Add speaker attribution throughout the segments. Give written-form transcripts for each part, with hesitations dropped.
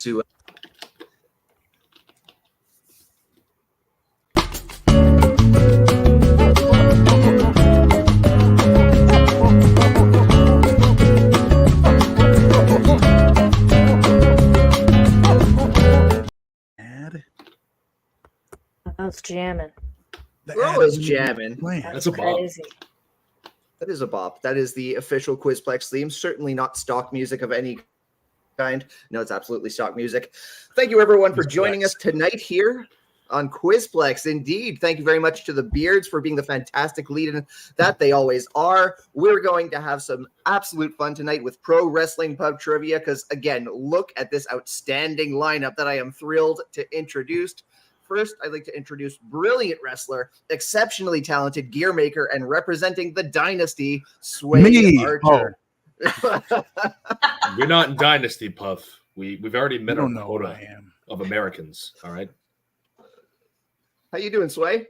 Speaker 1: to
Speaker 2: I was jamming.
Speaker 1: We're always jamming.
Speaker 3: That's a bop.
Speaker 2: Crazy.
Speaker 1: That is a bop. That is the official Quizplex theme. Certainly not stock music of any kind. No, it's absolutely stock music. Thank you, everyone, for joining us tonight here on Quizplex. Indeed. Thank you very much to the Beards for being the fantastic lead-in that they always are. We're going to have some absolute fun tonight with Pro Wrestling Pub Trivia because, again, look at this outstanding lineup that I am thrilled to introduce. First, I'd like to introduce brilliant wrestler, exceptionally talented gear maker, and representing the dynasty, Sway Archer.
Speaker 3: Oh. We're not in Dynasty, Puff. We've already met our quota of Americans. All right.
Speaker 1: How you doing, Sway?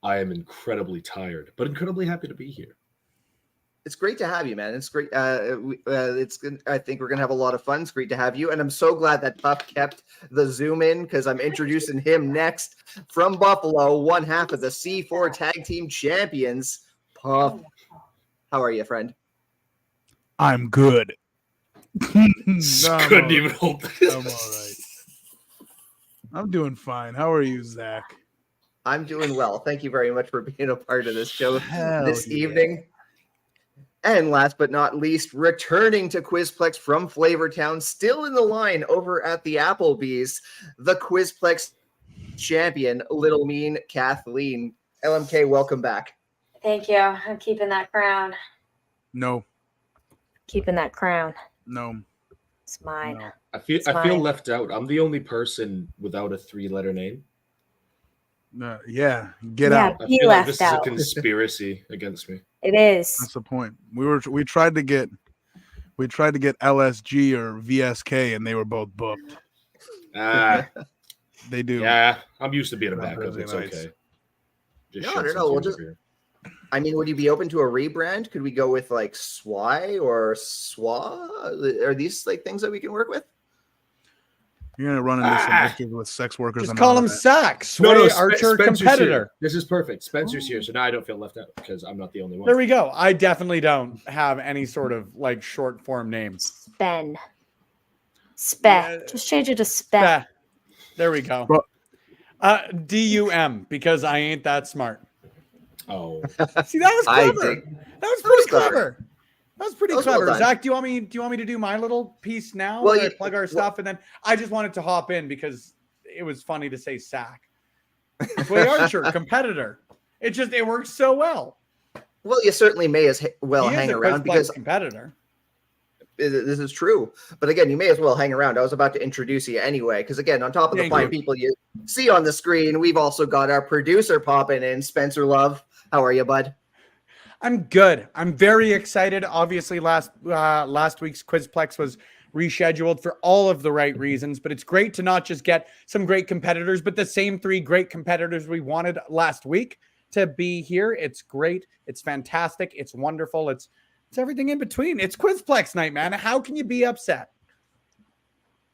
Speaker 3: I am incredibly tired, but incredibly happy to be here.
Speaker 1: It's great to have you, man. It's great. It's good. I think we're gonna have a lot of fun. It's great to have you, and I'm so glad that Puff kept the zoom in because I'm introducing him next from Buffalo, one half of the C4 Tag Team Champions. Puff, how are you, friend?
Speaker 4: I'm good.
Speaker 3: Couldn't even hold this.
Speaker 4: I'm all right. I'm doing fine. How are you, Zach?
Speaker 1: I'm doing well. Thank you very much for being a part of this show this
Speaker 4: yeah.
Speaker 1: evening. And last but not least, returning to Quizplex from Flavortown, still in the line over at the Applebee's, the Quizplex champion, Little Mean Kathleen. LMK, welcome back.
Speaker 2: Thank you. I'm keeping that crown.
Speaker 4: No.
Speaker 2: Keeping that crown.
Speaker 4: No.
Speaker 2: It's mine.
Speaker 4: No.
Speaker 3: I feel left out. I'm the only person without a 3-letter name.
Speaker 4: Yeah. Get out.
Speaker 3: I feel like this is a conspiracy against me.
Speaker 2: It is.
Speaker 4: That's the point. We tried to get LSG or VSK and they were both booked. They do.
Speaker 3: Yeah, I'm used to being a backup.
Speaker 4: Really
Speaker 3: It's
Speaker 4: nice.
Speaker 3: okay.
Speaker 1: I mean, would you be open to a rebrand? Could we go with like Sway or Swa? Are these like things that we can work with?
Speaker 4: You're gonna run into some issues with sex workers.
Speaker 5: Just call him Sack. Sway Archer competitor.
Speaker 3: Here. This is perfect. Spencer's here, so now I don't feel left out because I'm not the only one.
Speaker 5: There we go. I definitely don't have any sort of like short form names.
Speaker 2: Spen. Just change it to Spe.
Speaker 5: There we go. DUM because I ain't that smart.
Speaker 3: Oh,
Speaker 5: see, that was clever. That was pretty clever. That was pretty clever.
Speaker 1: Well,
Speaker 5: Zach, do you want me to do my little piece now?
Speaker 1: Well,
Speaker 5: where I plug our stuff, and then I just wanted to hop in because it was funny to say Sack. Sway Archer, competitor. It works so well.
Speaker 1: Well, you certainly may as well
Speaker 5: he
Speaker 1: hang
Speaker 5: is a
Speaker 1: around
Speaker 5: Quizplex
Speaker 1: because
Speaker 5: competitor.
Speaker 1: This is true. But again, you may as well hang around. I was about to introduce you anyway, because again, on top of the fine people you see on the screen, we've also got our producer popping in, Spencer Love. How are you, bud?
Speaker 5: I'm good. I'm very excited. Obviously, last week's Quizplex was rescheduled for all of the right reasons, but it's great to not just get some great competitors, but the same 3 great competitors we wanted last week to be here. It's great. It's fantastic. It's wonderful. It's everything in between. It's Quizplex night, man. How can you be upset?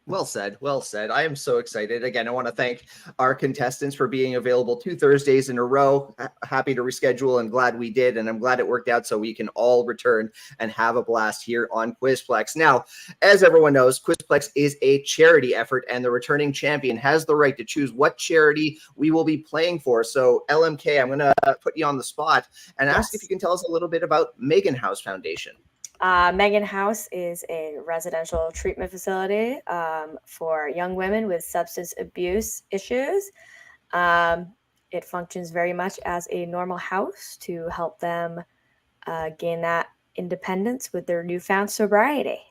Speaker 1: Well said. Well said. I am so excited. Again, I want to thank our contestants for being available 2 Thursdays in a row. Happy to reschedule and glad we did. And I'm glad it worked out so we can all return and have a blast here on Quizplex. Now, as everyone knows, Quizplex is a charity effort and the returning champion has the right to choose what charity we will be playing for. So LMK, I'm going to put you on the spot and ask if you can tell us a little bit about Megan House Foundation.
Speaker 2: Megan House is a residential treatment facility for young women with substance abuse issues. It functions very much as a normal house to help them gain that independence with their newfound sobriety.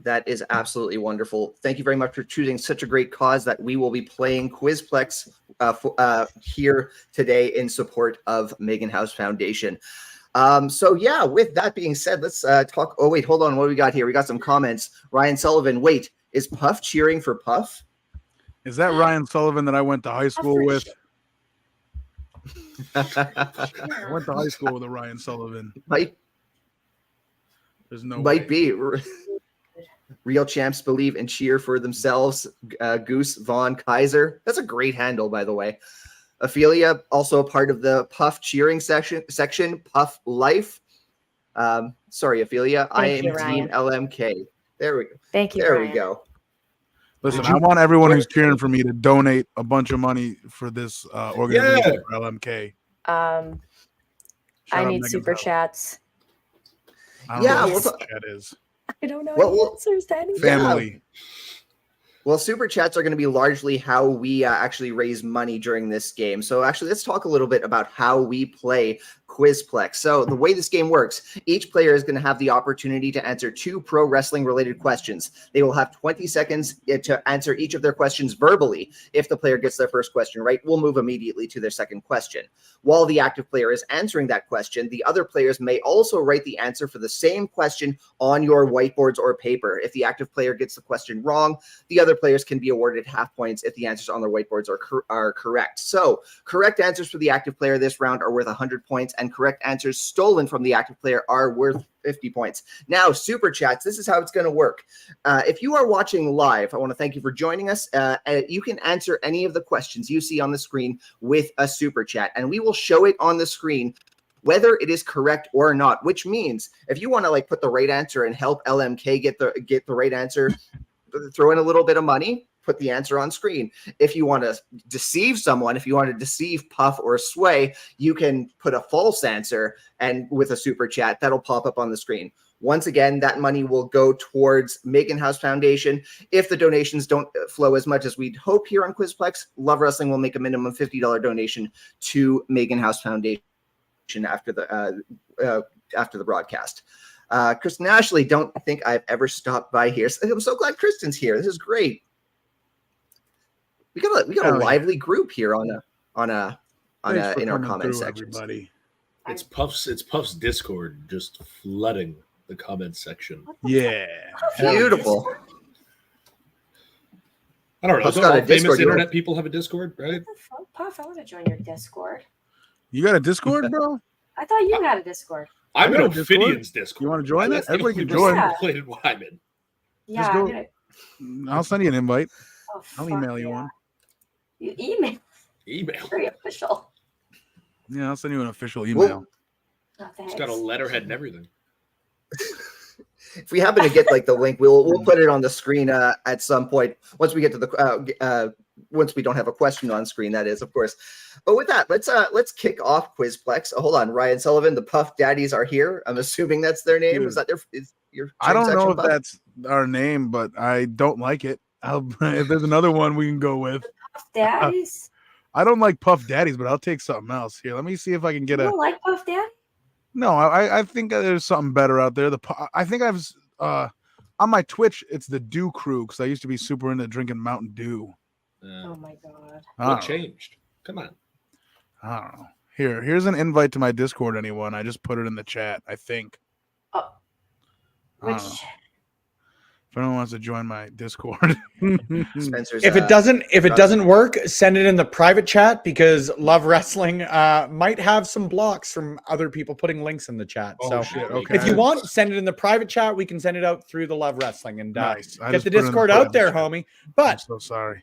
Speaker 1: That is absolutely wonderful. Thank you very much for choosing such a great cause that we will be playing Quizplex here today in support of Megan House Foundation. So yeah, with that being said, let's talk. Oh, wait, hold on. What do we got here? We got some comments. Ryan Sullivan. Wait, is Puff cheering for Puff?
Speaker 4: Is that Ryan Sullivan that I went to high school with? I went to high school with a Ryan Sullivan.
Speaker 1: There's no might way. Be. Real champs believe and cheer for themselves. Goose Von Kaiser. That's a great handle, by the way. Ophelia, also a part of the Puf cheering section. Puf Life. Sorry, Ophelia. I am Team LMK. There we go.
Speaker 2: Thank you.
Speaker 1: There
Speaker 2: Ryan.
Speaker 1: we go.
Speaker 4: Listen, I want everyone who's cheering for me to donate a bunch of money for this organization for LMK.
Speaker 2: I need super chats.
Speaker 4: I don't know what
Speaker 1: we'll
Speaker 4: chat is.
Speaker 2: I don't know the answers to anything.
Speaker 4: Family.
Speaker 1: Well, super chats are going to be largely how we actually raise money during this game. So actually, let's talk a little bit about how we play Quizplex. So the way this game works, each player is going to have the opportunity to answer 2 pro wrestling related questions. They will have 20 seconds to answer each of their questions verbally. If the player gets their first question right, we'll move immediately to their second question. While the active player is answering that question, the other players may also write the answer for the same question on your whiteboards or paper. If the active player gets the question wrong, the other players can be awarded half points if the answers on their whiteboards are correct. So correct answers for the active player this round are worth 100 points, and correct answers stolen from the active player are worth 50 points. Now, super chats, this is how it's going to work. If you are watching live, I want to thank you for joining us. You can answer any of the questions you see on the screen with a super chat, and we will show it on the screen whether it is correct or not, which means if you want to put the right answer and help LMK get the right answer, throw in a little bit of money, put the answer on screen. If you want to deceive someone, if you want to deceive Puf or Sway, you can put a false answer and with a super chat that'll pop up on the screen. Once again, that money will go towards Megan House Foundation. If the donations don't flow as much as we'd hope here on Quizplex, Love Wrestling will make a minimum $50 donation to Megan House Foundation after the broadcast. Kristen Ashley, don't think I've ever stopped by here. I'm so glad Kristen's here. This is great. We got a lively group here in our comment section.
Speaker 3: It's Puff's Discord just flooding the comment section.
Speaker 4: Yeah,
Speaker 1: beautiful.
Speaker 3: I don't know. Don't all famous internet people have a Discord, right?
Speaker 2: Puff, I want to join your Discord.
Speaker 4: You got a Discord, bro?
Speaker 2: I thought you had a Discord.
Speaker 3: I'm in Ophidian's Discord.
Speaker 4: You want to join it? Everybody can join.
Speaker 3: What I'm in.
Speaker 2: Yeah,
Speaker 4: I'll send you an invite.
Speaker 2: Oh,
Speaker 4: I'll email you one.
Speaker 2: You email? Very official.
Speaker 4: Yeah, I'll send you an official email.
Speaker 3: It's got a letterhead and everything.
Speaker 1: If we happen to get the link, we'll put it on the screen at some point once we get to the once we don't have a question on screen, that is, of course. But with that, let's kick off Quizplex. Oh, hold on, Ryan Sullivan, the Puff Daddies are here. I'm assuming that's their name.
Speaker 4: Dude,
Speaker 1: is that your?
Speaker 4: I don't know if
Speaker 1: Puff?
Speaker 4: that's our name, but I don't like it. If there's another one we can go with.
Speaker 2: Puff Daddies.
Speaker 4: I don't like Puff Daddies, but I'll take something else. Here, let me see if I can get
Speaker 2: You don't like Puff Daddy?
Speaker 4: No, I think there's something better out there. I think I've on my Twitch, it's the Dew Crew because I used to be super into drinking Mountain Dew.
Speaker 2: Oh my god!
Speaker 3: What changed? Come on.
Speaker 4: I don't know. Here's an invite to my Discord. Anyone? I just put it in the chat. I think.
Speaker 2: Oh. Which?
Speaker 4: If anyone wants to join my Discord,
Speaker 5: if it doesn't work, send it in the private chat because Love Wrestling might have some blocks from other people putting links in the chat.
Speaker 4: Oh,
Speaker 5: so
Speaker 4: shit. Okay.
Speaker 5: If you want, send it in the private chat. We can send it out through the Love Wrestling and
Speaker 4: nice.
Speaker 5: Get the Discord out there, homie. But
Speaker 4: I'm so sorry.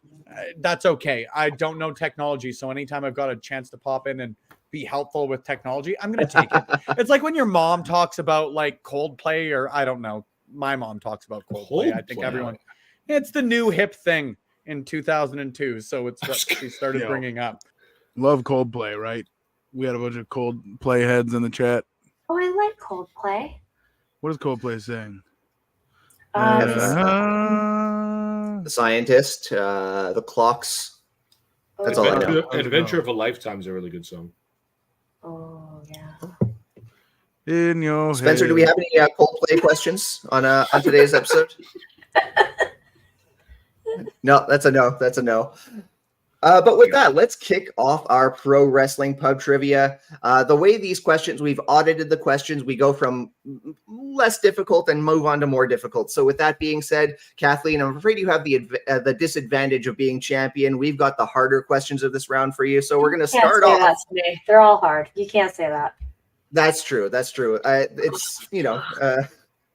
Speaker 5: That's okay. I don't know technology, so anytime I've got a chance to pop in and be helpful with technology, I'm going to take it. It's like when your mom talks about Coldplay or I don't know. My mom talks about Coldplay. I think everyone, it's the new hip thing in 2002. So it's what she started bringing up.
Speaker 4: Love Coldplay, right? We had a bunch of Coldplay heads in the chat.
Speaker 2: Oh, I like Coldplay.
Speaker 4: What is Coldplay saying?
Speaker 1: The Scientist, the Clocks. That's all I know.
Speaker 3: Adventure of a Lifetime is a really good song.
Speaker 2: Oh, yeah.
Speaker 4: In your
Speaker 1: Spencer,
Speaker 4: head.
Speaker 1: do we have any Coldplay questions on today's episode? No, that's a no. That's a no. But with that, let's kick off our pro wrestling pub trivia. The way these questions, we've audited the questions. We go from less difficult and move on to more difficult. So with that being said, Kathleen, I'm afraid you have the disadvantage of being champion. We've got the harder questions of this round for you. So we're going to start off.
Speaker 2: That to me. They're all hard. You can't say that.
Speaker 1: That's true. That's true. It's,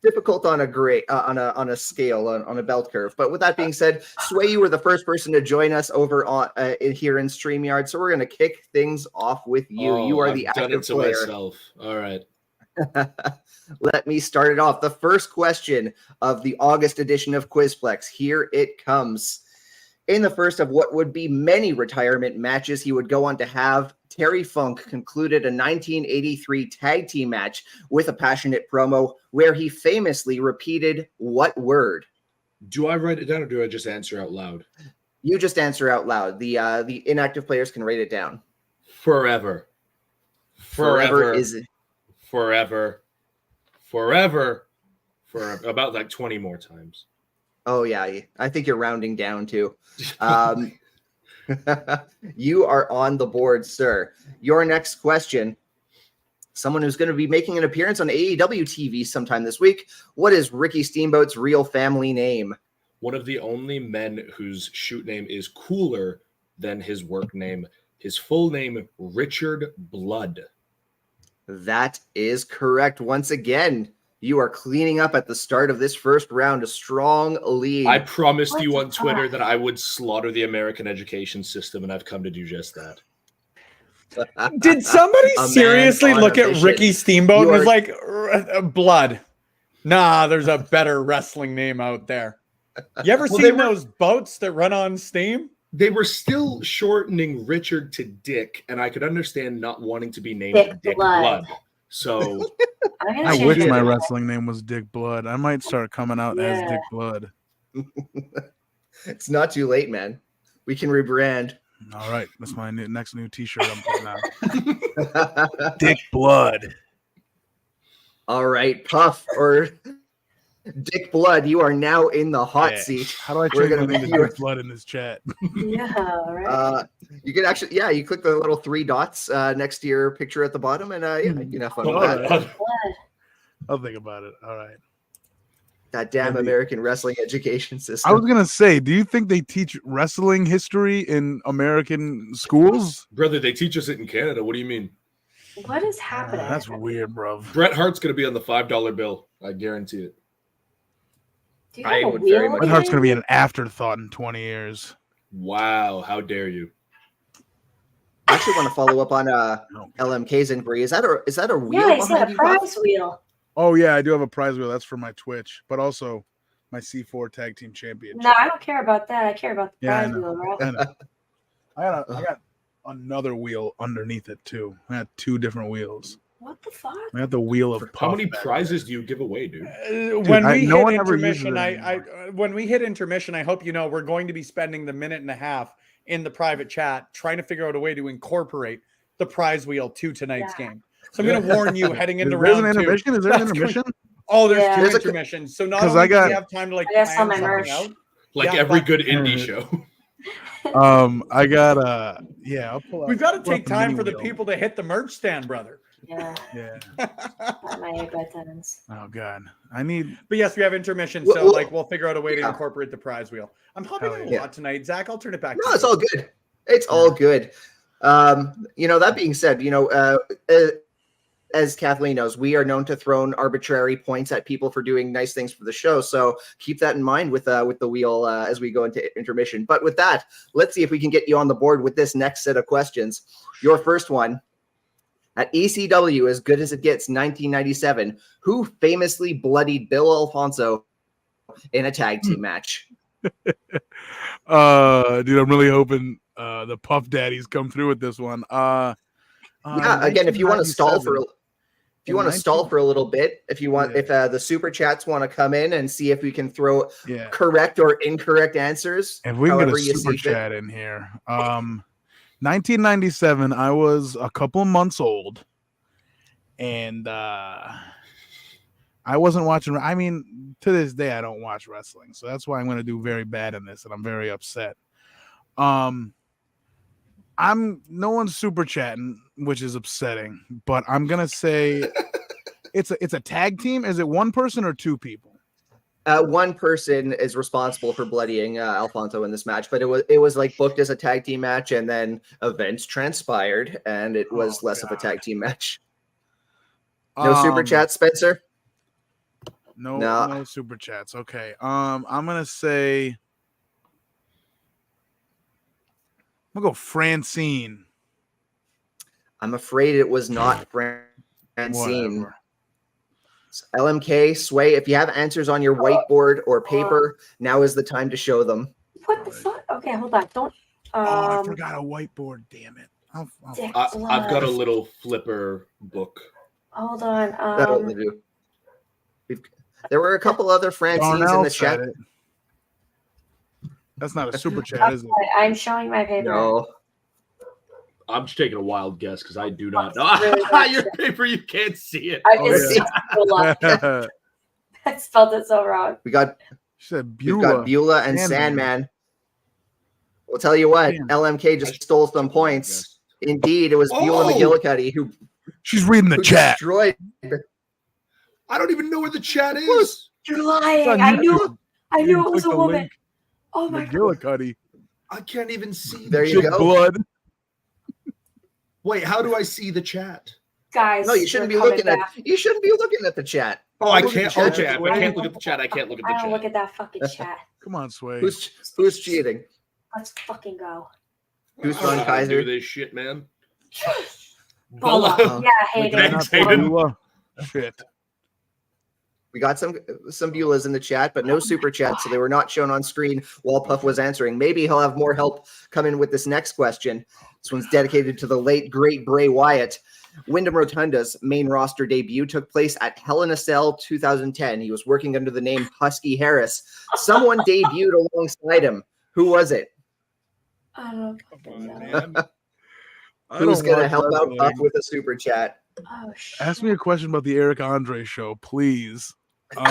Speaker 1: difficult on a grade on a scale on a belt curve. But with that being said, Sway, you were the first person to join us over on here in StreamYard, so we're going to kick things off with you. You are the active player.
Speaker 3: Myself. All right.
Speaker 1: Let me start it off. The first question of the August edition of Quizplex. Here it comes. In the first of what would be many retirement matches he would go on to have, Terry Funk concluded a 1983 tag team match with a passionate promo where he famously repeated what word?
Speaker 3: Do I write it down or do I just answer out loud?
Speaker 1: You just answer out loud. The inactive players can write it down.
Speaker 3: Forever.
Speaker 1: Forever is it?
Speaker 3: Forever. For about like 20 more times.
Speaker 1: Oh, yeah. I think you're rounding down, too. You are on the board, sir. Your next question. Someone who's going to be making an appearance on AEW TV sometime this week. What is Ricky Steamboat's real family name?
Speaker 3: One of the only men whose shoot name is cooler than his work name. His full name, Richard Blood.
Speaker 1: That is correct. Once again, you are cleaning up at the start of this first round, a strong lead.
Speaker 3: I promised you on Twitter that I would slaughter the American education system, and I've come to do just that.
Speaker 5: Did somebody seriously look at Ricky Steamboat and was like, Blood? Nah, there's a better wrestling name out there. You ever seen those boats that run on steam?
Speaker 3: They were still shortening Richard to Dick, and I could understand not wanting to be named Dick Blood. So
Speaker 4: I wish my wrestling name was Dick Blood. I might start coming out as Dick Blood.
Speaker 1: It's not too late, man. We can rebrand.
Speaker 4: All right, that's my next new T-shirt I'm putting out. Dick Blood.
Speaker 1: All right, Puff or Dick Blood, you are now in the hot seat.
Speaker 4: How do I change my name to Dick Blood in this chat?
Speaker 2: Yeah, right.
Speaker 1: You can actually, you click the little 3 dots next to your picture at the bottom, and you can have fun with that.
Speaker 4: I'll think about it. All right.
Speaker 1: That damn American wrestling education system.
Speaker 4: I was gonna say, do you think they teach wrestling history in American schools?
Speaker 3: Brother, they teach us it in Canada. What do you mean?
Speaker 2: What is happening?
Speaker 4: That's weird, bro.
Speaker 3: Bret Hart's gonna be on the $5 bill. I guarantee it.
Speaker 2: Do you have a wheel?
Speaker 4: Bret Hart's gonna be an afterthought in 20 years.
Speaker 3: Wow, how dare you?
Speaker 1: I actually want to follow up on LMK's inquiry. Is that a wheel?
Speaker 2: Yeah, he's got a prize wheel.
Speaker 4: Oh yeah, I do have a prize wheel. That's for my Twitch, but also my C4 Tag Team Championship.
Speaker 2: No, I don't care about that. I care about the prize wheel, bro.
Speaker 4: I got another wheel underneath it too. I got 2 different wheels.
Speaker 2: What the fuck?
Speaker 4: I got the wheel of Puff.
Speaker 3: How many prizes do you give away, dude?
Speaker 5: When we hit intermission, I hope you know we're going to be spending the minute and a half in the private chat trying to figure out a way to incorporate the prize wheel to tonight's game. So I'm going to warn you heading into round 2.
Speaker 4: Intermission? Is there an intermission?
Speaker 5: There's 2 intermissions. So not only do we have time to plan something out.
Speaker 3: Like every good indie show.
Speaker 4: I got I'll pull out.
Speaker 5: We've got to take time for the people to hit the merch stand, brother.
Speaker 2: Yeah. My 8x10s.
Speaker 4: Oh god,
Speaker 5: But yes, we have intermission, so we'll figure out a way to incorporate the prize wheel. I'm hopping on a lot tonight, Zach. I'll turn it back.
Speaker 1: No, it's all good. It's all good. That being said, as Kathleen knows, we are known to throw arbitrary points at people for doing nice things for the show. So keep that in mind with the wheel as we go into intermission. But with that, let's see if we can get you on the board with this next set of questions. Your first one. At ECW, As Good as It Gets, 1997, who famously bloodied Bill Alfonso in a tag team match?
Speaker 4: Dude, I'm really hoping the Puff Daddies come through with this one.
Speaker 1: Again, if you want to stall for a little bit, if the super chats want to come in and see if we can throw correct or incorrect answers,
Speaker 4: if we can get a super chat in here. 1997, I was a couple months old, and I wasn't watching. I mean, to this day, I don't watch wrestling, so that's why I'm going to do very bad in this, and I'm very upset. No one's super chatting, which is upsetting, but I'm gonna say it's a tag team. Is it one person or 2 people?
Speaker 1: One person is responsible for bloodying Alfonso in this match, but it was like booked as a tag team match, and then events transpired, and it was less of a tag team match. No super chat, Spencer?
Speaker 4: No super chats. Okay. I'm gonna say I'm gonna go Francine.
Speaker 1: I'm afraid it was not Francine.
Speaker 4: Whatever.
Speaker 1: LMK, Sway, if you have answers on your whiteboard or paper, now is the time to show them.
Speaker 2: What the fuck? Okay, hold on. Don't.
Speaker 4: I forgot a whiteboard. Damn it.
Speaker 2: Dick
Speaker 3: I've got a
Speaker 2: blood.
Speaker 3: little flipper book.
Speaker 2: Hold on.
Speaker 1: That'll do. There were a couple other Francines in
Speaker 4: Darnell
Speaker 1: the chat.
Speaker 4: said it. That's not a super chat, is it?
Speaker 2: I'm showing my paper.
Speaker 1: No.
Speaker 3: I'm just taking a wild guess because I do not know.
Speaker 2: Really bad
Speaker 3: Your
Speaker 2: shit.
Speaker 3: paper, you can't see it.
Speaker 2: I
Speaker 4: Oh,
Speaker 2: just
Speaker 4: yeah.
Speaker 2: I spelled it so wrong.
Speaker 1: We got
Speaker 4: She said
Speaker 1: we've got
Speaker 4: Beulah.
Speaker 1: Beulah and
Speaker 4: Sandman.
Speaker 1: Sandman. We'll tell you what,
Speaker 4: Damn.
Speaker 1: LMK just stole some points. Indeed, it was Beulah
Speaker 3: Oh!
Speaker 1: McGillicuddy who
Speaker 4: She's reading the
Speaker 1: who
Speaker 4: chat.
Speaker 1: destroyed.
Speaker 3: I don't even know where the chat is.
Speaker 2: You're
Speaker 4: It's
Speaker 2: lying.
Speaker 4: on
Speaker 2: I knew
Speaker 4: YouTube.
Speaker 2: I
Speaker 4: You
Speaker 2: knew
Speaker 4: can
Speaker 2: it was
Speaker 4: click
Speaker 2: a
Speaker 4: the
Speaker 2: woman.
Speaker 4: link.
Speaker 2: Oh my god.
Speaker 4: McGillicuddy.
Speaker 3: I can't even see.
Speaker 1: There
Speaker 3: the
Speaker 1: you
Speaker 3: chat.
Speaker 1: go.
Speaker 4: Blood.
Speaker 3: Wait, how do I see the chat?
Speaker 2: Guys.
Speaker 1: No, you shouldn't be
Speaker 2: we're coming
Speaker 1: looking at
Speaker 2: back.
Speaker 1: you shouldn't be looking at the chat.
Speaker 3: Oh, I
Speaker 1: Look at
Speaker 3: can't.
Speaker 1: the chat.
Speaker 3: Okay, if I can't look at the chat, I can't look at the
Speaker 2: I don't look
Speaker 3: chat.
Speaker 2: at that fucking chat.
Speaker 4: Come on, Sway.
Speaker 1: Who's cheating?
Speaker 2: Let's fucking go.
Speaker 1: Who's
Speaker 3: I don't know
Speaker 1: Ron
Speaker 3: how to
Speaker 1: Kaiser?
Speaker 3: do this shit, man.
Speaker 2: Bola.
Speaker 1: Bola.
Speaker 2: Yeah,
Speaker 4: Wait,
Speaker 2: Hayden.
Speaker 4: did I not say
Speaker 3: Hayden.
Speaker 4: Beulah? Shit.
Speaker 1: We got some Beulahs in the chat, but no super chat, so they were not shown on screen while Puff was answering. Maybe he'll have more help come in with this next question. This one's dedicated to the late great Bray Wyatt. Wyndham Rotunda's main roster debut took place at Hell in a Cell 2010. He was working under the name Husky Harris. Someone debuted alongside him. Who was it?
Speaker 2: I don't
Speaker 4: Come
Speaker 2: fucking
Speaker 4: on,
Speaker 2: know.
Speaker 4: man. I
Speaker 1: Who's
Speaker 4: don't
Speaker 1: going to
Speaker 4: watch
Speaker 1: help out
Speaker 4: wrestling.
Speaker 1: Puff with a super chat?
Speaker 2: Oh shit.
Speaker 4: Ask me a question about the Eric Andre show, please. Dude,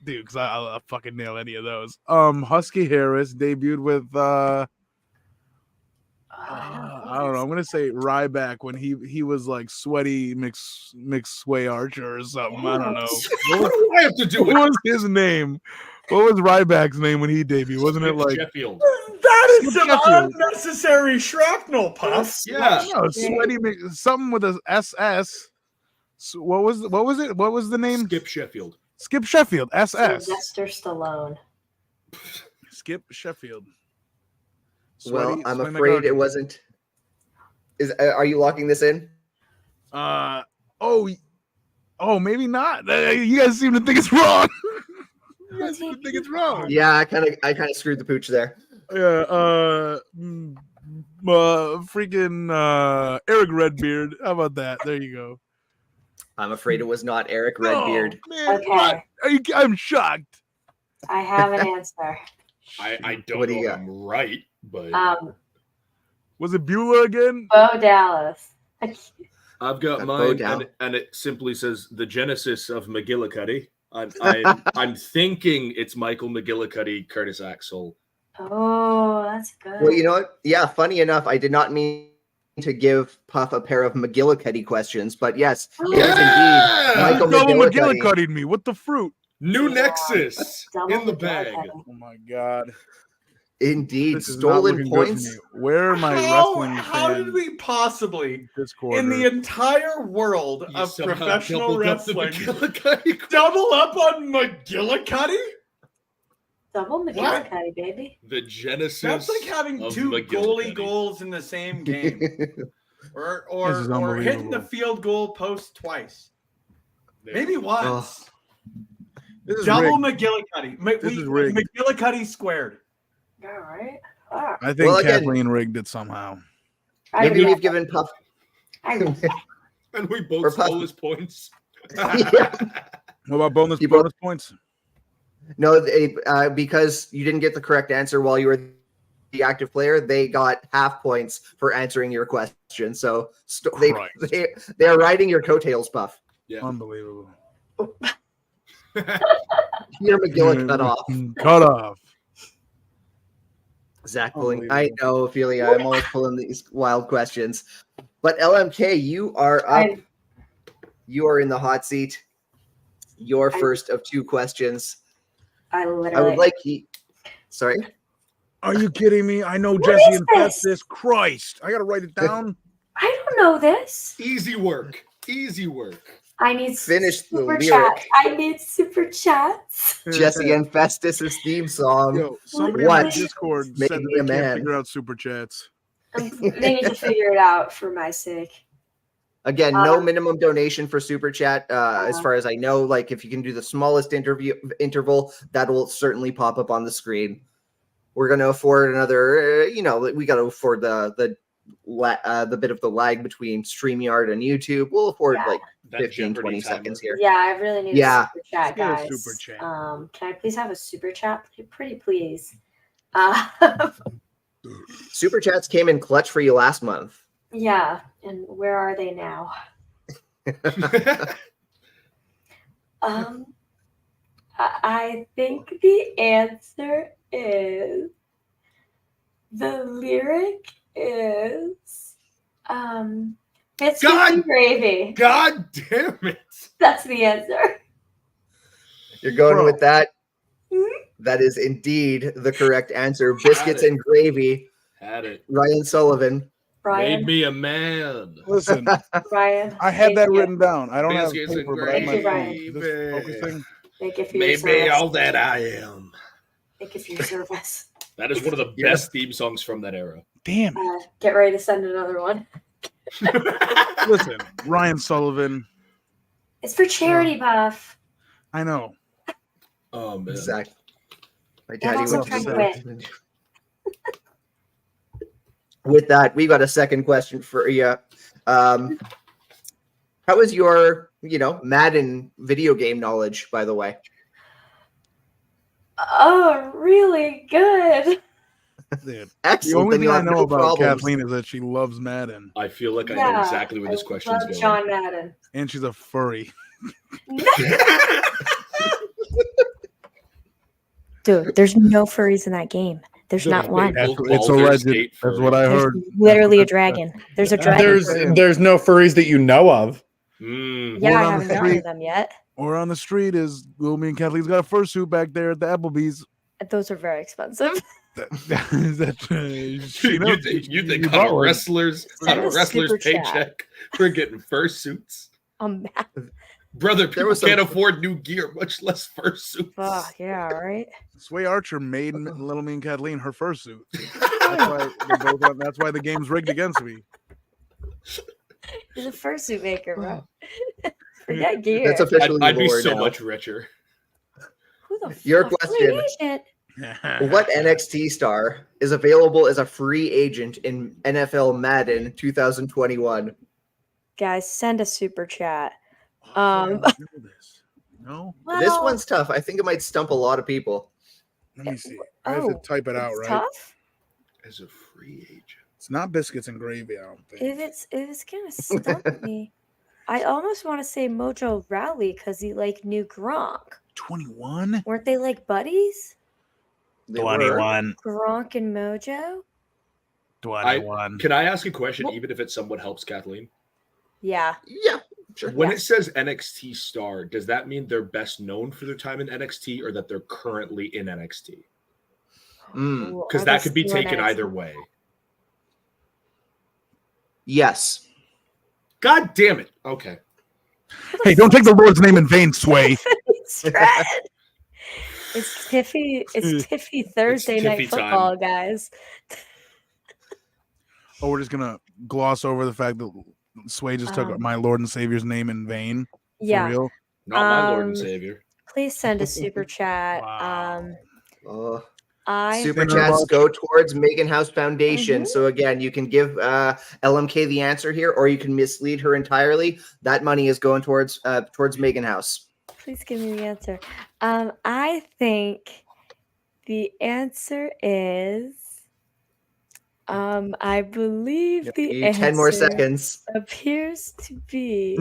Speaker 4: because I'll fucking nail any of those. Husky Harris debuted with I don't know. I'm gonna say Ryback when he was like sweaty mix Sway Archer or something. I don't know.
Speaker 3: What do I have to do
Speaker 4: What
Speaker 3: with
Speaker 4: was his name? What was Ryback's name when he debuted? Wasn't it like
Speaker 3: Sheffield?
Speaker 5: That is some
Speaker 4: Sheffield.
Speaker 5: unnecessary shrapnel, Puff.
Speaker 3: Yeah.
Speaker 4: no, sweaty something with a SS? So what was it? What was the name?
Speaker 3: Skip Sheffield.
Speaker 4: Skip Sheffield. SS.
Speaker 2: Sylvester Stallone.
Speaker 4: Skip Sheffield.
Speaker 1: Well,
Speaker 4: Sweaty-
Speaker 1: I'm
Speaker 4: Sway
Speaker 1: afraid it
Speaker 4: McGarty.
Speaker 1: wasn't. Are you locking this in?
Speaker 4: Oh, maybe not. You guys seem to think it's wrong. You guys seem to think it's wrong.
Speaker 1: Yeah, I kind of screwed the pooch there.
Speaker 4: Yeah. Freaking Eric Redbeard. How about that? There you go.
Speaker 1: I'm afraid it was not Eric Redbeard.
Speaker 4: Oh, man,
Speaker 2: Okay.
Speaker 4: what? I'm shocked.
Speaker 2: I have an answer.
Speaker 3: I don't
Speaker 1: What do
Speaker 3: know
Speaker 1: you
Speaker 3: if
Speaker 1: got?
Speaker 3: I'm right, but
Speaker 4: Was it Beulah again?
Speaker 2: Bo Dallas.
Speaker 3: I've got
Speaker 1: Bo
Speaker 3: mine,
Speaker 1: Dow.
Speaker 3: and it simply says the genesis of McGillicuddy. I'm thinking it's Michael McGillicuddy, Curtis Axel.
Speaker 2: Oh, that's good.
Speaker 1: Well, you know what? Yeah, funny enough, I did not mean to give Puff a pair of McGillicuddy questions, but yes, it is
Speaker 3: Yeah!
Speaker 1: indeed Michael
Speaker 4: Double
Speaker 1: McGillicuddy.
Speaker 4: McGillicuddy me. What the fruit?
Speaker 3: New
Speaker 2: Yeah.
Speaker 3: Nexus
Speaker 2: Double
Speaker 3: in the bag.
Speaker 2: McGillicuddy.
Speaker 4: Oh my god.
Speaker 1: Indeed,
Speaker 4: This is not
Speaker 1: stolen
Speaker 4: looking good for
Speaker 1: points.
Speaker 4: me. Where are my
Speaker 5: How
Speaker 4: wrestling
Speaker 5: did
Speaker 4: fans
Speaker 5: we possibly,
Speaker 4: Discord?
Speaker 5: in the entire world
Speaker 3: You
Speaker 5: of
Speaker 3: somehow
Speaker 5: professional
Speaker 3: doubled up the
Speaker 5: wrestling,
Speaker 3: McGillicuddy.
Speaker 5: double up on McGillicuddy?
Speaker 2: Double McGillicuddy, baby.
Speaker 3: The genesis.
Speaker 5: That's like having
Speaker 3: of
Speaker 5: two
Speaker 3: McGillicuddy.
Speaker 5: goalie goals in the same game, or
Speaker 4: This is
Speaker 5: or hitting the
Speaker 4: unbelievable.
Speaker 5: field goal post twice, maybe
Speaker 1: Oh.
Speaker 5: once.
Speaker 4: This is
Speaker 5: Double
Speaker 4: rigged.
Speaker 5: McGillicuddy.
Speaker 4: This is rigged.
Speaker 5: McGillicuddy squared.
Speaker 2: All right. Ah,
Speaker 4: I think
Speaker 1: Well, again-
Speaker 4: Kathleen rigged it somehow.
Speaker 2: I
Speaker 1: Maybe
Speaker 2: agree.
Speaker 1: we've given Puff.
Speaker 2: I agree.
Speaker 3: And we
Speaker 1: Or
Speaker 3: both
Speaker 1: Puff-
Speaker 3: stole his points.
Speaker 1: Yeah.
Speaker 4: What about bonus
Speaker 1: You both-
Speaker 4: bonus points?
Speaker 1: No, because you didn't get the correct answer while you were the active player, they got half points for answering your question. So
Speaker 4: Christ.
Speaker 1: they are riding your coattails, Puff.
Speaker 3: Yeah.
Speaker 4: Unbelievable.
Speaker 1: Peter McGillic cut off.
Speaker 4: Cut off.
Speaker 1: Zach pulling. I
Speaker 4: Unbelievable.
Speaker 1: know, Ophelia. I'm always pulling these wild questions. But LMK, you are up. You are in the hot seat. Your first of two questions.
Speaker 2: I
Speaker 1: I
Speaker 2: literally.
Speaker 1: would like you. Sorry.
Speaker 4: Are you kidding me? I know
Speaker 2: What
Speaker 4: Jesse
Speaker 2: is
Speaker 4: and
Speaker 2: this?
Speaker 4: this. Christ. I gotta write it down.
Speaker 2: I don't know this.
Speaker 3: Easy work. Easy work.
Speaker 2: I need
Speaker 1: Finish the
Speaker 2: super
Speaker 1: lyric.
Speaker 2: chats. I need super chats.
Speaker 1: Jesse and Festus's theme song.
Speaker 4: Yo, somebody
Speaker 1: What?
Speaker 4: on the Discord
Speaker 1: Make
Speaker 4: said
Speaker 1: me
Speaker 4: that
Speaker 1: a
Speaker 4: they can't
Speaker 1: man.
Speaker 4: figure out super chats.
Speaker 2: They need to figure it out for my sake.
Speaker 1: Again, no minimum donation for super chat. As
Speaker 2: Yeah.
Speaker 1: far as I know, like if you can do the smallest interval, that will certainly pop up on the screen. We're going to afford another, we got to afford the bit of the lag between StreamYard and YouTube. We'll afford like
Speaker 3: That
Speaker 1: 15,
Speaker 3: Jeopardy
Speaker 1: 20
Speaker 3: timer.
Speaker 1: seconds here.
Speaker 2: Yeah, I really need
Speaker 1: Yeah.
Speaker 2: a super chat,
Speaker 4: Let's get a
Speaker 2: guys.
Speaker 4: super chat.
Speaker 2: Can I please have a super chat? Pretty please.
Speaker 1: Super chats came in clutch for you last month.
Speaker 2: Yeah, and where are they now? I think the answer is the lyric is biscuits
Speaker 3: God!
Speaker 2: and gravy.
Speaker 3: God damn it.
Speaker 2: That's the answer.
Speaker 1: You're going
Speaker 4: Bro.
Speaker 1: with that?
Speaker 2: Mhm.
Speaker 1: That is indeed the correct answer. Biscuits
Speaker 3: it.
Speaker 1: and gravy.
Speaker 3: Had it.
Speaker 1: Ryan Sullivan.
Speaker 2: Brian,
Speaker 3: Made me a man.
Speaker 4: Listen,
Speaker 2: Brian,
Speaker 4: I had
Speaker 2: thank
Speaker 4: that
Speaker 2: you.
Speaker 4: written down. I don't have
Speaker 3: Biscuits and
Speaker 4: paper, but I have my
Speaker 2: Thank you,
Speaker 4: phone.
Speaker 2: Ryan.
Speaker 4: Is this focusing?
Speaker 2: Thank you for your
Speaker 3: Made me
Speaker 2: service.
Speaker 3: all that I am.
Speaker 2: Thank you for your service.
Speaker 3: That is one of the
Speaker 1: Yeah.
Speaker 3: best theme songs from that era.
Speaker 4: Damn it.
Speaker 2: Get ready to send another one.
Speaker 4: Listen, Ryan Sullivan.
Speaker 2: It's for charity, Puff.
Speaker 4: I know.
Speaker 3: Oh man.
Speaker 1: Exactly. My
Speaker 2: And
Speaker 1: daddy
Speaker 2: also
Speaker 1: went to
Speaker 2: trying to
Speaker 1: the-
Speaker 2: win.
Speaker 1: With that, we got a second question for you. How is your, Madden video game knowledge, by the way?
Speaker 2: Oh, really good.
Speaker 4: Dude, the
Speaker 1: Excellent.
Speaker 4: only
Speaker 1: Then
Speaker 4: thing
Speaker 1: you'll
Speaker 4: I
Speaker 1: have
Speaker 4: know
Speaker 1: no
Speaker 4: about
Speaker 1: problems.
Speaker 4: Kathleen is that she loves Madden
Speaker 3: I feel like I know exactly where this
Speaker 2: I
Speaker 3: question's
Speaker 2: love
Speaker 3: going.
Speaker 2: John Madden.
Speaker 4: and she's a furry.
Speaker 2: Dude, there's no furries in that game. There's
Speaker 3: The
Speaker 2: not one.
Speaker 3: big-
Speaker 4: It's
Speaker 3: Baldur's
Speaker 4: alleged.
Speaker 3: Gate
Speaker 4: That's
Speaker 3: furry.
Speaker 4: what I
Speaker 2: There's
Speaker 4: heard.
Speaker 2: literally a dragon. There's a dragon.
Speaker 5: There's no furries that you know of.
Speaker 3: Mm.
Speaker 2: Yeah,
Speaker 4: Word
Speaker 2: I
Speaker 4: on the
Speaker 2: haven't gotten
Speaker 4: street.
Speaker 2: to them yet.
Speaker 4: Or on the street is little me and Kathleen's got a fursuit back there at the Applebee's.
Speaker 2: Those are very expensive.
Speaker 3: You think how a wrestler's
Speaker 2: Send a super chat.
Speaker 3: paycheck for getting fursuits? Brother,
Speaker 1: There
Speaker 3: people
Speaker 1: was some-
Speaker 3: can't afford new gear, much less fursuits.
Speaker 2: Oh, yeah, right.
Speaker 4: Sway Archer made little me and Kathleen her fursuit. That's why the game's rigged against me.
Speaker 2: He's a fursuit maker, bro. Forget gear.
Speaker 1: That's officially
Speaker 3: I'd be
Speaker 1: lore
Speaker 3: so
Speaker 1: now.
Speaker 3: much richer.
Speaker 2: Who the
Speaker 1: Your
Speaker 2: fuck?
Speaker 1: question.
Speaker 2: Free agent?
Speaker 1: What NXT star is available as a free agent in NFL Madden 2021?
Speaker 2: Guys, send a super chat.
Speaker 4: No?
Speaker 2: Well,
Speaker 1: This one's tough. I think it might stump a lot of people.
Speaker 4: Let me see. I have to type it out,
Speaker 2: it's
Speaker 4: right?
Speaker 2: tough.
Speaker 3: As a free agent.
Speaker 4: It's not biscuits and gravy, I don't think.
Speaker 2: If it's gonna stump me, I almost want to say Mojo Rowley because he knew Gronk.
Speaker 4: 21?
Speaker 2: Weren't they buddies?
Speaker 1: They were.
Speaker 2: Gronk and Mojo?
Speaker 4: 21.
Speaker 3: Can I ask a question,
Speaker 2: Well-
Speaker 3: even if it's somewhat helps Kathleen?
Speaker 2: Yeah.
Speaker 1: Yeah, sure.
Speaker 3: When
Speaker 2: Yeah.
Speaker 3: it says NXT star, does that mean they're best known for their time in NXT or that they're currently in NXT?
Speaker 1: Mm,
Speaker 3: Because that could be taken either way.
Speaker 1: yes.
Speaker 3: God damn it. Okay.
Speaker 4: Hey, don't take the Lord's name in vain, Sway.
Speaker 2: Strat. It's Tiffy. It's Tiffy Thursday night
Speaker 3: Tiffy time.
Speaker 2: football, guys.
Speaker 4: Oh, we're just going to gloss over the fact that Sway just took my Lord and Savior's name in vain. For
Speaker 2: Yeah.
Speaker 4: real?
Speaker 3: Not my Lord and Savior.
Speaker 2: Please send a super chat.
Speaker 4: Wow.
Speaker 1: Super
Speaker 4: Thank you
Speaker 1: chats
Speaker 4: much.
Speaker 1: go towards Megan House Foundation.
Speaker 2: Mhm.
Speaker 1: So again, you can give LMK the answer here, or you can mislead her entirely. That money is going towards Megan House.
Speaker 2: Please give me the answer. I think the answer is. I believe
Speaker 1: Yep,
Speaker 2: the
Speaker 1: give you
Speaker 2: answer
Speaker 1: 10 more seconds.
Speaker 2: appears to be.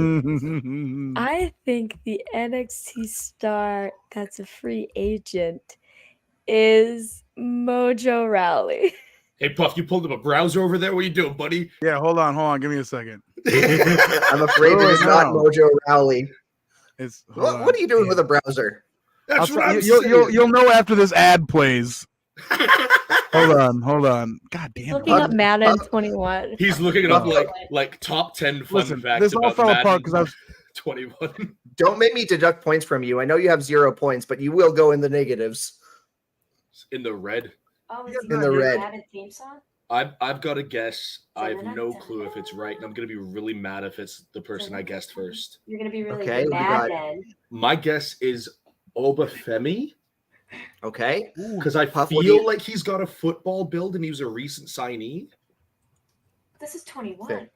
Speaker 2: I think the NXT star that's a free agent is Mojo Rowley.
Speaker 3: Hey, Puff, you pulled up a browser over there? What are you doing, buddy?
Speaker 4: Yeah, hold on. Give me a second.
Speaker 1: I'm afraid it is
Speaker 4: Oh,
Speaker 1: not
Speaker 4: no.
Speaker 1: Mojo Rowley.
Speaker 4: It's
Speaker 1: What are you doing with a browser?
Speaker 3: That's what I'm
Speaker 4: you'll know after this ad plays. Hold on. God damn it.
Speaker 2: Looking up Madden 21.
Speaker 3: He's looking it up
Speaker 4: Oh.
Speaker 3: like top 10 fun
Speaker 4: Listen,
Speaker 3: facts
Speaker 4: this all
Speaker 3: about
Speaker 4: fell apart
Speaker 3: Madden.
Speaker 4: because
Speaker 3: 21.
Speaker 1: Don't make me deduct points from you. I know you have 0 points, but you will go in the negatives.
Speaker 3: In the red.
Speaker 2: Oh, is
Speaker 1: In the red.
Speaker 2: added theme song?
Speaker 3: I've got to guess. I have no clue if it's right, and I'm gonna be really mad if it's the person I guessed first.
Speaker 2: You're gonna be really
Speaker 1: Okay, we
Speaker 2: mad
Speaker 1: got-
Speaker 2: then.
Speaker 3: My guess is Obafemi,
Speaker 1: Okay.
Speaker 3: because I
Speaker 1: Puff, what do
Speaker 3: feel
Speaker 1: you-
Speaker 3: like he's got a football build and he was a recent signee.
Speaker 2: This is 21.
Speaker 1: Fair.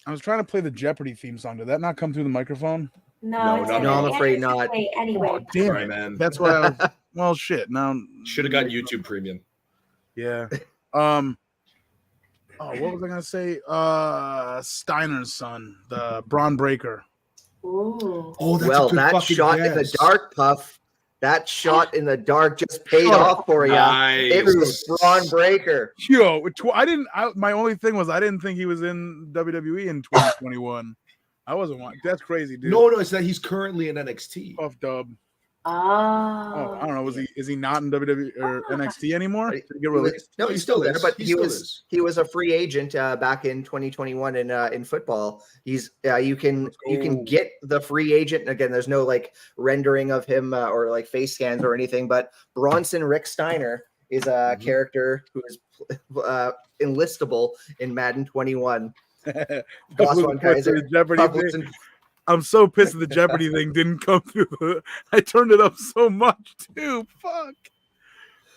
Speaker 4: I was trying to play the Jeopardy theme song. Did that not come through the microphone?
Speaker 2: No, it's
Speaker 3: no,
Speaker 2: gonna-
Speaker 1: I'm afraid not.
Speaker 2: Anyway,
Speaker 4: Oh, damn
Speaker 3: Sorry,
Speaker 4: it.
Speaker 3: man.
Speaker 4: That's why I was. Well, shit. Now
Speaker 3: Should have got YouTube Premium.
Speaker 4: Yeah. Oh, what was I gonna say? Steiner's son, the Braun Breaker.
Speaker 2: Ooh.
Speaker 3: Oh, that's
Speaker 1: Well,
Speaker 3: a good
Speaker 1: that
Speaker 3: fucking
Speaker 1: shot in the
Speaker 3: guess.
Speaker 1: dark, Puff. That shot in the dark just paid
Speaker 4: Shut
Speaker 1: off for you.
Speaker 3: Nice.
Speaker 1: It was Braun Breaker.
Speaker 4: Yo, I didn't. My only thing was I didn't think he was in WWE in 2021. I wasn't watching. That's crazy, dude.
Speaker 3: No, it's that he's currently in NXT.
Speaker 4: Puff Dub.
Speaker 2: Oh.
Speaker 4: Oh, I don't know. Is he not in WWE or NXT anymore? Did he get
Speaker 1: He was-
Speaker 4: released?
Speaker 1: no,
Speaker 3: He
Speaker 1: he's still
Speaker 3: still
Speaker 1: there,
Speaker 3: is.
Speaker 1: but
Speaker 3: He
Speaker 1: he
Speaker 3: still
Speaker 1: was
Speaker 3: is.
Speaker 1: he was a free agent back in 2021 in football. He's you can
Speaker 4: go.
Speaker 1: get the free agent. And again, there's no like rendering of him or like face scans or anything. But Bronson Rick Steiner is a character who is enlistable in Madden 21. Boss One Kaiser.
Speaker 4: Jeopardy
Speaker 1: Puff
Speaker 4: thing.
Speaker 1: listen-
Speaker 4: I'm so pissed that the Jeopardy thing didn't come through. I turned it up so much too. Fuck.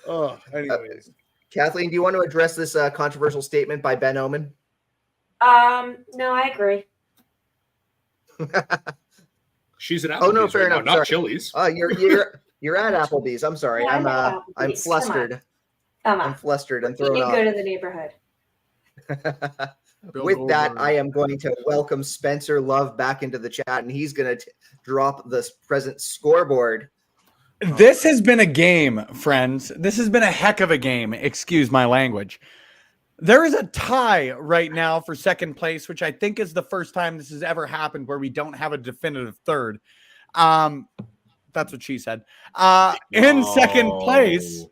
Speaker 4: Oh, anyways.
Speaker 1: Kathleen, do you want to address this controversial statement by Ben Omen?
Speaker 2: No, I agree.
Speaker 3: She's an Applebee's
Speaker 1: Oh, no, fair
Speaker 3: right now,
Speaker 1: enough,
Speaker 3: not
Speaker 1: sorry.
Speaker 3: Chili's.
Speaker 1: you're at Applebee's. I'm sorry.
Speaker 2: Yeah, I'm at
Speaker 1: I'm
Speaker 2: Applebee's. Come on.
Speaker 1: flustered.
Speaker 2: Come
Speaker 1: I'm
Speaker 2: on.
Speaker 1: flustered and
Speaker 2: Being
Speaker 1: thrown
Speaker 2: good
Speaker 1: off.
Speaker 2: in the neighborhood.
Speaker 4: Bill
Speaker 1: With that,
Speaker 4: Goldberg.
Speaker 1: I am going to welcome Spencer Love back into the chat, and he's going to drop the present scoreboard.
Speaker 5: This has been a game, friends. This has been a heck of a game. Excuse my language. There is a tie right now for second place, which I think is the first time this has ever happened where we don't have a definitive third. That's what she said. In second place,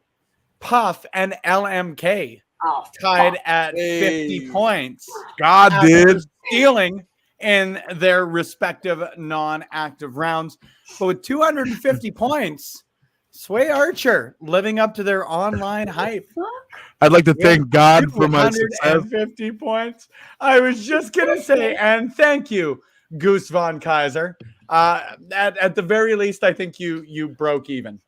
Speaker 5: Puff and LMK
Speaker 2: Oh,
Speaker 5: tied
Speaker 2: fuck.
Speaker 5: at 50 points.
Speaker 4: God
Speaker 5: after
Speaker 4: did.
Speaker 5: stealing in their respective non-active rounds. But with 250 points, Sway Archer living up to their online hype.
Speaker 4: I'd like to thank God for my success.
Speaker 5: 250 points. I was just gonna say, and thank you, Goose Von Kaiser. At the very least, I think you broke even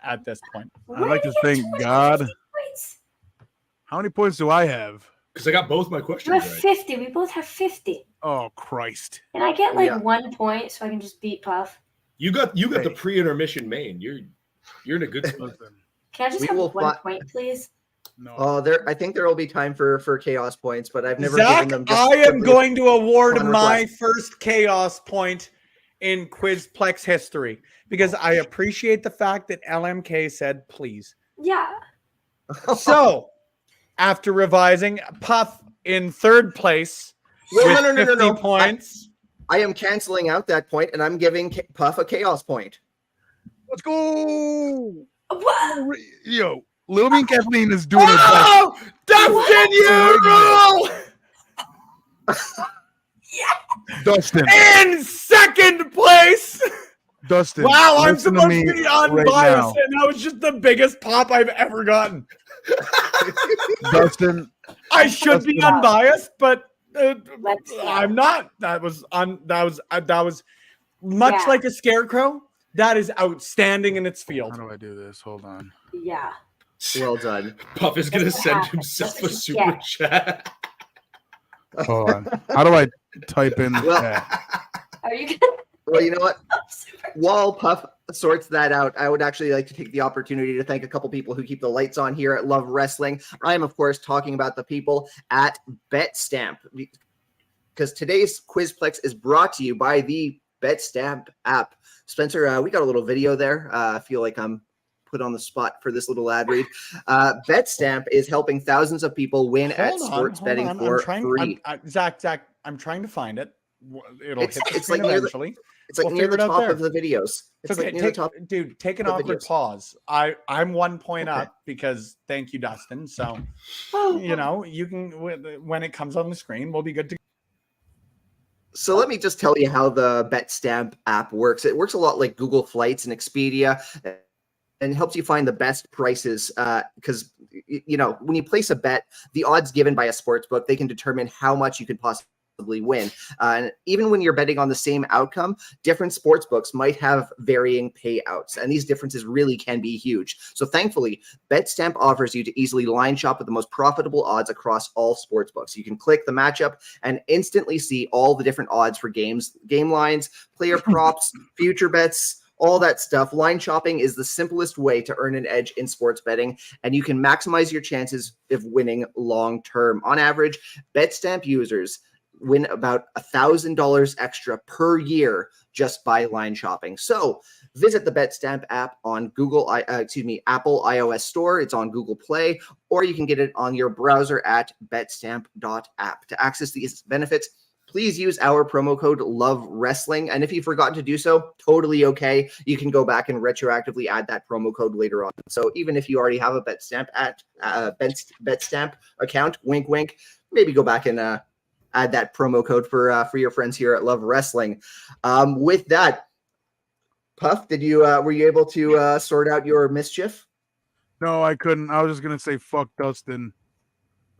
Speaker 5: at this point.
Speaker 4: I'd like to thank God.
Speaker 2: Points.
Speaker 4: How many points do I have?
Speaker 3: Because I got both my
Speaker 2: You
Speaker 3: questions
Speaker 2: have
Speaker 3: right.
Speaker 2: 50. We both have 50.
Speaker 4: Oh Christ!
Speaker 2: And I get like
Speaker 1: Yeah.
Speaker 2: 1 point so I can just beat Puff.
Speaker 3: You got the
Speaker 4: Hey.
Speaker 3: pre-intermission main. You're in a good spot.
Speaker 4: Listen,
Speaker 2: Can I just
Speaker 1: We
Speaker 2: have
Speaker 1: will
Speaker 2: 1 point, please?
Speaker 4: no.
Speaker 1: I think there will be time for chaos points, but I've never
Speaker 5: Zach,
Speaker 1: given them. Just
Speaker 5: I am
Speaker 1: simply-
Speaker 5: going to award
Speaker 1: upon
Speaker 5: my
Speaker 1: request.
Speaker 5: first chaos point in Quizplex history because I appreciate the fact that LMK said please.
Speaker 2: Yeah.
Speaker 5: So, after revising, Puff in third place
Speaker 1: Well,
Speaker 5: with
Speaker 1: no,
Speaker 5: 50 points.
Speaker 1: I am canceling out that point, and I'm giving Puff a chaos point.
Speaker 4: Let's go.
Speaker 2: What?
Speaker 4: Yo, Little Mean Kathleen is doing her best.
Speaker 5: Oh, Dustin, you rule!
Speaker 4: Dustin,
Speaker 5: In second place.
Speaker 4: Dustin.
Speaker 5: Wow, I'm
Speaker 4: listen
Speaker 5: supposed
Speaker 4: me
Speaker 5: to be
Speaker 4: right
Speaker 5: unbiased,
Speaker 4: now.
Speaker 5: and that was just the biggest pop I've ever gotten.
Speaker 4: Dustin,
Speaker 5: I should be
Speaker 4: Dustin.
Speaker 5: unbiased, but
Speaker 2: Let's go.
Speaker 5: I'm not. That was much
Speaker 2: Yeah.
Speaker 5: like a scarecrow. That is outstanding in its
Speaker 4: how
Speaker 5: field.
Speaker 4: do I do this? Hold on.
Speaker 2: Yeah.
Speaker 1: Well done.
Speaker 3: Puff is gonna
Speaker 2: That's what
Speaker 3: send
Speaker 2: happens.
Speaker 3: himself
Speaker 2: That's
Speaker 3: a
Speaker 2: what you
Speaker 3: super
Speaker 2: get.
Speaker 3: chat.
Speaker 4: Hold on. How do I type in?
Speaker 1: Well-
Speaker 4: that?
Speaker 2: Are you good?
Speaker 1: Well, you know what? While Puff sorts that out, I would actually like to take the opportunity to thank a couple people who keep the lights on here at Love Wrestling. I am, of course, talking about the people at BetStamp, because today's Quizplex is brought to you by the BetStamp app. Spencer, we got a little video there. I feel like I'm put on the spot for this little ad read. BetStamp is helping thousands of people win at sports betting for free.
Speaker 5: Zach, I'm trying to find it. It'll
Speaker 1: It's-
Speaker 5: hit the
Speaker 1: it's
Speaker 5: screen
Speaker 1: like near the-
Speaker 5: eventually.
Speaker 1: It's like
Speaker 5: We'll
Speaker 1: near the
Speaker 5: figure it out
Speaker 1: top
Speaker 5: there.
Speaker 1: of the videos. It's
Speaker 5: Okay,
Speaker 1: like near the top.
Speaker 5: dude, take an
Speaker 1: of the
Speaker 5: awkward
Speaker 1: videos.
Speaker 5: pause. I'm 1 point
Speaker 1: Okay.
Speaker 5: up because thank you, Dustin. So
Speaker 2: Oh,
Speaker 5: you know you can when it comes on the screen, we'll be good to.
Speaker 1: So let me just tell you how the BetStamp app works. It works a lot like Google Flights and Expedia, and helps you find the best prices because when you place a bet, the odds given by a sports book, they can determine how much you could possibly win. And even when you're betting on the same outcome, different sports books might have varying payouts, and these differences really can be huge. So thankfully, BetStamp offers you to easily line shop with the most profitable odds across all sports books. You can click the matchup and instantly see all the different odds for games, game lines, player props, future bets, all that stuff. Line shopping is the simplest way to earn an edge in sports betting, and you can maximize your chances of winning long term. On average, BetStamp users win about $1,000 extra per year just by line shopping. So visit the BetStamp app on Apple iOS store. It's on Google Play, or you can get it on your browser at betstamp.app. To access these benefits, please use our promo code LOVEWrestling. And if you've forgotten to do so, totally okay. You can go back and retroactively add that promo code later on. So even if you already have a BetStamp BetStamp account, wink, wink, maybe go back and add that promo code for your friends here at Love Wrestling. With that, Puff, were you able to sort out your mischief?
Speaker 4: No, I couldn't. I was just gonna say fuck Dustin.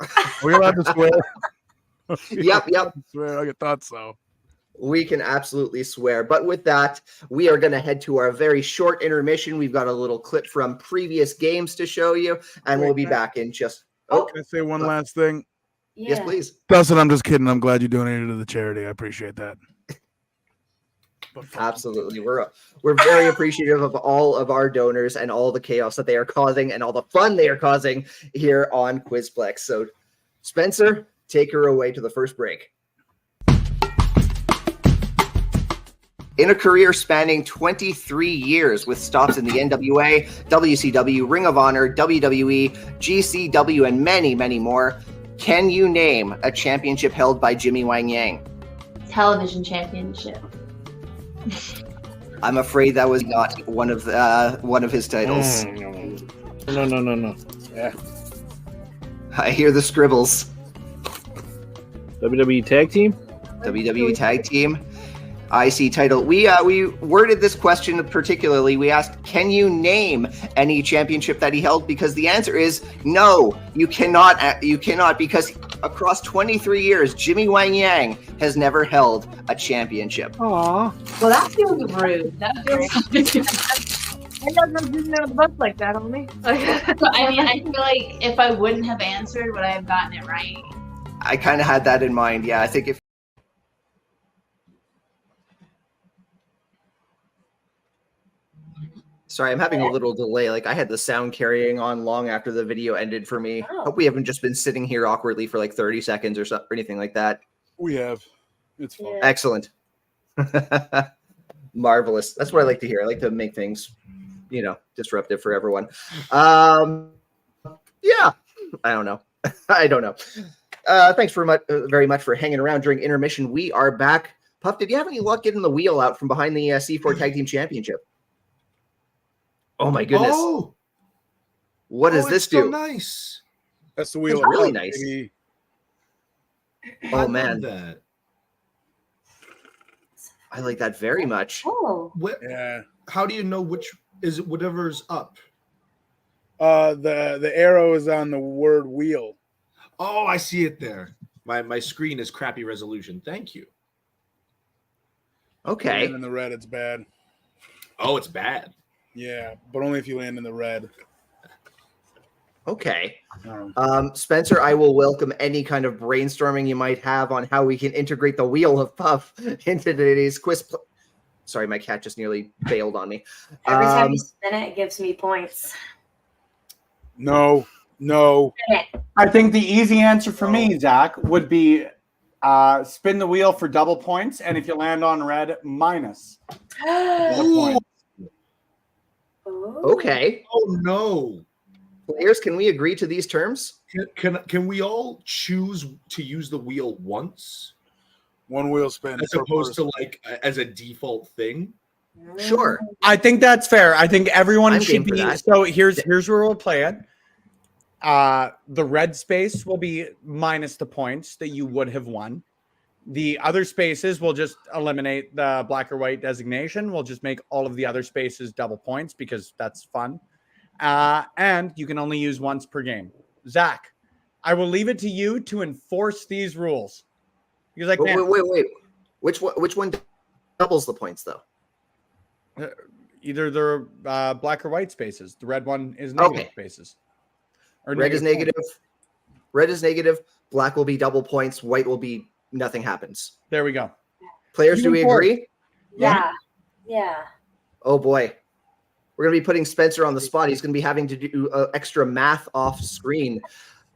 Speaker 4: Are we allowed to swear?
Speaker 1: Yep.
Speaker 4: Swear. I thought so.
Speaker 1: We can absolutely swear. But with that, we are going to head to our very short intermission. We've got a little clip from previous games to show you, and we'll be back in just.
Speaker 4: Can I say one last thing?
Speaker 2: Yeah.
Speaker 1: Yes, please.
Speaker 4: Dustin, I'm just kidding. I'm glad you donated to the charity. I appreciate that.
Speaker 1: Absolutely. We're very appreciative of all of our donors and all the chaos that they are causing and all the fun they are causing here on Quizplex. So, Spencer, take her away to the first break. In a career spanning 23 years with stops in the NWA, WCW, Ring of Honor, WWE, GCW, and many, many more, can you name a championship held by Jimmy Wang Yang?
Speaker 6: Television championship.
Speaker 1: I'm afraid that was not one of his titles.
Speaker 7: No. Yeah.
Speaker 1: I hear the scribbles.
Speaker 7: WWE Tag Team?
Speaker 1: WWE Tag Team. IC title. We worded this question particularly. We asked, can you name any championship that he held? Because the answer is no, you cannot. You cannot, because across 23 years, Jimmy Wang Yang has never held a championship.
Speaker 7: Aw.
Speaker 6: Well, that feels rude. That feels. I never didn't know the bus like that on me. I mean, I feel like if I wouldn't have answered, would I have gotten it right?
Speaker 1: I kind of had that in mind. Yeah, I think if. Sorry, I'm having a little delay. Like I had the sound carrying on long after the video ended for me.
Speaker 2: Oh.
Speaker 1: Hope we haven't just been sitting here awkwardly for like 30 seconds or something, or anything like that.
Speaker 4: We have. It's fun.
Speaker 2: Yeah.
Speaker 1: Excellent. Marvelous. That's what I like to hear. I like to make things, disruptive for everyone. Yeah. I don't know. Thanks very much for hanging around during intermission. We are back. Puff, did you have any luck getting the wheel out from behind the C4 Tag Team Championship? Oh my goodness!
Speaker 3: Oh,
Speaker 1: What does this
Speaker 3: it's so
Speaker 1: do?
Speaker 3: nice.
Speaker 4: That's the wheel.
Speaker 1: It's really
Speaker 4: of luck,
Speaker 1: nice.
Speaker 4: baby.
Speaker 3: I
Speaker 1: Oh
Speaker 3: love
Speaker 1: man,
Speaker 3: that.
Speaker 1: I like that very much.
Speaker 2: Oh.
Speaker 4: Yeah.
Speaker 3: How do you know which is it? Whatever's up.
Speaker 4: The arrow is on the word wheel.
Speaker 3: Oh, I see it there. My screen is crappy resolution. Thank you.
Speaker 1: Okay.
Speaker 4: Land in the red, it's bad.
Speaker 3: Oh, it's bad.
Speaker 4: Yeah, but only if you land in the red.
Speaker 1: Okay.
Speaker 4: Um,
Speaker 1: Spencer, I will welcome any kind of brainstorming you might have on how we can integrate the wheel of Puff into today's quiz. Sorry, my cat just nearly bailed on me.
Speaker 2: Every time you spin it, it gives me points.
Speaker 4: no.
Speaker 2: Spin it.
Speaker 5: I think the easy answer for me, Zach, would be spin the wheel for double points, and if you land on red, minus the point.
Speaker 2: Ooh.
Speaker 1: Okay.
Speaker 3: Oh no.
Speaker 1: Players, can we agree to these terms?
Speaker 3: Can we all choose to use the wheel once
Speaker 4: One wheel spin.
Speaker 3: as
Speaker 4: per
Speaker 3: opposed
Speaker 4: person.
Speaker 3: to like as a default thing?
Speaker 1: Sure.
Speaker 5: I think that's fair. I think everyone
Speaker 1: I'm
Speaker 5: should
Speaker 1: game for
Speaker 5: be.
Speaker 1: that.
Speaker 5: So here's where we'll play it. The red space will be minus the points that you would have won. The other spaces will just eliminate the black or white designation. We'll just make all of the other spaces double points because that's fun. And you can only use once per game. Zach, I will leave it to you to enforce these rules. Because I can't.
Speaker 1: Wait. Which one doubles the points though?
Speaker 5: Either the black or white spaces. The red one is negative spaces. Or
Speaker 1: Red is negative. Red is negative. Black will be double points. White will be nothing happens.
Speaker 5: There we go.
Speaker 1: Players, do we agree?
Speaker 2: Yeah.
Speaker 1: Oh boy. We're going to be putting Spencer on the spot. He's going to be having to do extra math off screen.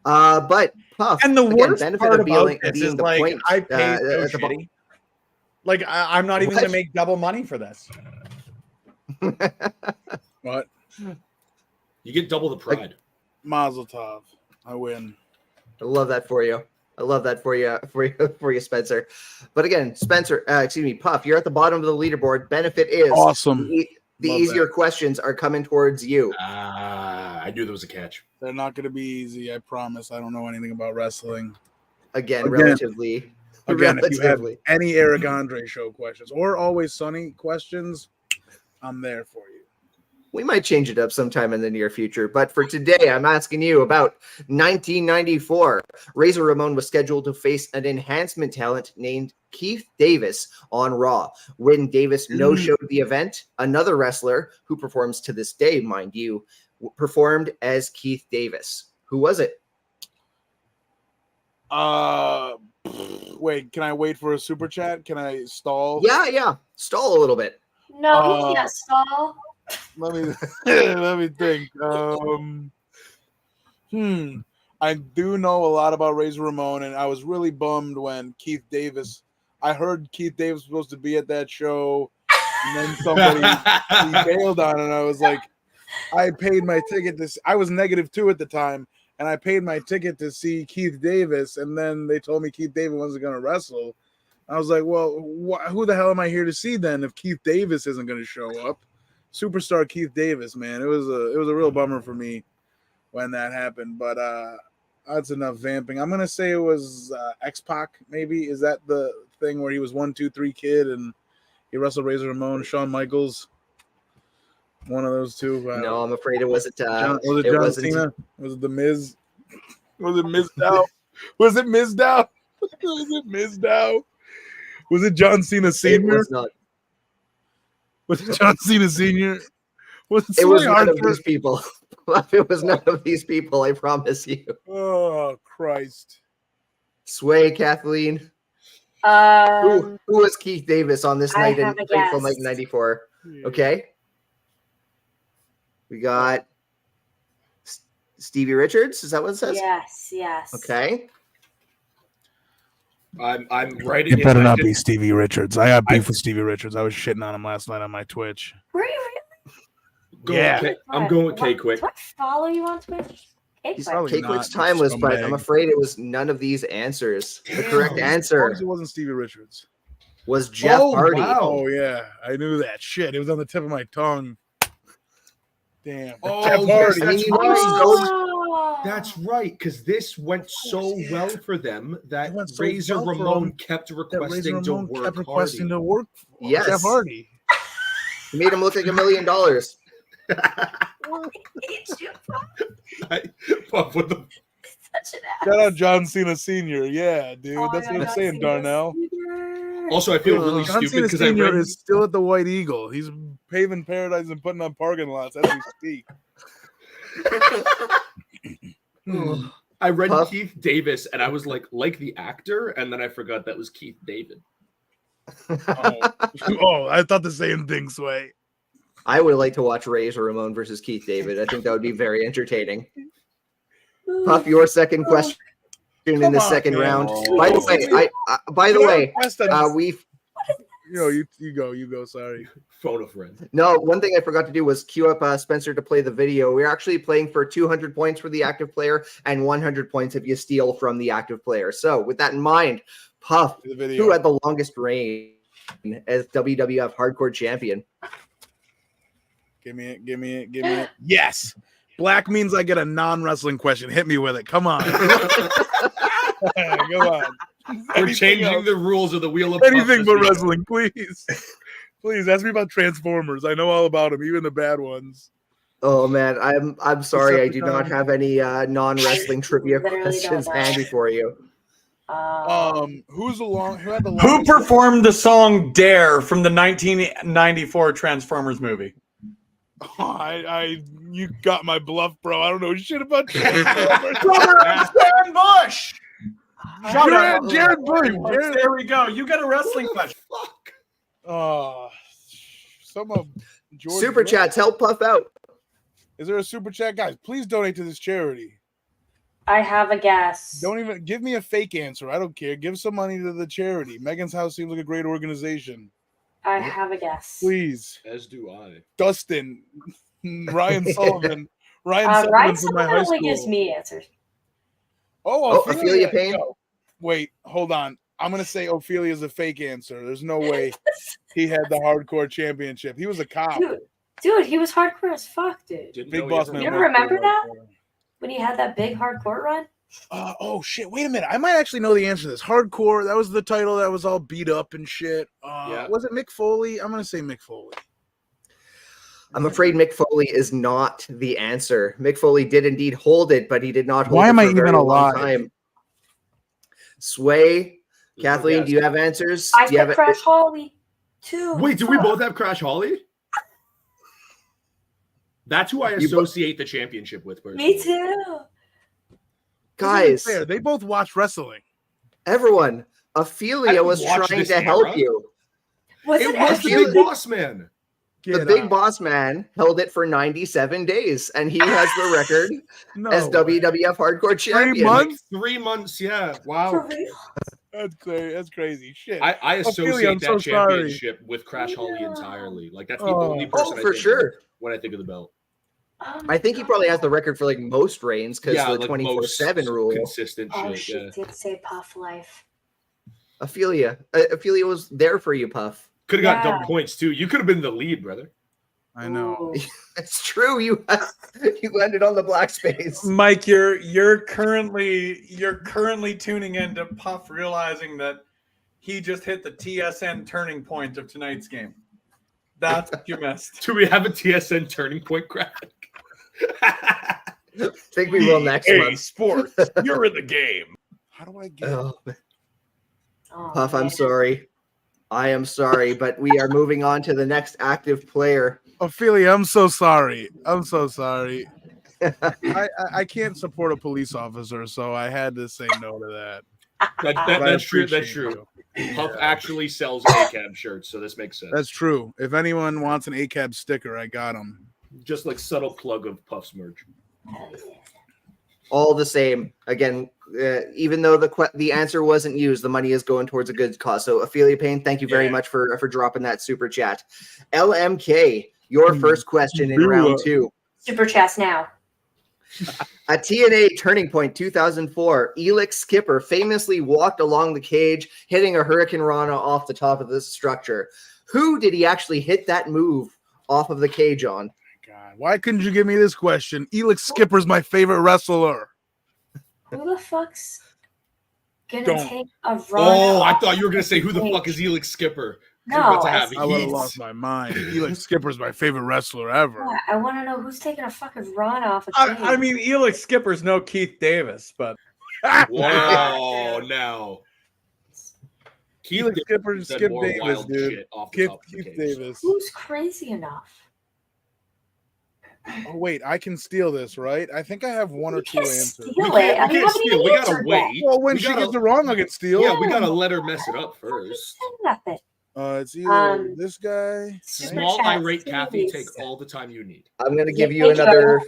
Speaker 1: But Puff,
Speaker 5: and the worst
Speaker 1: benefit
Speaker 5: part
Speaker 1: of
Speaker 5: about
Speaker 1: being
Speaker 5: this is
Speaker 1: the
Speaker 5: like
Speaker 1: point,
Speaker 5: I paid so
Speaker 1: at the
Speaker 5: shitty. Like I'm not even
Speaker 1: What?
Speaker 5: going to make double money for this.
Speaker 4: What?
Speaker 3: You get double the pride.
Speaker 4: Mazel tov. I win.
Speaker 1: I love that for you. I love that for you, Spencer. But again, Puff, you're at the bottom of the leaderboard. Benefit is
Speaker 4: Awesome.
Speaker 1: The
Speaker 4: Love
Speaker 1: easier
Speaker 4: that.
Speaker 1: questions are coming towards you.
Speaker 3: I knew there was a catch.
Speaker 4: They're not going to be easy. I promise. I don't know anything about wrestling.
Speaker 1: Again, relatively.
Speaker 4: Again, if you have
Speaker 1: Relatively.
Speaker 4: any Eric Andre show questions or Always Sunny questions, I'm there for you.
Speaker 1: We might change it up sometime in the near future, but for today, I'm asking you about 1994. Razor Ramon was scheduled to face an enhancement talent named Keith Davis on Raw. When Davis no-showed the event, another wrestler who performs to this day, mind you, performed as Keith Davis. Who was it?
Speaker 4: Wait, can I wait for a super chat? Can I stall?
Speaker 1: Yeah. Stall a little bit.
Speaker 2: No, he can't stall.
Speaker 4: Let me think. I do know a lot about Razor Ramon, and I was really bummed when Keith Davis. I heard Keith Davis was supposed to be at that show, and then somebody he bailed on, and I was like, I paid my ticket I was -2 at the time, and I paid my ticket to see Keith Davis, and then they told me Keith Davis wasn't going to wrestle. I was like, well, who the hell am I here to see then if Keith Davis isn't going to show up? Superstar Keith Davis, man. It was a real bummer for me when that happened, but that's enough vamping. I'm gonna say it was X-Pac, maybe. Is that the thing where he was 1, 2, 3 kid and he wrestled Razor Ramon, Shawn Michaels? One of those two.
Speaker 1: No, I'm afraid it wasn't.
Speaker 4: Was it John Cena? Was it The Miz? Was it Mizdow? Was it Mizdow? Was it Mizdow? Was it John Cena
Speaker 1: It
Speaker 4: Sr.?
Speaker 1: was not.
Speaker 4: Was it John Cena Sr.? Was
Speaker 1: It was
Speaker 4: Sway
Speaker 1: none of
Speaker 4: Archer?
Speaker 1: these people. It was none of these people. I promise you.
Speaker 4: Oh Christ!
Speaker 1: Sway, Kathleen. Who was Keith Davis on this
Speaker 2: I
Speaker 1: night in
Speaker 2: have a
Speaker 1: Fateful
Speaker 2: guess.
Speaker 1: Night 94? Okay. We got Stevie Richards. Is that what it says?
Speaker 2: Yes.
Speaker 1: Okay.
Speaker 3: I'm writing.
Speaker 4: It better
Speaker 3: I
Speaker 4: not
Speaker 3: did-
Speaker 4: be Stevie Richards. I got beef with Stevie Richards. I was shitting on him last night on my Twitch.
Speaker 2: Were you
Speaker 3: Going
Speaker 4: Yeah.
Speaker 3: with K- I'm going with K Quick.
Speaker 2: Do I follow you on Twitch?
Speaker 1: He's
Speaker 4: probably
Speaker 1: K
Speaker 4: not,
Speaker 1: Quick's
Speaker 4: you
Speaker 1: timeless, but I'm
Speaker 4: scumbag.
Speaker 1: afraid it was none of these answers. The correct
Speaker 4: As
Speaker 1: answer
Speaker 4: long as it wasn't Stevie Richards.
Speaker 1: was Jeff
Speaker 3: Oh,
Speaker 1: Hardy.
Speaker 3: wow.
Speaker 4: Oh yeah, I knew that. Shit, it was on the tip of my tongue. Damn.
Speaker 3: Oh,
Speaker 4: Jeff
Speaker 3: yes,
Speaker 4: Hardy.
Speaker 3: that's
Speaker 1: You know,
Speaker 3: right. That's right, because this went so well for them that
Speaker 4: It went so
Speaker 3: Razor
Speaker 4: well for
Speaker 3: Ramon
Speaker 4: them
Speaker 3: kept
Speaker 4: That
Speaker 3: requesting
Speaker 4: Razor
Speaker 3: to
Speaker 4: Ramon
Speaker 3: work
Speaker 4: kept requesting
Speaker 3: Hardy.
Speaker 4: to work.
Speaker 1: Yes.
Speaker 4: Jeff Hardy.
Speaker 1: You made him look like $1 million.
Speaker 3: Puff with the
Speaker 2: Such an ass.
Speaker 4: Shout out John Cena Sr. Yeah, dude.
Speaker 2: Oh,
Speaker 4: That's
Speaker 2: I
Speaker 4: what I'm
Speaker 2: got
Speaker 4: saying,
Speaker 2: Cena
Speaker 4: Darnell.
Speaker 2: Senior.
Speaker 3: Also, I feel really
Speaker 4: John
Speaker 3: stupid
Speaker 4: Cena
Speaker 3: because I
Speaker 4: Sr.
Speaker 3: read
Speaker 4: is still at the White Eagle. He's paving paradise and putting up parking lots as we speak.
Speaker 3: I read
Speaker 1: Puff.
Speaker 3: Keith Davis and I was like the actor, and then I forgot that was Keith David.
Speaker 4: Oh, I thought the same thing, Sway.
Speaker 1: I would like to watch Razor Ramon versus Keith David. I think that would be very entertaining. Puff, your second question in
Speaker 4: Come
Speaker 1: the
Speaker 4: on,
Speaker 1: second
Speaker 4: man.
Speaker 1: round.
Speaker 3: Oh.
Speaker 1: By the way, we've
Speaker 4: you go. Sorry.
Speaker 3: Phone a friend.
Speaker 1: no, one thing I forgot to do was queue up Spencer to play the video. We're actually playing for 200 points for the active player and 100 points if you steal from the active player. So with that in mind, Puff,
Speaker 4: The video.
Speaker 1: who had the longest reign as WWF Hardcore Champion?
Speaker 4: Give me it. Yes. Black means I get a non-wrestling question. Hit me with it. Come on. Come on.
Speaker 3: We're changing the rules of the Wheel of
Speaker 4: Anything
Speaker 3: Puff
Speaker 4: but
Speaker 3: this week.
Speaker 4: wrestling, please. Please ask me about Transformers. I know all about them, even the bad ones.
Speaker 1: Oh man, I'm sorry, I do not
Speaker 4: Decepticon.
Speaker 1: have any non-wrestling trivia
Speaker 2: Literally don't
Speaker 1: questions
Speaker 2: know.
Speaker 1: handy for you.
Speaker 4: Who had the
Speaker 5: Who
Speaker 4: longest?
Speaker 5: performed the song "Dare" from the 1994 Transformers movie?
Speaker 4: Oh, you got my bluff, bro. I don't know shit about Transformers.
Speaker 5: Jared Bush. Shut up.
Speaker 4: Jared Bush.
Speaker 5: There we go. You got a wrestling question.
Speaker 3: Fuck.
Speaker 4: Some of George
Speaker 1: Super chats help Puff out.
Speaker 4: Is there a super chat, guys? Please donate to this charity.
Speaker 2: I have a guess.
Speaker 4: Don't even give me a fake answer. I don't care. Give some money to the charity. Megan's House seems like a great organization.
Speaker 2: I have a guess.
Speaker 4: Please,
Speaker 3: As do I.
Speaker 4: Dustin, Ryan Sullivan, Ryan Sullivan
Speaker 2: Ryan
Speaker 4: from my
Speaker 2: Sullivan
Speaker 4: high
Speaker 2: only
Speaker 4: school.
Speaker 2: gives me answers.
Speaker 1: Oh, Ophelia Payne?
Speaker 4: Yo, wait, hold on. I'm gonna say Ophelia's a fake answer. There's no way he had the hardcore championship. He was a cop.
Speaker 2: Dude, he was hardcore as fuck, dude.
Speaker 3: Didn't
Speaker 4: Big
Speaker 3: know
Speaker 4: Boss
Speaker 3: he
Speaker 4: Man.
Speaker 2: You
Speaker 3: ever-
Speaker 2: ever remember that? When he had that big hardcore run?
Speaker 4: Oh shit! Wait a minute. I might actually know the answer to this. Hardcore. That was the title. That was all beat up and shit.
Speaker 3: Yeah.
Speaker 4: Was it Mick Foley? I'm gonna say Mick Foley.
Speaker 1: I'm afraid Mick Foley is not the answer. Mick Foley did indeed hold it, but he did not hold
Speaker 4: Why
Speaker 1: it
Speaker 4: am
Speaker 1: for
Speaker 4: I
Speaker 1: a very
Speaker 4: even
Speaker 1: long
Speaker 4: alive?
Speaker 1: time. Sway, Kathleen, do you have answers?
Speaker 2: I
Speaker 1: Do you have
Speaker 2: said Crash Holly, too.
Speaker 3: Wait, do we both have Crash Holly? That's who I
Speaker 1: You both-
Speaker 3: associate the championship with. Personally.
Speaker 2: Me too.
Speaker 1: Guys,
Speaker 4: Fair. They both watch wrestling.
Speaker 1: everyone,
Speaker 3: I
Speaker 1: Ophelia
Speaker 3: don't
Speaker 1: was
Speaker 3: watch
Speaker 1: trying
Speaker 3: this
Speaker 1: to help
Speaker 3: era.
Speaker 1: you.
Speaker 2: Was
Speaker 3: It
Speaker 2: it,
Speaker 3: was the
Speaker 2: actually?
Speaker 3: Big Boss Man.
Speaker 1: The Big Boss Man held it for 97 days, and he has the record
Speaker 4: No
Speaker 1: as
Speaker 4: way.
Speaker 1: WWF Hardcore Champion.
Speaker 4: months?
Speaker 3: Like 3 months, yeah.
Speaker 2: For
Speaker 3: Wow.
Speaker 2: real?
Speaker 4: That's crazy. That's crazy. Shit.
Speaker 3: I associate
Speaker 4: Ophelia, I'm
Speaker 3: that
Speaker 4: so sorry.
Speaker 3: championship with Crash Holly
Speaker 2: Yeah.
Speaker 3: entirely. Like that's the
Speaker 4: Oh.
Speaker 3: only person
Speaker 1: Oh,
Speaker 3: I
Speaker 1: for
Speaker 3: think
Speaker 1: sure.
Speaker 3: of when I think of the belt.
Speaker 2: Oh
Speaker 1: I think he probably has the record for like most reigns because the
Speaker 3: like
Speaker 1: 24/7
Speaker 3: most
Speaker 1: rule.
Speaker 3: consistent
Speaker 2: Oh,
Speaker 3: shit.
Speaker 2: she
Speaker 3: Yeah.
Speaker 2: did say Puff Life.
Speaker 1: Ophelia was there for you, Puff.
Speaker 3: Could have got
Speaker 2: Yeah.
Speaker 3: double points too. You could have been the lead, brother.
Speaker 4: I know.
Speaker 2: Ooh.
Speaker 1: It's true. You landed on the black space.
Speaker 5: Mike, you're currently tuning into Puff, realizing that he just hit the TSN turning point of tonight's game. That's what you missed.
Speaker 3: Do we have a TSN turning point graphic?
Speaker 1: I think we will next
Speaker 5: EA
Speaker 1: month.
Speaker 5: Sports, you're in the game.
Speaker 4: How do I get?
Speaker 1: Oh,
Speaker 2: Oh,
Speaker 1: Puff, I'm
Speaker 2: man.
Speaker 1: sorry. I am sorry, but we are moving on to the next active player.
Speaker 4: Ophelia, I'm so sorry. I'm so sorry. I can't support a police officer, so I had to say no to that.
Speaker 3: That's
Speaker 4: I
Speaker 3: true. That's
Speaker 4: appreciate
Speaker 3: true.
Speaker 4: you.
Speaker 3: Puff actually sells ACAB shirts, so this makes sense.
Speaker 4: That's true. If anyone wants an ACAB sticker, I got them.
Speaker 3: Just like subtle plug of Puff's merch.
Speaker 2: Hell yeah.
Speaker 1: All the same, again, even though the answer wasn't used, the money is going towards a good cause. So, Ophelia Payne, thank you very
Speaker 5: Yeah.
Speaker 1: much for dropping that super chat. LMK, your first question in round 2.
Speaker 2: Super chats now.
Speaker 1: At TNA Turning Point 2004, Elix Skipper famously walked along the cage, hitting a Hurricane Rana off the top of this structure. Who did he actually hit that move off of the cage on?
Speaker 4: God, why couldn't you give me this question? Elix Skipper's my favorite wrestler.
Speaker 2: Who the fuck's gonna
Speaker 4: Don't.
Speaker 2: take a run?
Speaker 3: Oh, I
Speaker 2: off
Speaker 3: thought you were gonna say who the
Speaker 2: cage?
Speaker 3: fuck is Elix Skipper?
Speaker 2: No,
Speaker 3: You're about to
Speaker 2: I
Speaker 3: have
Speaker 2: said-
Speaker 4: I would have
Speaker 3: heat.
Speaker 4: lost my mind. Elix Skipper's my favorite wrestler ever.
Speaker 2: Yeah, I want to know who's taking a fucking run off a cage.
Speaker 5: I mean, Elix Skipper's no Keith Davis, but
Speaker 3: Whoa, now.
Speaker 4: Elix Skipper,
Speaker 3: said
Speaker 4: Skip
Speaker 3: more
Speaker 4: Davis,
Speaker 3: wild
Speaker 4: dude.
Speaker 3: shit off the
Speaker 4: Keith
Speaker 3: top of the cage.
Speaker 4: Davis.
Speaker 2: who's crazy enough?
Speaker 4: Oh wait, I can steal this, right? I think I have one or
Speaker 2: You
Speaker 4: two
Speaker 2: can't
Speaker 4: answers.
Speaker 2: steal
Speaker 3: We
Speaker 2: it.
Speaker 3: can't,
Speaker 2: I
Speaker 3: we
Speaker 2: mean,
Speaker 3: can't
Speaker 2: haven't
Speaker 3: steal.
Speaker 2: even
Speaker 3: We gotta
Speaker 2: answered yet.
Speaker 3: wait.
Speaker 4: Well, when
Speaker 3: We
Speaker 4: she
Speaker 3: gotta-
Speaker 4: gets it wrong, I can steal.
Speaker 3: Yeah, we gotta let her mess it up
Speaker 2: I
Speaker 3: first.
Speaker 2: said nothing.
Speaker 4: It's either
Speaker 2: Um,
Speaker 4: this guy.
Speaker 2: Super
Speaker 3: Small
Speaker 2: chat,
Speaker 3: irate Kathy,
Speaker 2: please.
Speaker 3: take all the time you need.
Speaker 1: I'm going to give
Speaker 2: Yeah,
Speaker 1: you
Speaker 2: thank you.
Speaker 1: another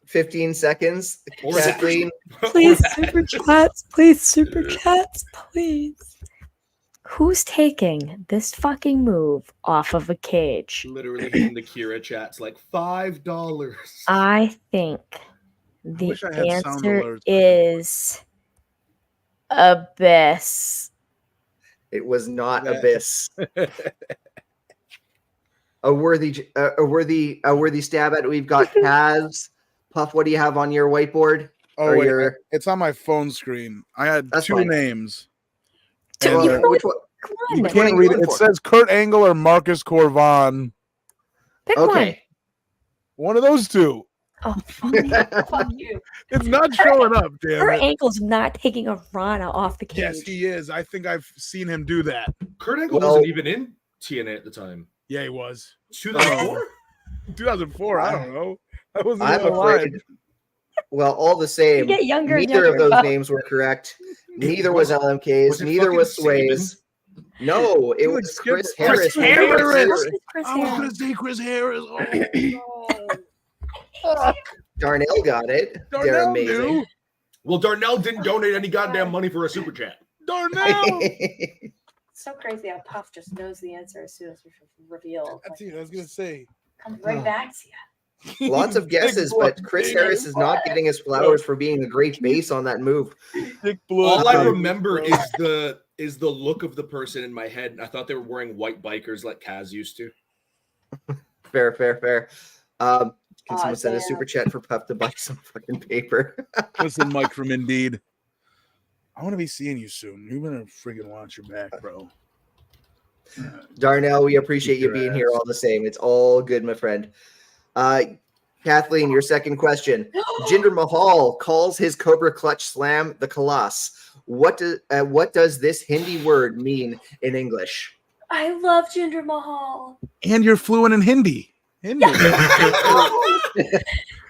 Speaker 1: 15 seconds.
Speaker 3: Or that.
Speaker 1: Kathleen,
Speaker 2: Please,
Speaker 3: Or that.
Speaker 2: super chats. Please, super chats. Please. Who's taking this fucking move off of a cage?
Speaker 3: Literally hitting the Kira chats like $5.
Speaker 2: I think the
Speaker 4: wish I had sound
Speaker 2: answer
Speaker 4: alerts.
Speaker 2: is Abyss.
Speaker 1: it was not
Speaker 4: Yeah.
Speaker 1: Abyss. A worthy stab at it. We've got Kaz. Puff, what do you have on your whiteboard?
Speaker 4: Oh
Speaker 1: Or
Speaker 4: wait,
Speaker 1: your-
Speaker 4: it's on my phone screen. I had
Speaker 1: That's
Speaker 4: two
Speaker 1: fine.
Speaker 4: names.
Speaker 2: Dude, you
Speaker 1: Which one?
Speaker 2: Come
Speaker 4: You
Speaker 2: on.
Speaker 4: can't read it. It says Kurt Angle or Marcus Corvan.
Speaker 2: Pick one.
Speaker 1: Okay.
Speaker 4: One of those two.
Speaker 2: Oh, fuck you. Fuck you.
Speaker 4: It's not showing up, damn
Speaker 2: Her
Speaker 4: it.
Speaker 2: ankle's not taking a Rana off the cage.
Speaker 4: Yes, he is. I think I've seen him do that.
Speaker 3: Kurt Angle
Speaker 1: Well-
Speaker 3: wasn't even in TNA at the time.
Speaker 4: Yeah, he was.
Speaker 3: 2004?
Speaker 4: 2004. I don't know. I wasn't
Speaker 1: I'm
Speaker 4: even alive.
Speaker 1: afraid. Well, all the same,
Speaker 2: You get younger and
Speaker 1: neither of
Speaker 2: younger,
Speaker 1: those
Speaker 2: Bob.
Speaker 1: names were correct. Neither was LMK's.
Speaker 3: Was it
Speaker 1: Neither was
Speaker 3: fucking
Speaker 1: Sway's. No, it
Speaker 4: You
Speaker 1: was
Speaker 4: would
Speaker 1: Chris
Speaker 4: skip-
Speaker 1: Harris.
Speaker 3: Chris Harris!
Speaker 2: Chris
Speaker 4: I was
Speaker 2: Harris.
Speaker 4: going to say Chris Harris. Oh,
Speaker 1: Darnell got it. They're
Speaker 4: Darnell
Speaker 1: amazing.
Speaker 4: knew.
Speaker 3: Well, Darnell didn't donate any goddamn money for a super chat.
Speaker 4: Darnell.
Speaker 2: So crazy how Puff just knows the answer as soon as we reveal.
Speaker 4: That's it. I was going to say.
Speaker 2: Comes right back to you.
Speaker 1: Lots of guesses, but Chris Harris is not getting his flowers for being a great base on that move.
Speaker 4: Dick blood.
Speaker 3: All I remember is the look of the person in my head. And I thought they were wearing white bikers like Kaz used to.
Speaker 1: Fair. Can someone send a
Speaker 2: damn.
Speaker 1: super chat for Puff to buy some fucking paper?
Speaker 4: Listen, Mike from Indeed. I want to be seeing you soon. You better freaking watch your back, bro.
Speaker 1: Darnell, we appreciate you being here all the same. It's all good, my friend. Kathleen, your second question. Jinder Mahal calls his Cobra Clutch Slam the Kalass. What does this Hindi word mean in English?
Speaker 2: I love Jinder Mahal.
Speaker 4: And you're fluent in Hindi.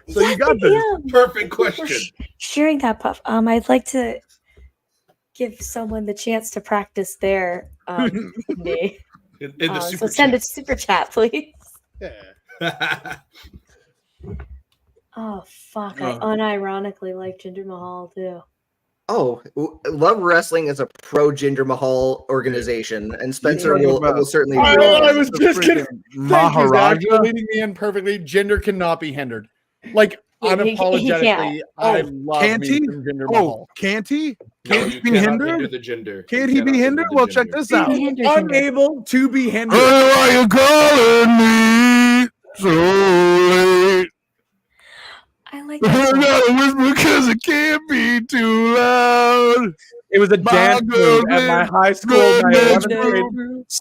Speaker 4: So you got this.
Speaker 3: Perfect
Speaker 2: For
Speaker 3: question.
Speaker 2: sharing that, Puff. I'd like to give someone the chance to practice their Hindi.
Speaker 3: In the
Speaker 2: So
Speaker 3: super
Speaker 2: send a
Speaker 3: chat.
Speaker 2: super chat, please.
Speaker 4: Yeah.
Speaker 2: Oh fuck! I unironically like Jinder Mahal too.
Speaker 1: Oh, Love Wrestling is a pro Jinder Mahal organization, and Spencer will certainly.
Speaker 5: I was just gonna thank you, Zach,
Speaker 4: Maharaja.
Speaker 5: for leading me in perfectly. Jinder cannot be hindered. Like
Speaker 2: He
Speaker 5: unapologetically,
Speaker 2: can't.
Speaker 5: I
Speaker 4: Oh,
Speaker 5: love
Speaker 4: can't
Speaker 5: me
Speaker 4: he?
Speaker 5: some Jinder
Speaker 4: Oh,
Speaker 5: Mahal.
Speaker 4: can't he?
Speaker 3: No,
Speaker 4: Can't
Speaker 3: you
Speaker 4: he be
Speaker 3: cannot
Speaker 4: hindered?
Speaker 3: hinder the gender.
Speaker 4: Can't
Speaker 3: You
Speaker 4: he be
Speaker 3: cannot
Speaker 4: hindered?
Speaker 3: hinder the
Speaker 4: Well, check
Speaker 3: gender.
Speaker 4: this out.
Speaker 2: Be hindered, Jinder.
Speaker 5: Unable to be hindered.
Speaker 4: Why are you calling me so late?
Speaker 2: I like
Speaker 4: I
Speaker 2: that song.
Speaker 4: gotta whisper because it can't be too loud.
Speaker 5: It was a dance move at my high school. My 11th grade.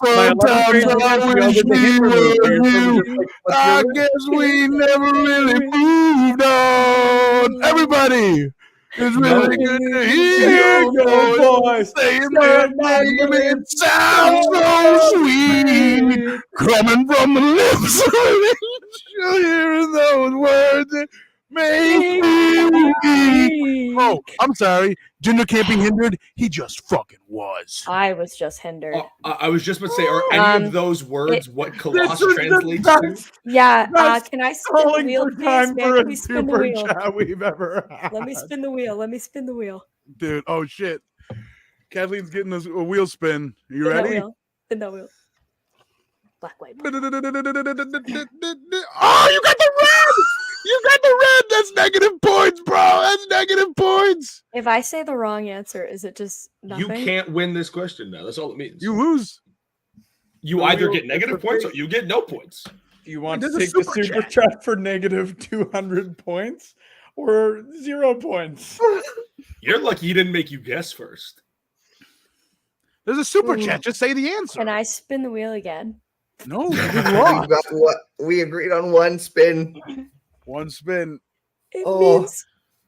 Speaker 5: My 11th grade dance, we all did the hinder move. where you're sort of just like, what's
Speaker 4: I
Speaker 5: your name?
Speaker 4: guess we never really moved on. Everybody, it's really good to hear your voice saying my name. It sounds so sweet coming from the lips of hearing those words. It makes me weak. Oh, I'm sorry. Jinder can't be hindered. He just fucking was.
Speaker 2: I was just hindered.
Speaker 3: Oh, I was just about to say, are any of those words what Colossus translates to?
Speaker 2: Yeah,
Speaker 5: That's
Speaker 2: can I spin the
Speaker 5: Calling
Speaker 2: wheel,
Speaker 5: for
Speaker 2: please?
Speaker 5: time
Speaker 2: Man,
Speaker 5: for
Speaker 2: can
Speaker 5: a
Speaker 2: we spin the
Speaker 5: super
Speaker 2: wheel?
Speaker 5: chat we've ever had.
Speaker 2: Let me spin the wheel. Let me spin the wheel.
Speaker 4: Dude, oh shit. Kathleen's getting a wheel spin. You
Speaker 2: Spin that
Speaker 4: ready?
Speaker 2: wheel. Spin that wheel. Black, white, black.
Speaker 4: Oh, you got the red! You got the red! That's negative points, bro! That's negative points!
Speaker 2: If I say the wrong answer, is it just nothing?
Speaker 3: You can't win this question now. That's all it means.
Speaker 4: You lose.
Speaker 3: You either get negative points or you get no points.
Speaker 5: Do you want
Speaker 4: There's
Speaker 5: to
Speaker 4: a
Speaker 5: take the
Speaker 4: super
Speaker 5: super chat for negative 200 points or 0 points?
Speaker 3: You're lucky he didn't make you guess first.
Speaker 4: There's a super chat. Just say the answer.
Speaker 2: Can I spin the wheel again?
Speaker 4: No, you
Speaker 1: We
Speaker 4: lost.
Speaker 1: got what we agreed on one spin.
Speaker 4: One spin.
Speaker 1: Oh.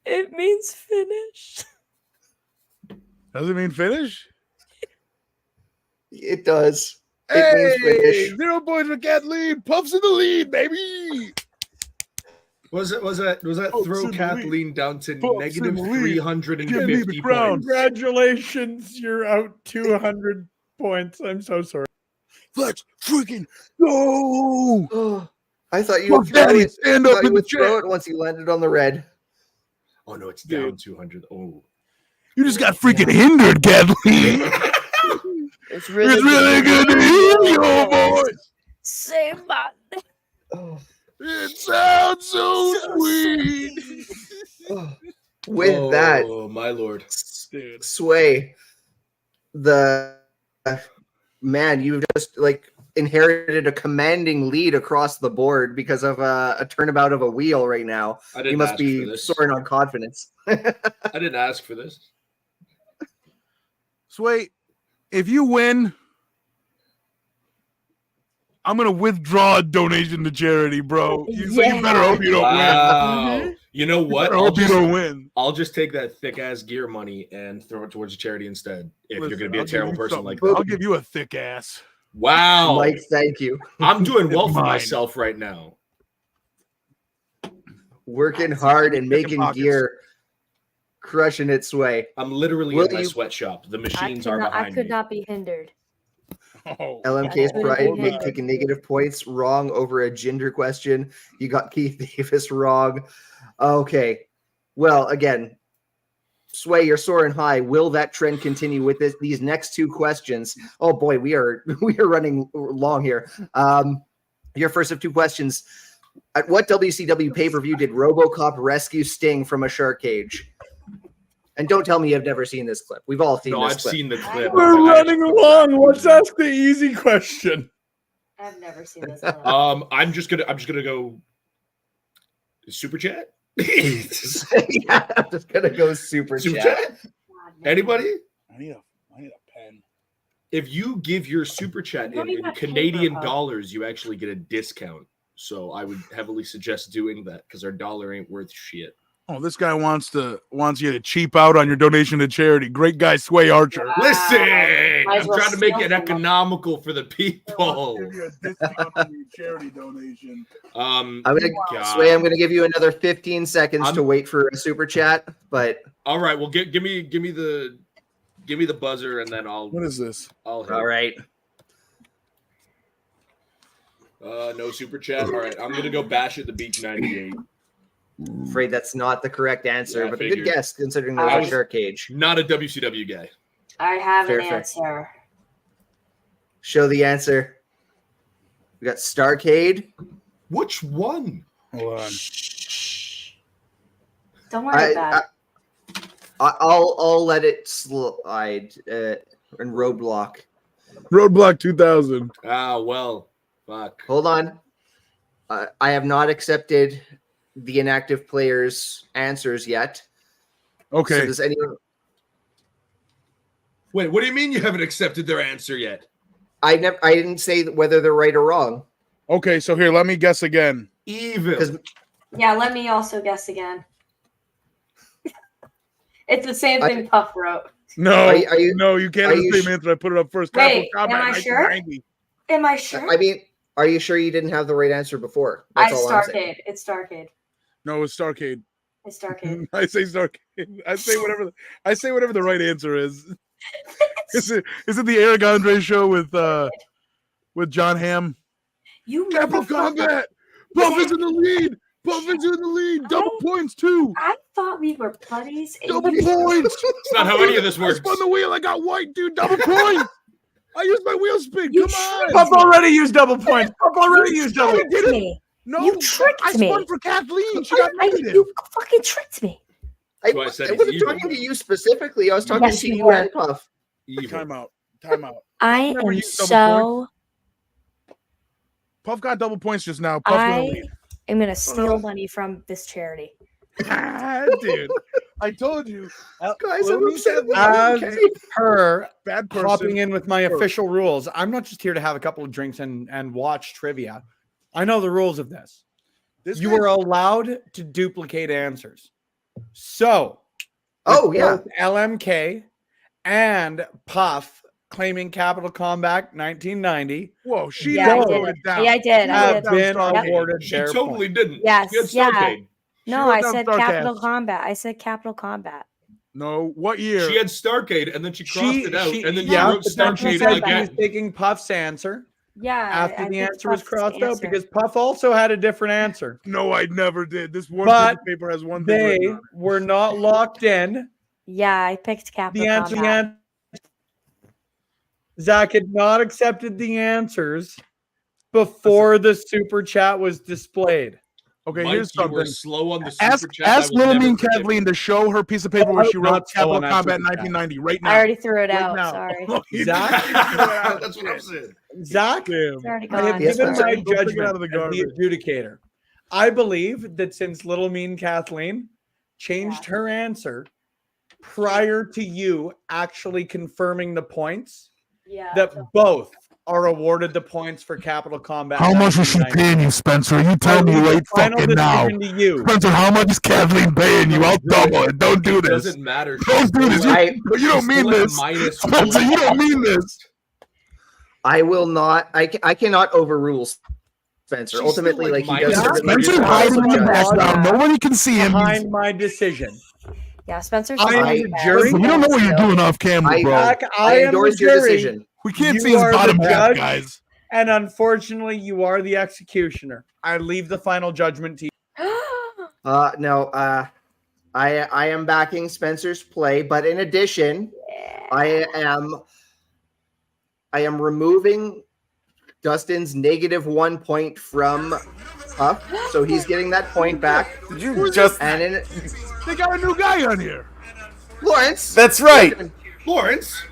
Speaker 2: It means finish.
Speaker 4: Does it mean finish?
Speaker 1: It does. It
Speaker 4: Hey,
Speaker 1: means finish.
Speaker 4: 0 points for Kathleen. Puffs in the lead, baby.
Speaker 3: Was that
Speaker 4: Oh,
Speaker 3: throw
Speaker 4: Sid
Speaker 3: Kathleen down to
Speaker 4: Oh,
Speaker 3: negative
Speaker 4: Sid Lee. Give me
Speaker 3: 350
Speaker 4: the crown.
Speaker 3: points?
Speaker 5: Congratulations, you're out 200 points. I'm so sorry.
Speaker 4: Let's freaking go.
Speaker 1: Oh, I thought you
Speaker 4: Puff
Speaker 1: would throw
Speaker 4: Daddy,
Speaker 1: it.
Speaker 4: stand
Speaker 1: I
Speaker 4: up
Speaker 1: thought you
Speaker 4: in the
Speaker 1: would throw
Speaker 4: chair.
Speaker 1: it once you landed on the red.
Speaker 3: Oh no, it's down 200. Oh,
Speaker 4: You just got freaking hindered, Kathleen.
Speaker 2: It's
Speaker 4: It's really good to hear your voice.
Speaker 2: Say my name.
Speaker 1: Oh,
Speaker 4: It sounds so sweet.
Speaker 1: oh. With that,
Speaker 3: oh my lord.
Speaker 4: Dude.
Speaker 1: Sway, the man, you've just like inherited a commanding lead across the board because of a turnabout of a wheel right now.
Speaker 3: I
Speaker 1: You
Speaker 3: didn't
Speaker 1: must
Speaker 3: ask
Speaker 1: be
Speaker 3: for this.
Speaker 1: soaring on confidence.
Speaker 3: I didn't ask for this.
Speaker 4: Sway, If you win, I'm gonna withdraw a donation to charity, bro. So you better hope you don't win.
Speaker 3: Wow. You know what?
Speaker 4: Better hope you don't win.
Speaker 3: I'll just take that thick ass gear money and throw it towards a charity instead. If you're
Speaker 4: Listen,
Speaker 3: going to be a
Speaker 4: I'll give
Speaker 3: terrible
Speaker 4: you
Speaker 3: person
Speaker 4: something.
Speaker 3: like that.
Speaker 4: I'll give you a thick ass.
Speaker 3: Wow.
Speaker 1: Mike, thank you.
Speaker 3: I'm doing well for
Speaker 4: Mine.
Speaker 3: myself right now.
Speaker 1: Working hard and
Speaker 4: Picking
Speaker 1: making
Speaker 4: pockets.
Speaker 1: gear, crushing it, Sway.
Speaker 3: I'm literally
Speaker 1: Will
Speaker 3: in my
Speaker 1: you-
Speaker 3: sweatshop. The
Speaker 2: I
Speaker 3: machines
Speaker 2: could,
Speaker 3: are
Speaker 2: not, I
Speaker 3: behind
Speaker 2: could
Speaker 3: me.
Speaker 2: not be hindered.
Speaker 4: Oh,
Speaker 1: LMK's
Speaker 2: That's
Speaker 1: pride
Speaker 2: really
Speaker 1: may
Speaker 2: good.
Speaker 1: take a negative points wrong over a gender question. You got Keith Davis wrong. Okay. Well, again, Sway, you're soaring high. Will that trend continue with these next two questions? Oh boy, we are running long here. Your first of two questions. At what WCW pay-per-view did RoboCop rescue Sting from a shark cage? And don't tell me you've never seen this clip. We've all seen
Speaker 3: No,
Speaker 1: this
Speaker 3: I've
Speaker 1: clip.
Speaker 3: seen the clip.
Speaker 5: We're running along. Let's ask the easy question.
Speaker 2: I've never seen this. One.
Speaker 3: I'm just gonna go super chat.
Speaker 1: Yeah, I'm just gonna go super chat.
Speaker 2: God, no.
Speaker 3: Anybody?
Speaker 4: I need a pen.
Speaker 3: If you give your super chat
Speaker 2: don't
Speaker 3: in
Speaker 2: even have
Speaker 3: Canadian
Speaker 2: paper,
Speaker 3: dollars, you actually get a discount. So I would heavily suggest doing that because our dollar ain't worth shit.
Speaker 4: Oh, this guy wants you to cheap out on your donation to charity. Great guy, Sway Archer.
Speaker 2: Wow.
Speaker 3: Listen,
Speaker 2: Might as
Speaker 3: I'm
Speaker 2: well
Speaker 3: trying to make
Speaker 2: steal
Speaker 3: it
Speaker 2: from them.
Speaker 3: economical for the
Speaker 4: Wants
Speaker 3: people.
Speaker 4: to give you a discount on your charity donation.
Speaker 1: I'm gonna
Speaker 3: God.
Speaker 1: Sway. I'm gonna give you another 15 seconds
Speaker 3: I'm-
Speaker 1: to wait for a super chat, but
Speaker 3: All right, well, give me the buzzer, and then
Speaker 4: What is this?
Speaker 3: I'll hit.
Speaker 1: all right.
Speaker 3: No super chat. All right, I'm gonna go Bash at the Beach 98.
Speaker 1: Afraid that's not the correct answer,
Speaker 3: Yeah,
Speaker 1: but a
Speaker 3: figured.
Speaker 1: good guess considering
Speaker 2: I
Speaker 1: there's a
Speaker 2: was-
Speaker 1: shark cage.
Speaker 3: Not a WCW guy.
Speaker 2: I have
Speaker 1: Fair,
Speaker 2: an
Speaker 1: fair.
Speaker 2: answer.
Speaker 1: Show the answer. We got Starcade.
Speaker 3: Which one?
Speaker 4: Hold on.
Speaker 2: Don't worry about it.
Speaker 1: I'll let it slide and roadblock.
Speaker 4: Roadblock 2000.
Speaker 3: Ah, well, fuck.
Speaker 1: Hold on. I have not accepted the inactive players' answers yet.
Speaker 4: Okay.
Speaker 1: So does anyone?
Speaker 3: Wait, what do you mean you haven't accepted their answer yet?
Speaker 1: I didn't say whether they're right or wrong.
Speaker 4: Okay, so here, let me guess again.
Speaker 3: Evil.
Speaker 1: Because
Speaker 2: Yeah, let me also guess again. It's the same thing Puff wrote.
Speaker 4: No,
Speaker 1: Are you-
Speaker 4: no, you can't
Speaker 1: are
Speaker 4: have
Speaker 1: you
Speaker 4: the same answer. I put it up first.
Speaker 2: Wait,
Speaker 4: Capital
Speaker 2: am I
Speaker 4: Combat,
Speaker 2: sure?
Speaker 4: 1990.
Speaker 2: Am I sure?
Speaker 1: I mean, are you sure you didn't have the right answer before? That's all I'm saying.
Speaker 2: Starcade. It's Starcade.
Speaker 4: No, it's Starcade.
Speaker 2: It's Starcade.
Speaker 4: I say Starcade. I say whatever the right answer is. Is it the Eric Andre show with John Hamm?
Speaker 2: You
Speaker 4: Capital
Speaker 2: motherfucker.
Speaker 4: Combat. Puff is in the lead. Puff is in the lead. Double points too.
Speaker 2: I thought we were buddies. and
Speaker 4: Double
Speaker 2: you-
Speaker 4: points.
Speaker 3: It's not how any of this
Speaker 4: I
Speaker 3: works.
Speaker 4: spun the wheel. I got white, dude. Double points. I used my wheel spin.
Speaker 2: You
Speaker 4: Come on.
Speaker 5: Puff already used double points. Puff already used double.
Speaker 2: tricked
Speaker 4: did it.
Speaker 2: me.
Speaker 4: No,
Speaker 2: You tricked
Speaker 4: I
Speaker 2: me.
Speaker 4: spun for Kathleen. She got negative.
Speaker 2: You fucking tricked me.
Speaker 3: That's why I said
Speaker 1: I
Speaker 3: he's
Speaker 1: wasn't
Speaker 3: evil.
Speaker 1: talking to you specifically. I was talking
Speaker 2: Yes,
Speaker 1: to
Speaker 2: you
Speaker 1: you
Speaker 2: were.
Speaker 1: and Puff.
Speaker 3: Evil.
Speaker 4: Time out. Time out.
Speaker 2: I
Speaker 4: Never
Speaker 2: am
Speaker 4: used double
Speaker 2: so.
Speaker 4: Puff got double points just now. Puff gonna
Speaker 2: I
Speaker 4: lead.
Speaker 2: am gonna steal money from this charity.
Speaker 4: Dude, I told you.
Speaker 1: Guys,
Speaker 4: Let
Speaker 1: I'm
Speaker 4: me
Speaker 1: upset.
Speaker 4: say-
Speaker 5: As per
Speaker 4: Bad person.
Speaker 5: hopping in with my
Speaker 4: Sure.
Speaker 5: official rules, I'm not just here to have a couple of drinks and watch trivia. I know the rules of this.
Speaker 4: This
Speaker 5: You
Speaker 4: guy-
Speaker 5: are allowed to duplicate answers. So,
Speaker 1: Oh
Speaker 5: with
Speaker 1: yeah.
Speaker 5: both LMK and Puff claiming Capital Combat 1990
Speaker 4: Whoa, she
Speaker 2: Yeah, I
Speaker 4: wrote
Speaker 2: did.
Speaker 4: it down.
Speaker 2: Yeah, I did. I
Speaker 5: have
Speaker 2: did.
Speaker 5: been
Speaker 4: Yep.
Speaker 5: awarded
Speaker 3: She
Speaker 5: their
Speaker 3: totally
Speaker 5: points.
Speaker 3: didn't.
Speaker 2: Yes,
Speaker 3: She had
Speaker 2: yeah.
Speaker 3: Starcade.
Speaker 2: No,
Speaker 4: wrote
Speaker 2: I
Speaker 4: down
Speaker 2: said
Speaker 4: Starcast.
Speaker 2: Capital Combat. I said Capital Combat.
Speaker 4: No, what year?
Speaker 3: She had Starcade, and then she crossed it out, and then
Speaker 2: yeah,
Speaker 3: she wrote
Speaker 5: but then she
Speaker 3: Starcade
Speaker 5: said
Speaker 3: again.
Speaker 5: she's taking Puff's answer
Speaker 2: Yeah.
Speaker 5: after
Speaker 2: I
Speaker 5: the
Speaker 2: picked
Speaker 5: answer was
Speaker 2: Puff's
Speaker 5: crossed out
Speaker 2: answer.
Speaker 5: because Puff also had a different answer.
Speaker 4: No, I never did. This one
Speaker 5: But
Speaker 4: piece of paper has one thing.
Speaker 5: They
Speaker 4: written on it.
Speaker 5: were not locked in.
Speaker 2: Yeah, I picked Capital
Speaker 5: The answer,
Speaker 2: Combat.
Speaker 5: Zach had not accepted the answers before the super chat was displayed.
Speaker 4: Okay,
Speaker 3: Mike,
Speaker 4: here's
Speaker 3: you were
Speaker 4: something.
Speaker 3: slow on the
Speaker 4: Ask
Speaker 3: super chat. I will
Speaker 4: Little
Speaker 3: never
Speaker 4: Mean
Speaker 3: forgive
Speaker 4: Kathleen
Speaker 3: you.
Speaker 4: to show her piece of paper where she
Speaker 5: I'm
Speaker 4: wrote
Speaker 5: not slow
Speaker 4: Capital
Speaker 5: on that
Speaker 4: Combat
Speaker 5: super chat.
Speaker 4: 1990 right now.
Speaker 2: I already threw it
Speaker 4: Right
Speaker 2: out.
Speaker 4: now.
Speaker 2: Sorry.
Speaker 5: Zach?
Speaker 3: That's what I'm saying.
Speaker 5: Zach,
Speaker 4: Damn.
Speaker 2: It's already
Speaker 5: I have
Speaker 2: gone.
Speaker 1: Yes,
Speaker 5: given
Speaker 1: sir.
Speaker 5: my
Speaker 4: Go pick it
Speaker 5: judgment
Speaker 4: out of the
Speaker 5: as the
Speaker 4: garbage.
Speaker 5: adjudicator. I believe that since Little Mean Kathleen changed her answer prior to you actually confirming the points,
Speaker 2: Yeah.
Speaker 5: that both are awarded the points for Capital Combat.
Speaker 4: How much is she
Speaker 5: 1990.
Speaker 4: paying you, Spencer? You
Speaker 5: I
Speaker 4: tell me
Speaker 5: leave the
Speaker 4: right
Speaker 5: final
Speaker 4: fucking now.
Speaker 5: decision to you.
Speaker 4: Spencer, how much is Kathleen paying you? I'll double it. Don't do
Speaker 3: It
Speaker 4: this.
Speaker 3: doesn't matter.
Speaker 4: Don't do this. You don't mean this.
Speaker 3: Minus
Speaker 4: Spencer, you don't mean this.
Speaker 1: I will not. I cannot overrule Spencer.
Speaker 3: She's
Speaker 1: Ultimately,
Speaker 3: still,
Speaker 1: like
Speaker 3: like,
Speaker 1: he does
Speaker 3: minus
Speaker 1: everything.
Speaker 4: Spencer's
Speaker 1: himself.
Speaker 4: hiding in the
Speaker 5: Yeah.
Speaker 4: background. Nobody can see him.
Speaker 5: Behind my decision.
Speaker 2: Yeah, Spencer's.
Speaker 5: I am
Speaker 1: I-
Speaker 5: the jury.
Speaker 4: You don't know what you're doing off camera,
Speaker 1: I-
Speaker 4: bro.
Speaker 5: Zach,
Speaker 1: I
Speaker 5: I am the
Speaker 1: endorse your
Speaker 5: jury,
Speaker 1: decision.
Speaker 4: We can't
Speaker 5: You
Speaker 4: see his
Speaker 5: are the
Speaker 4: bottom half,
Speaker 5: judge.
Speaker 4: guys.
Speaker 5: and unfortunately, you are the executioner. I leave the final judgment to you.
Speaker 1: No. I am backing Spencer's play, but in addition, I am removing Dustin's -1 point from Puff, so he's getting that point back.
Speaker 8: You just
Speaker 1: And in
Speaker 4: They got a new guy on here.
Speaker 1: Lawrence,
Speaker 8: That's right.
Speaker 3: Lawrence.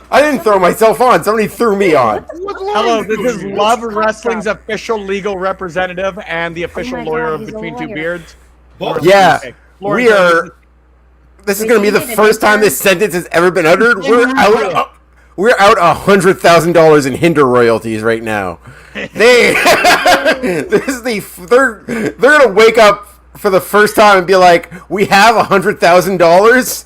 Speaker 8: I didn't throw myself on. Somebody threw me on.
Speaker 5: Hello, this is Love Wrestling's official legal representative and the official
Speaker 2: my God,
Speaker 5: lawyer of
Speaker 2: he's a
Speaker 5: Between Two
Speaker 2: lawyer.
Speaker 5: Beards.
Speaker 3: Both.
Speaker 8: Yeah,
Speaker 5: Lawrence,
Speaker 8: we are. This is going to be the first time this sentence has ever been uttered. We're out. We're out $100,000 in hinder royalties right now. This is they're gonna wake up for the first time and be like, "We have $100,000."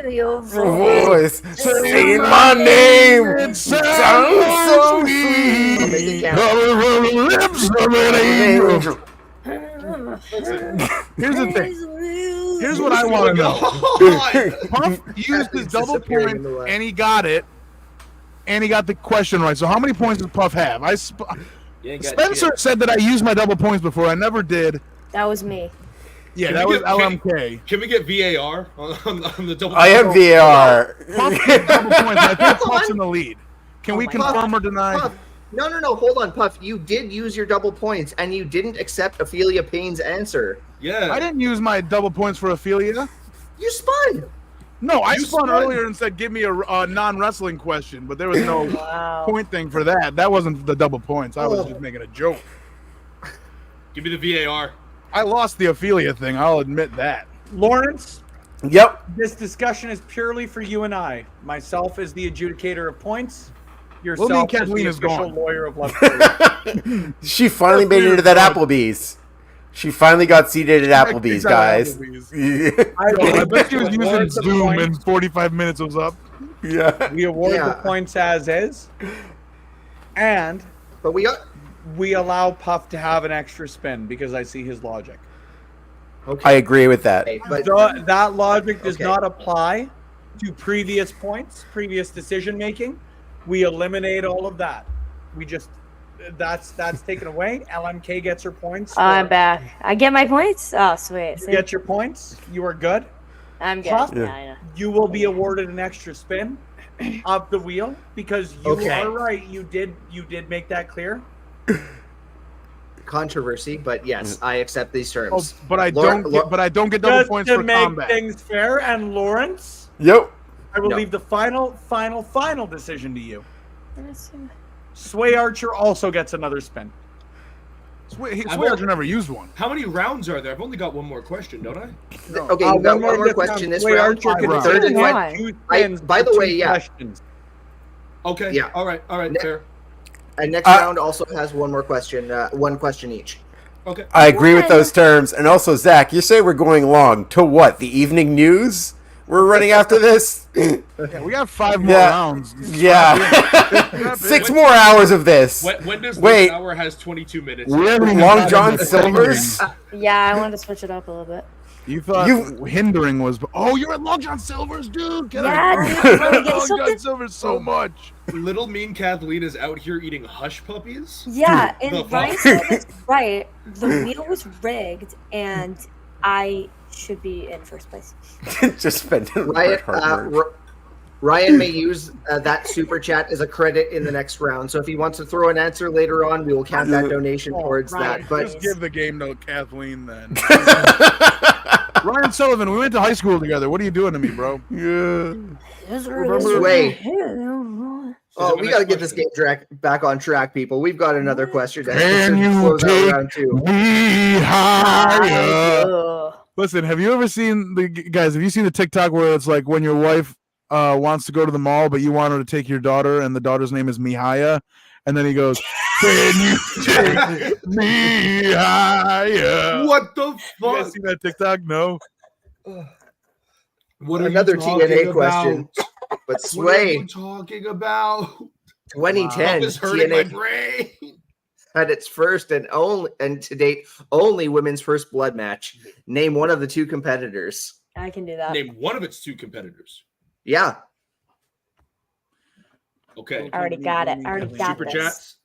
Speaker 8: Voice saying my name.
Speaker 4: It
Speaker 8: Sounds
Speaker 4: sounds
Speaker 8: so
Speaker 4: sweet.
Speaker 8: sweet.
Speaker 4: Coming from the lips of an angel. Here's the thing. Here's what I want to know. Puff used his double
Speaker 1: Disappearing
Speaker 4: point,
Speaker 1: in the left.
Speaker 4: and he got it, and he got the question right. So how many points does Puff have?
Speaker 3: You ain't got
Speaker 4: Spencer
Speaker 3: shit.
Speaker 4: said that I used my double points before. I never did.
Speaker 2: That was me.
Speaker 4: Yeah,
Speaker 3: Can
Speaker 4: that
Speaker 3: we
Speaker 4: was
Speaker 3: get-
Speaker 4: LMK.
Speaker 3: Can we get VAR on the double?
Speaker 8: I am VAR.
Speaker 4: Puff had double points. I think Puff's in the lead. Can we
Speaker 2: my
Speaker 4: confirm or deny?
Speaker 1: Puff. No. Hold on, Puff. You did use your double points, and you didn't accept Ophelia Payne's answer.
Speaker 3: Yeah.
Speaker 4: I didn't use my double points for Ophelia.
Speaker 1: You spun.
Speaker 4: No, I
Speaker 3: You
Speaker 4: spun
Speaker 3: spun.
Speaker 4: earlier and said, give me a non-wrestling question, but there was no
Speaker 2: Wow.
Speaker 4: point thing for that. That wasn't the double points. I was just making a joke.
Speaker 3: Give me the VAR.
Speaker 4: I lost the Ophelia thing. I'll admit that.
Speaker 5: Lawrence,
Speaker 8: Yep.
Speaker 5: this discussion is purely for you and I. Myself is the adjudicator of points. Yourself
Speaker 4: Mean
Speaker 5: is
Speaker 4: Kathleen
Speaker 5: the
Speaker 4: is
Speaker 5: official
Speaker 4: gone.
Speaker 5: lawyer of Love.
Speaker 8: She finally made it into that Applebee's. She finally got seated at Applebee's, guys.
Speaker 4: I bet she was using
Speaker 5: award the
Speaker 4: Zoom
Speaker 5: points.
Speaker 4: and 45 minutes was up.
Speaker 8: Yeah.
Speaker 5: We award
Speaker 1: Yeah.
Speaker 5: the points as is, and
Speaker 1: But we got.
Speaker 5: we allow Puff to have an extra spin because I see his logic.
Speaker 1: Okay.
Speaker 8: I agree with that.
Speaker 1: But
Speaker 5: That logic does
Speaker 1: Okay.
Speaker 5: not apply to previous points, previous decision making. We eliminate all of that. We just that's taken away. LMK gets her points.
Speaker 2: I'm back. I get my points? Oh, sweet.
Speaker 5: You
Speaker 2: See?
Speaker 5: get your points. You are good.
Speaker 2: I'm good.
Speaker 5: Puff?
Speaker 2: Yeah, I know.
Speaker 5: You will be awarded an extra spin of the wheel because you
Speaker 1: Okay.
Speaker 5: are right. You did make that clear.
Speaker 1: controversy, but yes, I accept these
Speaker 4: Oh,
Speaker 1: terms.
Speaker 4: but I
Speaker 1: Laura-
Speaker 4: don't get double
Speaker 5: Just
Speaker 4: points
Speaker 5: to
Speaker 4: for
Speaker 5: make
Speaker 4: combat.
Speaker 5: things fair, and Lawrence,
Speaker 8: Yep.
Speaker 5: I will
Speaker 1: No.
Speaker 5: leave the final decision to you. Sway Archer also gets another spin.
Speaker 4: Sway
Speaker 3: I've
Speaker 4: Archer never used one.
Speaker 3: How many rounds are there? I've only got one more question, don't I?
Speaker 1: Okay, you got one more
Speaker 5: this
Speaker 1: question
Speaker 5: round.
Speaker 1: this
Speaker 5: Sway
Speaker 1: round.
Speaker 5: Archer can
Speaker 4: rounds.
Speaker 1: Third and
Speaker 5: take
Speaker 2: Why?
Speaker 5: two
Speaker 1: I-
Speaker 5: spins
Speaker 1: by
Speaker 5: for
Speaker 1: the way,
Speaker 5: two
Speaker 1: yeah.
Speaker 5: questions.
Speaker 3: Okay.
Speaker 1: Yeah.
Speaker 3: All right.
Speaker 1: Ne-
Speaker 3: Fair.
Speaker 1: And next round also has one more question, one question each.
Speaker 3: Okay.
Speaker 8: I agree with those terms. And also, Zach, you say we're going long. To what? The evening news? We're running after this?
Speaker 4: Yeah, we got 5 more
Speaker 8: Yeah.
Speaker 4: rounds.
Speaker 8: Yeah. 6 more hours of this.
Speaker 3: When does
Speaker 8: Wait.
Speaker 3: this hour has 22 minutes?
Speaker 4: We're having
Speaker 8: Long
Speaker 4: a-
Speaker 8: John Silver's?
Speaker 2: Yeah, I wanted to switch it up a little bit.
Speaker 4: You thought
Speaker 8: You-
Speaker 4: hindering was. Oh, you're at Long John Silver's, dude. Get
Speaker 2: Yeah,
Speaker 4: out.
Speaker 2: dude,
Speaker 4: I
Speaker 2: wanna
Speaker 4: love
Speaker 2: get
Speaker 4: Long
Speaker 2: something?
Speaker 4: John Silver's so much.
Speaker 3: Little Mean Kathleen is out here eating hush puppies.
Speaker 2: Yeah,
Speaker 3: The
Speaker 2: and
Speaker 3: fuck?
Speaker 2: Ryan said it's right. The wheel was rigged, and I should be in first place.
Speaker 8: Just spending
Speaker 1: Ryan,
Speaker 8: hard work.
Speaker 1: Ryan may use that super chat as a credit in the next round. So if he wants to throw an answer later on, we will count that donation towards
Speaker 2: Ryan.
Speaker 1: that. But
Speaker 4: Just give the game to Kathleen then. Ryan Sullivan, we went to high school together. What are you doing to me, bro?
Speaker 8: Yeah.
Speaker 1: Sway.
Speaker 3: Oh,
Speaker 1: we got to get this game back on track, people. We've got another question.
Speaker 4: Can
Speaker 1: to
Speaker 4: you
Speaker 1: close out
Speaker 4: take
Speaker 1: round 2.
Speaker 4: me higher?
Speaker 2: Ugh.
Speaker 4: Listen, have you ever seen the guys? Have you seen the TikTok where it's like when your wife wants to go to the mall, but you want her to take your daughter, and the daughter's name is Mihaya, and then he goes, "Can you take Mihaya?"
Speaker 3: What the
Speaker 4: You guys
Speaker 3: fuck?
Speaker 4: see that TikTok? No.
Speaker 3: What are
Speaker 1: Another
Speaker 3: you talking
Speaker 1: TNA
Speaker 3: about?
Speaker 1: question. But
Speaker 3: What are
Speaker 1: Sway,
Speaker 3: you talking about?
Speaker 1: 2010,
Speaker 3: That was hurting my
Speaker 1: TNA
Speaker 3: brain.
Speaker 1: had its first and to date only women's first blood match. Name one of the two competitors.
Speaker 2: I can do that.
Speaker 3: Name one of its two competitors.
Speaker 1: Yeah.
Speaker 3: Okay.
Speaker 2: I already got it. I already got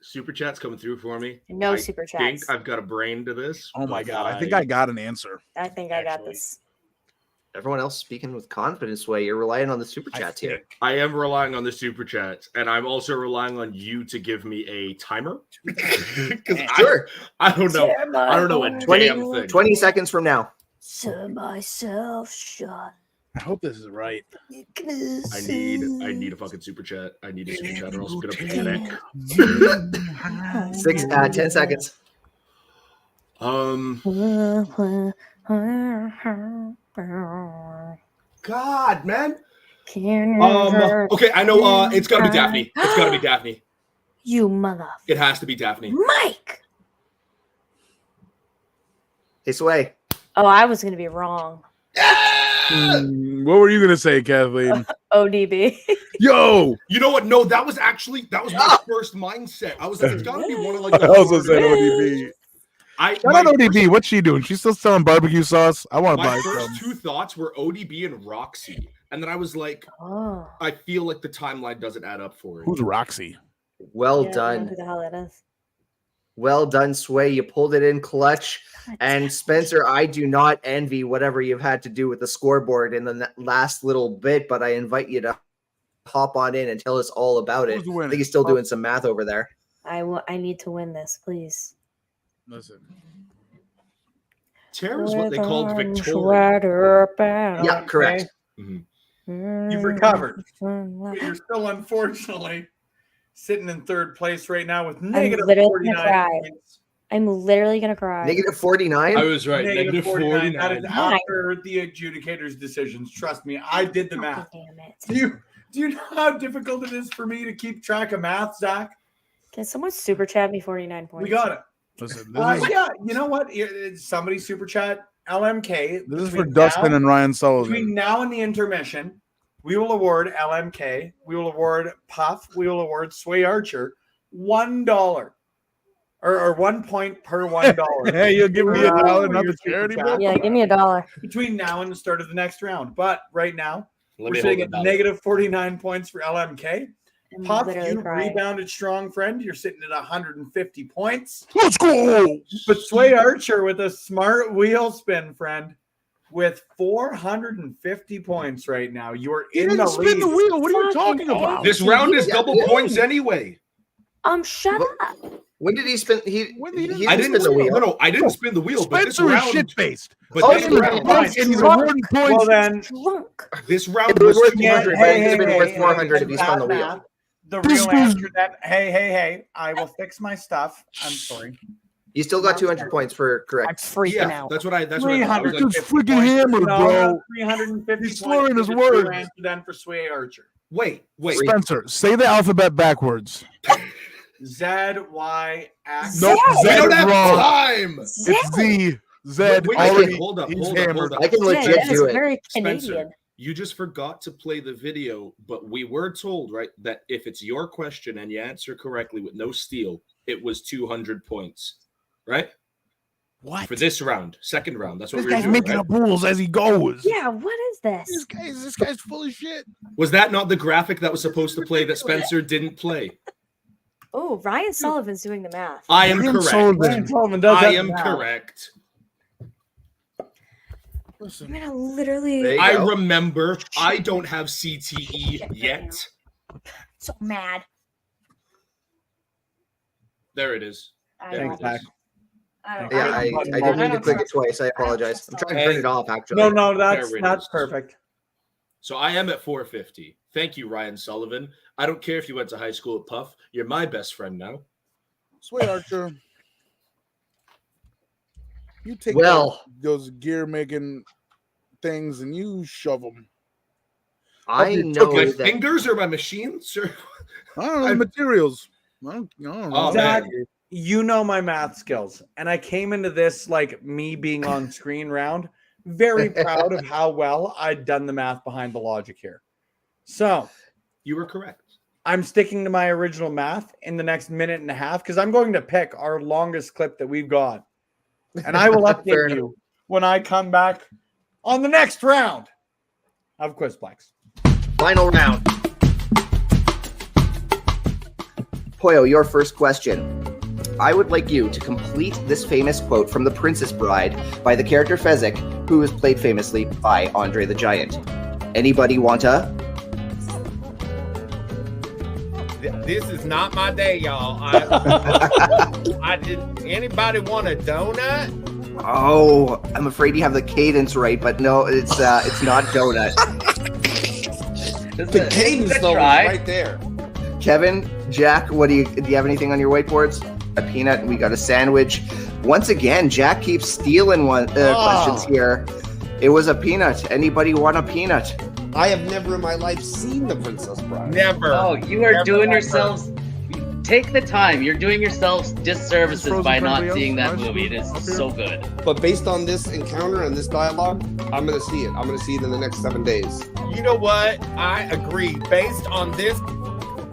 Speaker 3: Super chats coming through for me.
Speaker 2: No
Speaker 3: I
Speaker 2: super
Speaker 3: think
Speaker 2: chats.
Speaker 3: I've got a brain to this.
Speaker 4: Oh my
Speaker 3: but
Speaker 4: god! I think I got an answer.
Speaker 2: I think I got
Speaker 3: Actually.
Speaker 2: this.
Speaker 1: Everyone else speaking with confidence. Way you're relying on the super chats here.
Speaker 3: I am relying on the super chats, and I'm also relying on you to give me a timer. Because
Speaker 1: Sure.
Speaker 3: I don't know. I don't know a
Speaker 1: 20
Speaker 3: damn thing.
Speaker 1: 20 seconds from now.
Speaker 2: To myself, shut.
Speaker 4: I hope this is right.
Speaker 3: I need a fucking super chat. I need a super chat, or else I'm gonna panic.
Speaker 1: 10 seconds.
Speaker 3: God, man. Okay, I know. It's gotta be Daphne. It's gotta be Daphne.
Speaker 2: You mother.
Speaker 3: It has to be Daphne.
Speaker 2: Mike.
Speaker 1: Hey, Sway.
Speaker 2: Oh, I was gonna be wrong.
Speaker 4: What were you gonna say, Kathleen?
Speaker 2: ODB.
Speaker 4: Yo,
Speaker 3: You know what? No, that was my first mindset. I was like, it's gotta be one of like.
Speaker 4: I also said ODB. Shout out ODB. What's she doing? She's still selling barbecue sauce. I want to
Speaker 3: My
Speaker 4: buy
Speaker 3: first
Speaker 4: some.
Speaker 3: two thoughts were ODB and Roxy, and then I was like,
Speaker 2: Oh.
Speaker 3: I feel like the timeline doesn't add up for it.
Speaker 4: Who's Roxy?
Speaker 1: Well
Speaker 2: Yeah, I don't know
Speaker 1: done.
Speaker 2: who the hell that is.
Speaker 1: Well done, Sway. You pulled it in clutch.
Speaker 2: God
Speaker 1: And
Speaker 2: damn.
Speaker 1: Spencer, I do not envy whatever you've had to do with the scoreboard in the last little bit, but I invite you to hop on in and tell us all about it.
Speaker 4: Who's
Speaker 1: I
Speaker 4: winning?
Speaker 1: think he's still doing some math over there.
Speaker 2: I need to win this, please.
Speaker 4: Listen.
Speaker 3: Tara's what they called Victoria.
Speaker 1: Yeah, correct.
Speaker 5: You've recovered. But you're still unfortunately sitting in third place right now with negative
Speaker 2: literally
Speaker 5: 49
Speaker 2: gonna cry.
Speaker 5: points.
Speaker 2: I'm literally gonna cry.
Speaker 1: Negative 49.
Speaker 3: I was right.
Speaker 5: Negative 49. That is
Speaker 3: 49.
Speaker 5: after the adjudicator's decisions. Trust me, I did the math.
Speaker 2: God damn it.
Speaker 5: Do you know how difficult it is for me to keep track of math, Zach?
Speaker 2: Can someone super chat me 49 points?
Speaker 5: We got it.
Speaker 4: Listen, this is,
Speaker 5: Yeah, you know what? Somebody super chat LMK.
Speaker 4: this is for
Speaker 5: between
Speaker 4: Dustin
Speaker 5: now-
Speaker 4: and Ryan Sullivan.
Speaker 5: Between now and the intermission, we will award LMK, we will award Puff, we will award Sway Archer $1 or 1 point per $1.
Speaker 4: Hey, you'll give me a dollar, not
Speaker 5: Your
Speaker 4: the
Speaker 5: super
Speaker 4: charity
Speaker 5: chat.
Speaker 4: book?
Speaker 2: Yeah, give me $1.
Speaker 5: Between now and the start of the next round. But right now,
Speaker 3: Let
Speaker 5: we're
Speaker 3: me
Speaker 5: sitting
Speaker 3: hold
Speaker 5: at
Speaker 3: the dollar.
Speaker 5: negative 49 points for LMK.
Speaker 2: I'm
Speaker 5: Puff,
Speaker 2: literally
Speaker 5: you
Speaker 2: crying.
Speaker 5: rebounded strong, friend. You're sitting at 150 points.
Speaker 4: Let's go.
Speaker 5: But Sway Archer with a smart wheel spin, friend, with 450 points right now. You are
Speaker 4: He
Speaker 5: in the
Speaker 4: didn't spin the
Speaker 5: lead.
Speaker 4: wheel. What are you
Speaker 2: Fucking
Speaker 4: talking about?
Speaker 3: This round is
Speaker 1: Yeah,
Speaker 3: double
Speaker 1: yeah.
Speaker 3: points anyway.
Speaker 2: Shut up.
Speaker 1: When did he spin?
Speaker 4: When did
Speaker 1: He
Speaker 3: I
Speaker 1: didn't
Speaker 3: didn't
Speaker 1: spin the wheel.
Speaker 3: No, I didn't spin the wheel. But this
Speaker 4: Spencer is
Speaker 3: round,
Speaker 4: shit faced.
Speaker 3: but
Speaker 1: Oh,
Speaker 3: this
Speaker 1: yeah,
Speaker 3: round,
Speaker 5: fine.
Speaker 4: He's
Speaker 2: drunk.
Speaker 4: awarding points.
Speaker 5: Well, then,
Speaker 2: Drunk.
Speaker 3: this round
Speaker 1: It was
Speaker 3: was
Speaker 1: worth 200, but it's been worth 400 if you spun the wheel.
Speaker 5: The
Speaker 4: This
Speaker 5: real
Speaker 4: is-
Speaker 5: answer that, hey, I will fix my stuff. I'm sorry.
Speaker 1: You still got 200 points for
Speaker 2: I'm
Speaker 1: correct.
Speaker 2: freaking
Speaker 3: yeah,
Speaker 2: out.
Speaker 3: that's what I thought. I was like,
Speaker 4: Dude's freaking hammered, bro.
Speaker 5: 350
Speaker 4: He's slurring his
Speaker 5: points. The true
Speaker 4: words.
Speaker 5: answer then for Sway Archer.
Speaker 3: wait.
Speaker 4: Spencer, say the alphabet backwards.
Speaker 5: ZYX.
Speaker 4: Nope,
Speaker 3: We
Speaker 4: Z
Speaker 3: don't
Speaker 4: is
Speaker 3: have
Speaker 4: wrong.
Speaker 3: time.
Speaker 4: It's Z. Z
Speaker 3: Wait,
Speaker 4: already.
Speaker 3: hold up,
Speaker 4: he's
Speaker 3: hold up,
Speaker 4: hammered.
Speaker 3: hold up.
Speaker 1: I can
Speaker 2: Yeah,
Speaker 1: legit
Speaker 2: that is
Speaker 1: do it.
Speaker 2: very
Speaker 3: Spencer,
Speaker 2: Canadian.
Speaker 3: you just forgot to play the video, but we were told, right, that if it's your question and you answer correctly with no steal, it was 200 points, right?
Speaker 4: What?
Speaker 3: For this round, second round. That's what
Speaker 4: This
Speaker 3: we were
Speaker 4: guy's
Speaker 3: doing,
Speaker 4: making
Speaker 3: right?
Speaker 4: up rules as he goes.
Speaker 2: Yeah, what is this?
Speaker 4: This guy's full of shit.
Speaker 3: Was that not the graphic that was supposed to play that Spencer didn't play?
Speaker 2: Oh, Ryan Sullivan's doing the math.
Speaker 3: I am
Speaker 4: Ryan
Speaker 3: correct.
Speaker 4: Sullivan.
Speaker 5: Sullivan does
Speaker 3: I
Speaker 5: have
Speaker 3: am
Speaker 5: the math.
Speaker 3: correct.
Speaker 2: I'm
Speaker 4: Listen,
Speaker 2: gonna literally.
Speaker 1: There you
Speaker 3: I
Speaker 1: go.
Speaker 3: remember I don't have CTE yet.
Speaker 2: So mad.
Speaker 3: There it is.
Speaker 2: I
Speaker 3: There
Speaker 5: Thanks,
Speaker 3: it is.
Speaker 5: Zach.
Speaker 1: Yeah, I didn't mean to click it twice. I apologize. I'm trying to turn it off, actually.
Speaker 5: No, that's
Speaker 3: There it
Speaker 5: that's
Speaker 3: is.
Speaker 5: perfect.
Speaker 3: So I am at 450. Thank you, Ryan Sullivan. I don't care if you went to high school at Puff. You're my best friend now.
Speaker 4: Sway Archer. You take
Speaker 1: Well.
Speaker 4: those gear making things and you shove them.
Speaker 1: I know
Speaker 3: My
Speaker 1: that.
Speaker 3: fingers or my machines? Or...
Speaker 4: I don't know the materials. I don't know.
Speaker 3: Oh,
Speaker 5: Zach,
Speaker 3: man.
Speaker 5: you know my math skills, and I came into this like me being on screen round, very proud of how well I'd done the math behind the logic here. So
Speaker 3: You were correct.
Speaker 5: I'm sticking to my original math in the next minute and a half because I'm going to pick our longest clip that we've got, and I will
Speaker 1: Fair
Speaker 5: update you when I come back on the next round of Quizplex.
Speaker 1: Final round. Poyo, your first question. I would like you to complete this famous quote from The Princess Bride by the character Fezzik, who is played famously by Andre the Giant. Anybody want a?
Speaker 9: This is not my day, y'all. I did. Anybody want a donut?
Speaker 1: Oh, I'm afraid you have the cadence right, but no, it's not donut.
Speaker 10: The cadence though is right there.
Speaker 1: Kevin, Jack, do you have anything on your whiteboards? A peanut, and we got a sandwich. Once again, Jack keeps stealing questions here. It was a peanut. Anybody want a peanut?
Speaker 10: I have never in my life seen The Princess Bride.
Speaker 9: Never.
Speaker 11: Oh, you are
Speaker 9: Never
Speaker 11: doing
Speaker 9: ever.
Speaker 11: yourselves. Take the time. You're doing yourselves disservices
Speaker 4: Frozen
Speaker 11: by not
Speaker 4: Friendly
Speaker 11: seeing that
Speaker 4: Elf?
Speaker 11: movie. It is
Speaker 4: Up here?
Speaker 11: so good.
Speaker 10: But based on this encounter and this dialogue, I'm gonna see it. I'm gonna see it in the next 7 days.
Speaker 9: You know what? I agree. Based on this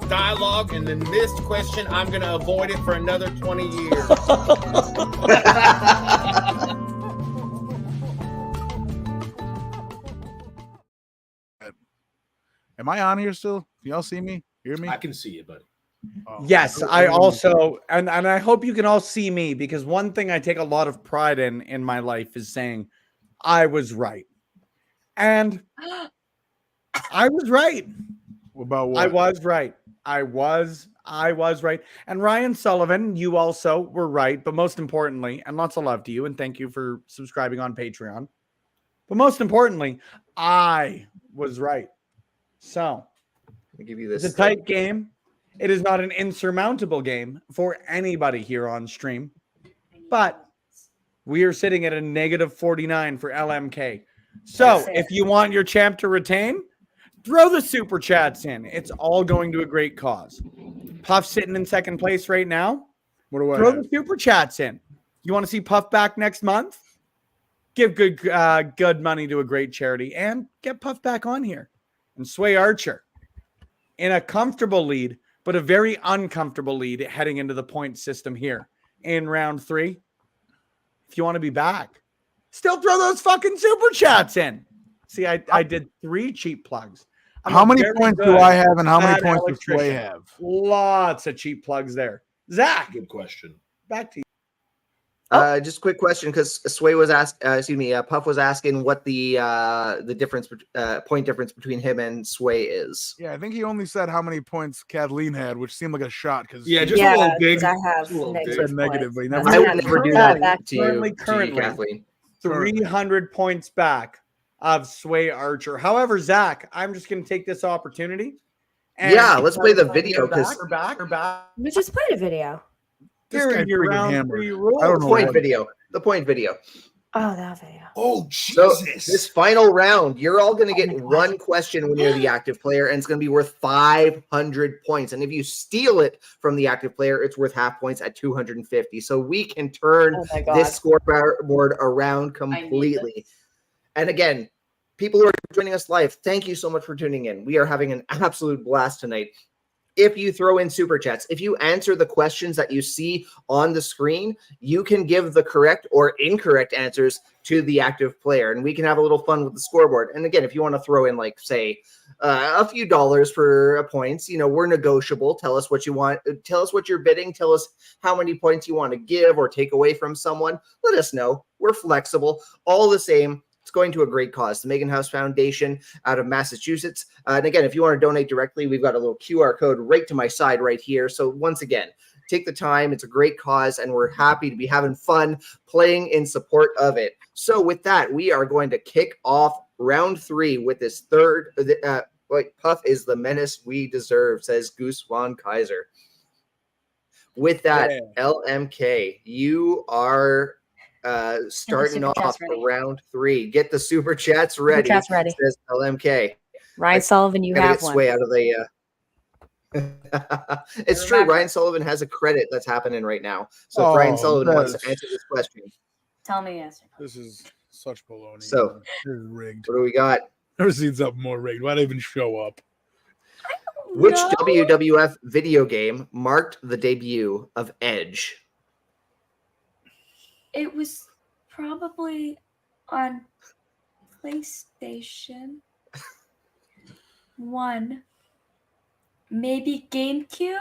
Speaker 9: dialogue and then this question, I'm going to avoid it for another 20 years.
Speaker 4: Am I on here still? Can y'all see me? Hear me?
Speaker 3: I can see you, buddy.
Speaker 4: Oh.
Speaker 5: Yes, I also, and I hope you can all see me because one thing I take a lot of pride in my life is saying I was right. And I was right.
Speaker 4: About what?
Speaker 5: I was right. I was right. And Ryan Sullivan, you also were right. But most importantly, and lots of love to you, and thank you for subscribing on Patreon. But most importantly, I was right. So
Speaker 1: Let me give you this.
Speaker 5: it's a tight game. It is not an insurmountable game for anybody here on stream. But we are sitting at a negative 49 for LMK. So if you want your champ to retain, throw the super chats in. It's all going to a great cause. Puff sitting in second place right now.
Speaker 4: What do I
Speaker 5: Throw
Speaker 4: have?
Speaker 5: the super chats in. You want to see Puff back next month? Give good money to a great charity and get Puff back on here. And Sway Archer in a comfortable lead, but a very uncomfortable lead heading into the point system here in round 3. If you want to be back, still throw those fucking super chats in. See, I did 3 cheap plugs. I'm
Speaker 4: How
Speaker 5: a
Speaker 4: many
Speaker 5: very
Speaker 4: points do
Speaker 5: good
Speaker 4: I have and how many
Speaker 5: bad
Speaker 4: points does Sway
Speaker 5: electrician.
Speaker 4: have?
Speaker 5: Lots of cheap plugs there. Zach,
Speaker 3: Good question.
Speaker 5: back to you.
Speaker 1: Just a quick question, because Sway was Puff was asking what the difference, point difference between him and Sway is.
Speaker 4: Yeah, I think he only said how many points Kathleen had, which seemed like a shot because
Speaker 3: Yeah, just a little dig.
Speaker 2: 'cause I have
Speaker 3: Just a little
Speaker 2: negative
Speaker 4: said negative, but he
Speaker 2: points.
Speaker 4: never-
Speaker 1: I would never do that
Speaker 2: back
Speaker 1: to you,
Speaker 5: currently.
Speaker 1: Kathleen.
Speaker 5: 300 points back of Sway Archer. However, Zach, I'm just going to take this opportunity.
Speaker 1: Yeah, let's play the video,
Speaker 5: because
Speaker 1: 'cause-
Speaker 5: back.
Speaker 2: We just played a video.
Speaker 4: This
Speaker 5: Here
Speaker 4: guy's
Speaker 5: are your
Speaker 4: freaking
Speaker 5: round
Speaker 4: hammered.
Speaker 5: 3 rules.
Speaker 4: I don't
Speaker 1: The
Speaker 4: know
Speaker 1: point
Speaker 4: what-
Speaker 1: video. The point video.
Speaker 2: Oh, that video.
Speaker 3: Oh,
Speaker 1: So
Speaker 3: Jesus.
Speaker 1: this final round, you're all going to get
Speaker 2: Oh my God.
Speaker 1: one question when you're the active player, and it's going to be worth 500 points. And if you steal it from the active player, it's worth half points at 250. So we can turn
Speaker 2: Oh my God.
Speaker 1: this scoreboard around completely. And again, people who are joining us live, thank you so much for tuning in. We are having an absolute blast tonight. If you throw in super chats, if you answer the questions that you see on the screen, you can give the correct or incorrect answers to the active player, and we can have a little fun with the scoreboard. And again, if you want to throw in, like, say, a few dollars for points, we're negotiable. Tell us what you want. Tell us what you're bidding. Tell us how many points you want to give or take away from someone. Let us know. We're flexible. All the same, it's going to a great cause, the Megan House Foundation out of Massachusetts. And again, if you want to donate directly, we've got a little QR code right to my side right here. So once again, take the time. It's a great cause, and we're happy to be having fun playing in support of it. So with that, we are going to kick off round 3 with this third. Puff is the menace we deserve, says Goose Von Kaiser. With that, LMK, you are starting
Speaker 2: super
Speaker 1: off
Speaker 2: chats ready.
Speaker 1: for round 3. Get the super chats ready,
Speaker 2: chats ready.
Speaker 1: says LMK.
Speaker 2: Ryan Sullivan, you
Speaker 1: Gotta
Speaker 2: have
Speaker 1: get
Speaker 2: one.
Speaker 1: Sway out of the. It's true.
Speaker 2: Remember.
Speaker 1: Ryan Sullivan has a credit that's happening right now. So if Ryan Sullivan wants to answer this question,
Speaker 2: Tell me yes.
Speaker 4: This is such baloney.
Speaker 1: So-
Speaker 4: man. This is rigged.
Speaker 1: what do we got?
Speaker 4: Never seen something more rigged. Why'd I even show up?
Speaker 1: Which WWF video game marked the debut of Edge?
Speaker 12: It was probably on PlayStation 1. Maybe GameCube?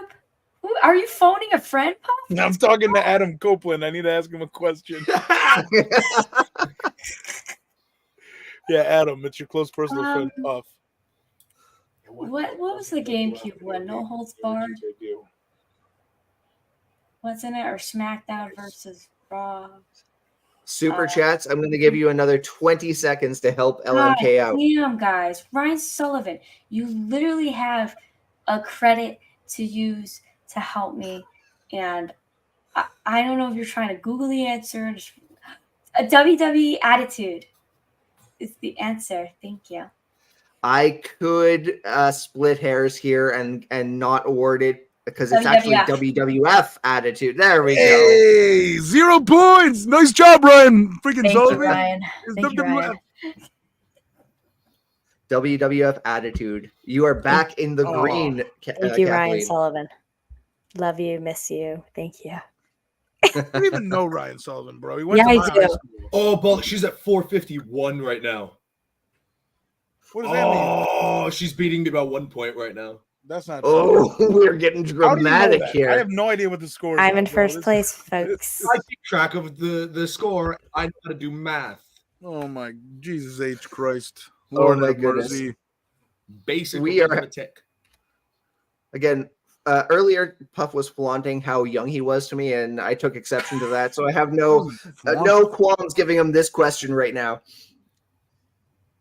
Speaker 12: Who, are you phoning a friend, Puff?
Speaker 4: I'm talking to Adam Copeland. I need to ask him a question. Yeah, Adam, it's your close personal friend, Puff.
Speaker 12: What was the GameCube one? No Holds Barred? What's in it? Or SmackDown versus Raw?
Speaker 1: Super chats. I'm going to give you another 20 seconds to help LMK out.
Speaker 12: Damn, guys. Ryan Sullivan, you literally have a credit to use to help me. And I don't know if you're trying to Google the answer. A WWE Attitude is the answer. Thank you.
Speaker 1: I could split hairs here and not award it because it's actually WWF Attitude. There we go.
Speaker 4: Hey, 0 points. Nice job, Ryan. Freaking
Speaker 12: Thank
Speaker 4: Sullivan.
Speaker 12: you, Ryan.
Speaker 4: It's
Speaker 12: Thank you,
Speaker 4: WWF.
Speaker 12: Ryan.
Speaker 1: WWF Attitude. You are back in the green.
Speaker 2: Thank you, Ryan
Speaker 1: Kathleen.
Speaker 2: Sullivan. Love you, miss you. Thank you.
Speaker 4: I don't even know Ryan Sullivan, bro. He went
Speaker 2: Yeah,
Speaker 4: to
Speaker 2: I
Speaker 4: my high
Speaker 2: do.
Speaker 4: school.
Speaker 3: Oh, but she's at 451 right now.
Speaker 4: What does that mean?
Speaker 3: Oh, she's beating me by 1 point right now.
Speaker 4: That's not.
Speaker 1: Oh, we're getting
Speaker 4: How do you know
Speaker 1: dramatic
Speaker 4: that?
Speaker 1: here.
Speaker 4: I have no idea what the score is.
Speaker 2: I'm in
Speaker 4: bro.
Speaker 2: first
Speaker 4: This-
Speaker 2: place, folks.
Speaker 3: I keep track of the score. I know how to do math.
Speaker 4: Oh my Jesus H Christ.
Speaker 1: Oh
Speaker 4: Lord
Speaker 1: my
Speaker 4: have
Speaker 1: goodness.
Speaker 4: mercy.
Speaker 3: Basic
Speaker 1: We are-
Speaker 3: arithmetic.
Speaker 1: Again, earlier Puff was flaunting how young he was to me, and I took exception to that. So I have no qualms giving him this question right now.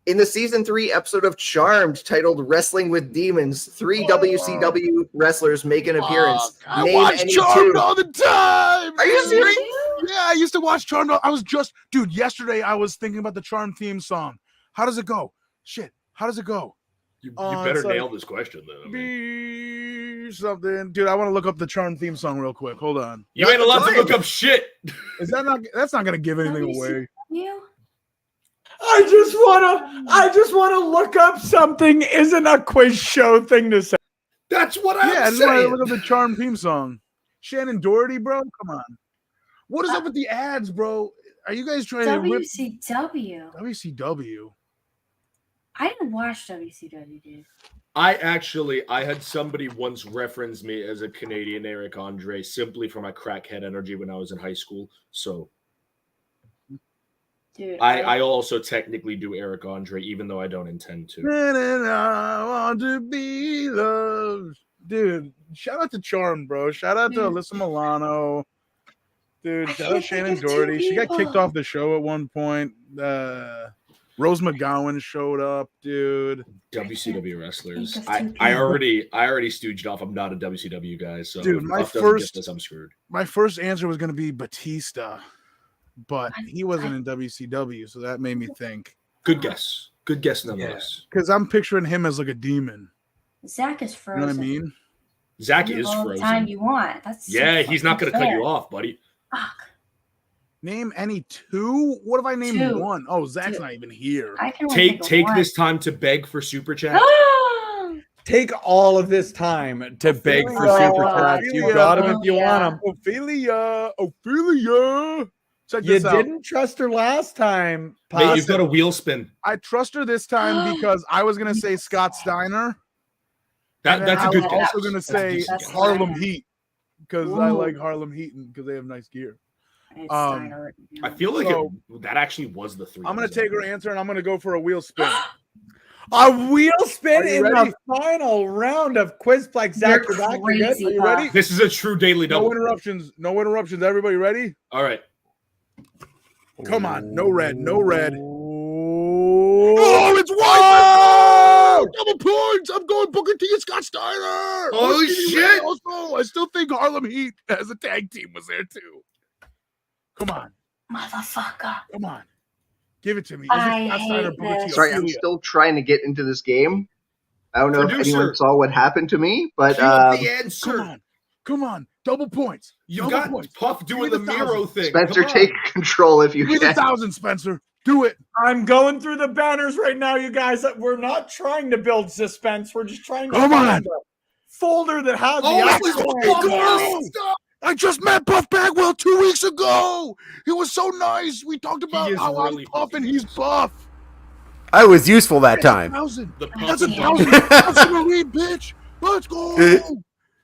Speaker 1: In the season 3 episode of Charmed titled Wrestling with Demons, 3 WCW wrestlers make an appearance.
Speaker 4: I
Speaker 1: Name
Speaker 4: watch
Speaker 1: any
Speaker 4: Charmed
Speaker 1: 2.
Speaker 4: all the time.
Speaker 1: Are you serious?
Speaker 4: Yeah, I used to watch Charmed. I was just, dude, yesterday I was thinking about the Charmed theme song. How does it go? Shit. How does it go?
Speaker 3: You
Speaker 4: it's
Speaker 3: better
Speaker 4: like-
Speaker 3: nail this question, then. I mean,
Speaker 4: Be something. Dude, I want to look up the Charmed theme song real quick. Hold on.
Speaker 3: you ain't allowed to look up shit.
Speaker 4: Is that not, that's not going to give anything away.
Speaker 12: You?
Speaker 5: I just wanna look up something. Isn't a quiz show thing to say.
Speaker 3: That's what I'm
Speaker 4: Yeah, I just want to
Speaker 3: saying.
Speaker 4: look up the Charmed theme song. Shannon Doherty, bro? Come on. What is up with the ads, bro? Are you guys trying to rip
Speaker 12: WCW.
Speaker 4: WCW?
Speaker 12: I didn't watch WCW, dude.
Speaker 3: I had somebody once reference me as a Canadian Eric Andre simply for my crackhead energy when I was in high school. So
Speaker 12: Dude,
Speaker 3: I also technically do Eric Andre, even though I don't intend to.
Speaker 4: And I want to be loved. Dude, shout out to Charmed, bro. Shout out to Alyssa Milano. Dude, shout out
Speaker 12: can't
Speaker 4: Shannon
Speaker 12: think of two
Speaker 4: Doherty. She got
Speaker 12: people.
Speaker 4: kicked off the show at one point. Rose McGowan showed up, dude.
Speaker 3: WCW wrestlers.
Speaker 12: Think of
Speaker 3: I
Speaker 12: two
Speaker 3: already stooged off. I'm not a WCW guy, so
Speaker 4: Dude,
Speaker 3: if
Speaker 4: my
Speaker 3: Puff doesn't get
Speaker 4: first-
Speaker 3: this, I'm screwed.
Speaker 4: My first answer was going to be Batista, but he wasn't in WCW, so that made me think.
Speaker 3: Good guess. Good guess, nonetheless.
Speaker 4: Because I'm picturing him as like a demon.
Speaker 12: Zach is
Speaker 4: You
Speaker 12: frozen.
Speaker 4: know what I mean?
Speaker 3: Zach
Speaker 12: You
Speaker 3: is
Speaker 12: have all the time
Speaker 3: frozen.
Speaker 12: you want. That's so
Speaker 3: Yeah, he's not going to
Speaker 12: fucking
Speaker 3: cut you
Speaker 12: fair.
Speaker 3: off, buddy.
Speaker 12: Fuck.
Speaker 4: Name any 2? What if I named
Speaker 12: Two.
Speaker 4: 1? Oh, Zach's
Speaker 12: Two.
Speaker 4: not even here.
Speaker 12: I can only think of
Speaker 3: Take
Speaker 12: one.
Speaker 3: this time to beg for super chat.
Speaker 5: Take all of this time to beg for
Speaker 12: Ophelia.
Speaker 5: super chats. You
Speaker 4: Ophelia.
Speaker 5: got them if you want them.
Speaker 4: Ophelia. Check
Speaker 5: You
Speaker 4: this out.
Speaker 5: didn't trust her last time.
Speaker 3: Mate, you've got a wheel spin.
Speaker 4: I trust her this time because I was gonna say Scott Steiner. and then
Speaker 3: That's
Speaker 4: I
Speaker 3: a good
Speaker 4: was
Speaker 3: guess.
Speaker 4: also gonna
Speaker 3: That's a
Speaker 4: say
Speaker 3: decent
Speaker 12: guess.
Speaker 4: Harlem Heat because I
Speaker 12: Ooh.
Speaker 4: like Harlem Heat because they have nice gear.
Speaker 12: It's
Speaker 4: Um,
Speaker 3: I feel like
Speaker 4: So-
Speaker 3: that actually was the 3.
Speaker 4: I'm gonna take her answer and I'm gonna go for a wheel spin.
Speaker 5: A wheel spin
Speaker 4: Are you
Speaker 5: in
Speaker 4: ready?
Speaker 5: the final round of Quizplex. Zach,
Speaker 12: You're
Speaker 5: you're back. You're good?
Speaker 12: crazy,
Speaker 4: Are you ready?
Speaker 3: This is a true daily
Speaker 4: No
Speaker 3: double.
Speaker 4: interruptions. No interruptions. Everybody ready?
Speaker 3: All right.
Speaker 4: Come on. No red. No red.
Speaker 5: Oh,
Speaker 4: it's white. Double points. I'm going Booker T and Scott Steiner.
Speaker 3: Oh, shit.
Speaker 4: Also, I still think Harlem Heat as a tag team was there too. Come on.
Speaker 12: Motherfucker.
Speaker 4: Come on. Give it to me. Is
Speaker 12: I
Speaker 4: it Scott Steiner,
Speaker 12: hate
Speaker 4: Booker T,
Speaker 12: this.
Speaker 1: Sorry, I'm
Speaker 4: Ophelia?
Speaker 1: still trying to get into this game. I don't know if anyone saw what happened to me, but
Speaker 3: Cue up the answer.
Speaker 4: Come on, double points.
Speaker 3: You got Puff doing the Miro thing.
Speaker 1: Spencer, take control if you
Speaker 4: can. Give me 1,000, Spencer. Do it.
Speaker 5: I'm going through the banners right now, you guys. We're not trying to build suspense. We're just trying to
Speaker 4: find
Speaker 5: a folder that has
Speaker 4: the I just met Puff Bagwell 2 weeks ago. He was so nice. We talked about how really I'm Puff and he's Puff.
Speaker 8: I was useful that time.
Speaker 4: That's 1,000. Puff's in the lead, bitch. Let's go.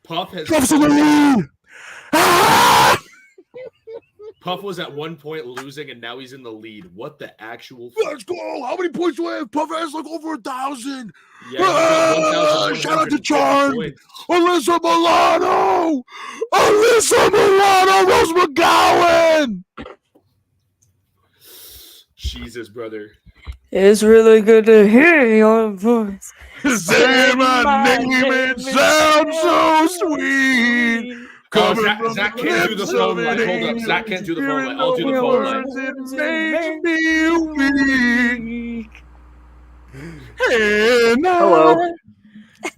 Speaker 3: Puff has
Speaker 4: Puff's in the lead.
Speaker 3: Puff was at one point losing, and now he's in the lead. What the actual?
Speaker 4: Let's go! How many points do I have? Puff has like over 1,000.
Speaker 3: Yeah,
Speaker 4: shout out to Charm, Alyssa Milano, Rose McGowan.
Speaker 3: Jesus, brother.
Speaker 2: It's really good to hear your voice.
Speaker 4: Say my name, it sounds so sweet.
Speaker 3: Zach can't do the phone line. Hold up. Zach can't do the phone line. I'll do the phone line.
Speaker 4: It makes me weak. And
Speaker 1: hello.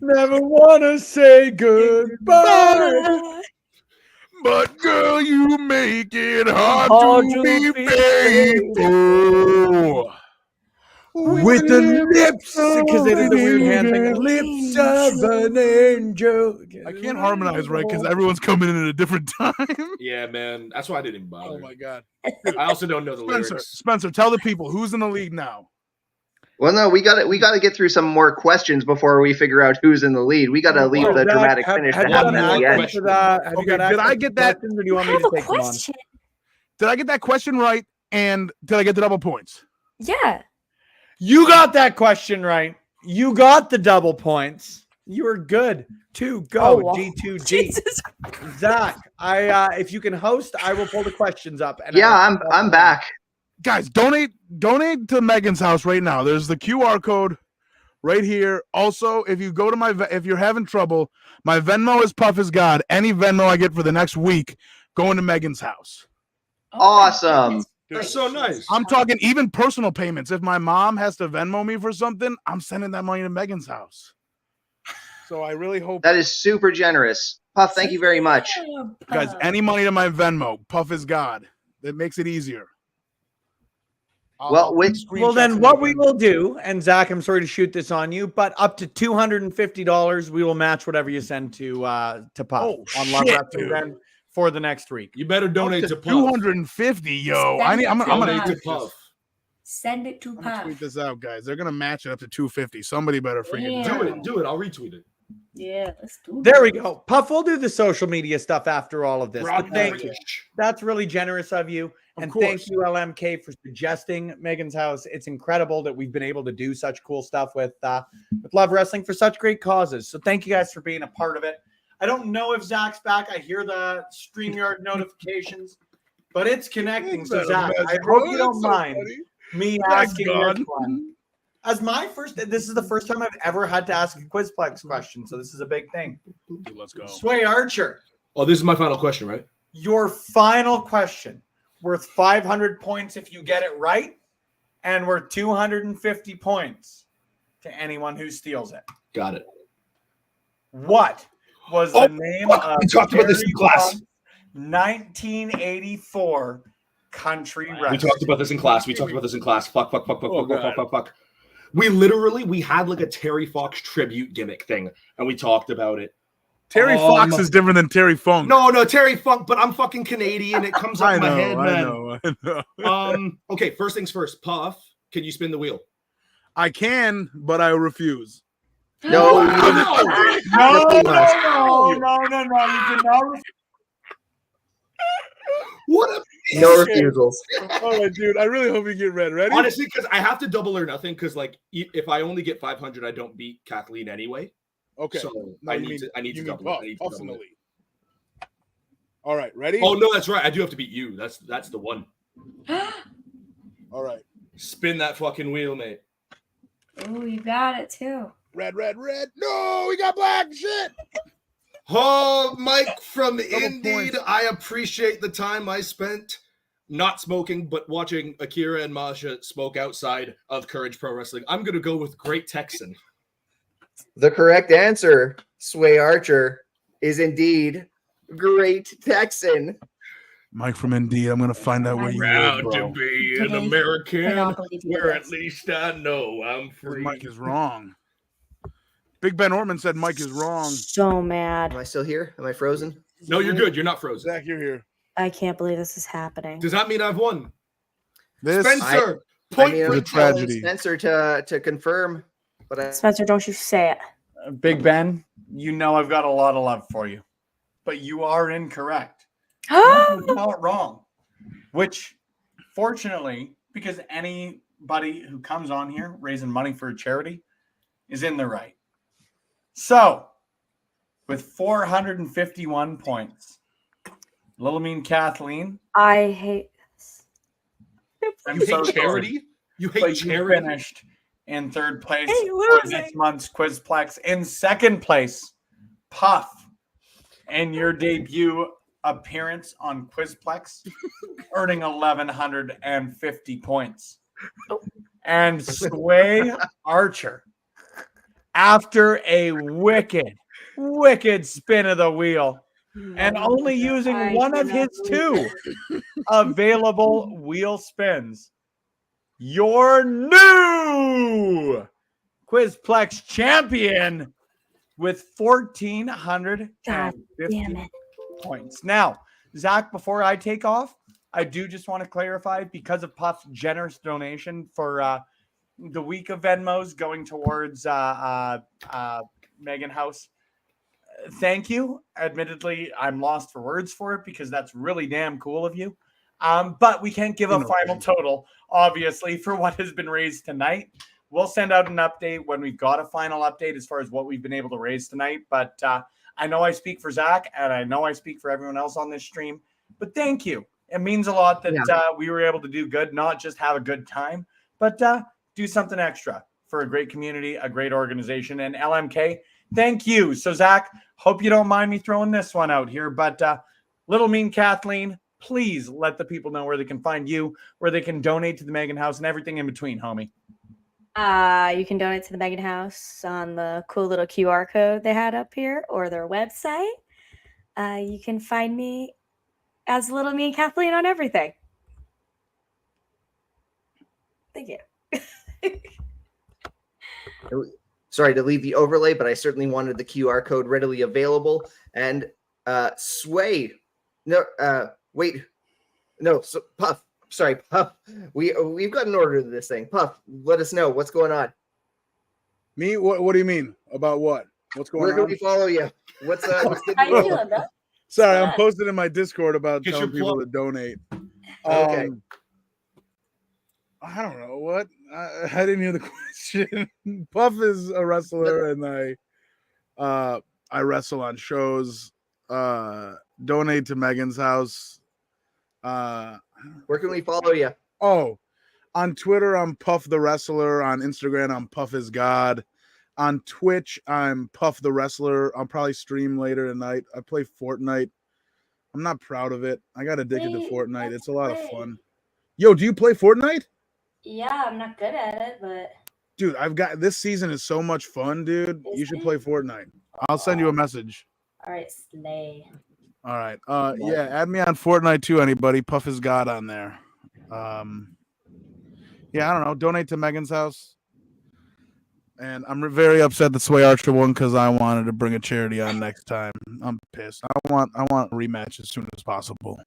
Speaker 5: Never want to say goodbye.
Speaker 4: But girl, you make it hard to be faithful.
Speaker 5: With the lips, because they did the weird hand thing. Lips of an angel.
Speaker 4: I can't harmonize right because everyone's coming in at a different time.
Speaker 3: Yeah, man. That's why I didn't bother.
Speaker 4: Oh my god.
Speaker 3: I also don't know the lyrics.
Speaker 4: Spencer, tell the people who's in the league now.
Speaker 1: Well, no, we got to get through some more questions before we figure out who's in the lead. We got to leave the dramatic finish to happen at the end.
Speaker 4: Did I get that?
Speaker 5: Or do you want me to take them on?
Speaker 4: Did I get that question right? And did I get the double points?
Speaker 2: Yeah.
Speaker 5: You got that question right. You got the double points. You were good. Go G2G.
Speaker 2: Jesus.
Speaker 5: Zach, if you can host, I will pull the questions up. And
Speaker 1: yeah, I'm back.
Speaker 4: Guys, donate to Megan's house right now. There's the QR code right here. Also, if you go to if you're having trouble, my Venmo is Puff is God. Any Venmo I get for the next week going to Megan's house.
Speaker 1: Awesome.
Speaker 3: That's so nice.
Speaker 4: I'm talking even personal payments. If my mom has to Venmo me for something, I'm sending that money to Megan's house. So I really hope
Speaker 1: that is super generous. Puff, thank you very much.
Speaker 4: Guys, any money to my Venmo, Puff is God. That makes it easier.
Speaker 5: Well, then what we will do, and Zach, I'm sorry to shoot this on you, but up to $250, we will match whatever you send to Puff on Love Wrestling then for the next week.
Speaker 3: You better donate to Puff.
Speaker 4: 250, yo. I'm gonna
Speaker 3: to Puff.
Speaker 12: Send it to Puff.
Speaker 4: Tweet this out, guys. They're gonna match it up to 250. Somebody better freaking
Speaker 3: do it. I'll retweet it.
Speaker 12: Yeah, let's do it.
Speaker 5: There we go. Puff, we'll do the social media stuff after all of this. But thank you. That's really generous of you. And thank you, LMK, for suggesting Megan's house. It's incredible that we've been able to do such cool stuff with Love Wrestling for such great causes. So thank you guys for being a part of it. I don't know if Zach's back. I hear the StreamYard notifications, but it's connecting. So Zach, I hope you don't mind me asking this one. As this is the first time I've ever had to ask a Quizplex question, so this is a big thing.
Speaker 4: Let's go.
Speaker 5: Sway Archer.
Speaker 3: Oh, this is my final question, right?
Speaker 5: Your final question, worth 500 points if you get it right, and worth 250 points to anyone who steals it.
Speaker 3: Got it.
Speaker 5: What was the name of
Speaker 3: we talked about this in class.
Speaker 5: 1984 country wrestling?
Speaker 3: We talked about this in class. Fuck. We had like a Terry Fox tribute gimmick thing, and we talked about it.
Speaker 4: Terry Fox is different than Terry Funk.
Speaker 3: No, Terry Funk, but I'm fucking Canadian. It comes up in my head, man.
Speaker 4: I know.
Speaker 3: Okay, first things first. Puff, can you spin the wheel?
Speaker 4: I can, but I refuse.
Speaker 1: No.
Speaker 5: No. You cannot.
Speaker 3: What
Speaker 1: no refusals.
Speaker 4: All right, dude. I really hope you get red. Ready?
Speaker 3: Honestly, because I have to double or nothing. Because like, if I only get 500, I don't beat Kathleen anyway.
Speaker 4: Okay.
Speaker 3: So I need to double.
Speaker 4: Puff, Puff's in the lead. All right, ready?
Speaker 3: Oh no, that's right. I do have to beat you. That's the one.
Speaker 4: All right.
Speaker 3: Spin that fucking wheel, mate.
Speaker 12: Oh, you got it too.
Speaker 4: Red. No, we got black. Shit.
Speaker 3: Oh, Mike from Indeed. I appreciate the time I spent not smoking, but watching Akira and Masha smoke outside of Courage Pro Wrestling. I'm gonna go with Great Texan.
Speaker 1: The correct answer, Sway Archer, is indeed Great Texan.
Speaker 4: Mike from India. I'm gonna find out where you live,
Speaker 3: Proud to
Speaker 4: bro.
Speaker 3: be an
Speaker 12: Today,
Speaker 3: American,
Speaker 12: cannot believe you did
Speaker 3: where at
Speaker 12: this.
Speaker 3: least I know I'm
Speaker 4: Because
Speaker 3: free.
Speaker 4: Mike is wrong. Big Ben Ortman said Mike is wrong.
Speaker 2: So mad.
Speaker 1: Am I still here? Am I frozen?
Speaker 3: No, you're good. You're not frozen.
Speaker 4: Zach, you're here.
Speaker 2: I can't believe this is happening.
Speaker 3: Does that mean I've won?
Speaker 4: This
Speaker 3: Spencer,
Speaker 1: I
Speaker 3: point
Speaker 1: mean,
Speaker 3: for
Speaker 1: I'm
Speaker 4: a tragedy.
Speaker 1: Spencer to confirm, but I
Speaker 2: Spencer, don't you say it.
Speaker 5: Big Ben, you know I've got a lot of love for you, but you are incorrect.
Speaker 2: Oh,
Speaker 5: You're not wrong. Which, fortunately, because anybody who comes on here raising money for a charity is in the right. So, with 451 points, Little Mean Kathleen,
Speaker 2: I hate this.
Speaker 5: I'm
Speaker 3: You
Speaker 5: so
Speaker 3: hate charity?
Speaker 5: sorry,
Speaker 3: You
Speaker 5: but
Speaker 3: hate
Speaker 5: you
Speaker 3: charity?
Speaker 5: finished in third place
Speaker 2: Hey,
Speaker 5: for
Speaker 2: losing.
Speaker 5: this month's Quizplex. In second place, Puff, and your debut appearance on Quizplex, earning 1,150 points.
Speaker 2: Oh.
Speaker 5: And Sway Archer, after a wicked spin of the wheel, and only using
Speaker 2: I
Speaker 5: one of
Speaker 2: cannot
Speaker 5: his two available wheel spins, your new Quizplex champion with 1,450
Speaker 2: damn it.
Speaker 5: points. Now, Zach, before I take off, I do just want to clarify, because of Puff's generous donation for the week of Venmos going towards Megan House. Thank you. Admittedly, I'm lost for words for it because that's really damn cool of you. But we can't give a final total, obviously, for what has been raised tonight. We'll send out an update when we've got a final update as far as what we've been able to raise tonight. But I know I speak for Zach, and I know I speak for everyone else on this stream. But thank you. It means a lot that we were able to do good, not just have a good time, but do something extra for a great community, a great organization. And LMK, thank you. So, Zach, hope you don't mind me throwing this one out here. But Little Mean Kathleen, please let the people know where they can find you, where they can donate to the Megan House, and everything in between, homie.
Speaker 2: You can donate to the Megan House on the cool little QR code they had up here or their website. You can find me as Little Mean Kathleen on everything. Thank you.
Speaker 1: sorry to leave the overlay, but I certainly wanted the QR code readily available. And Sway, Puff. Sorry, Puff. We've got an order to this thing. Puff, let us know what's going on.
Speaker 4: Me? What do you mean? About what? What's going
Speaker 1: Where
Speaker 4: on?
Speaker 1: can we follow you? What's the
Speaker 12: How you feeling, bro?
Speaker 4: Sorry, I'm posted in my Discord about
Speaker 3: Get
Speaker 4: telling
Speaker 3: your
Speaker 4: people
Speaker 3: plug.
Speaker 4: to donate.
Speaker 1: Okay.
Speaker 4: I don't know what. I didn't hear the question. Puff is a wrestler, and I wrestle on shows. Donate to Megan's House.
Speaker 1: Where can we follow you?
Speaker 4: Oh, on Twitter, I'm Puff the Wrestler. On Instagram, I'm Puff is God. On Twitch, I'm Puff the Wrestler. I'll probably stream later tonight. I play Fortnite. I'm not proud of it. I got addicted to
Speaker 12: Wait,
Speaker 4: Fortnite. It's a lot of
Speaker 12: play.
Speaker 4: fun. Yo, do you play Fortnite?
Speaker 12: Yeah, I'm not good at it, but
Speaker 4: Dude, I've got this season is so much fun, dude.
Speaker 12: Is
Speaker 4: You should
Speaker 12: it?
Speaker 4: play Fortnite. I'll send you a message.
Speaker 12: all right, slay.
Speaker 4: All right. Yeah, add me on Fortnite too, anybody. Puff is God on there. Yeah, I don't know. Donate to Megan's House. And I'm very upset that Sway Archer won because I wanted to bring a charity on next time. I'm pissed. I want a rematch as soon as possible.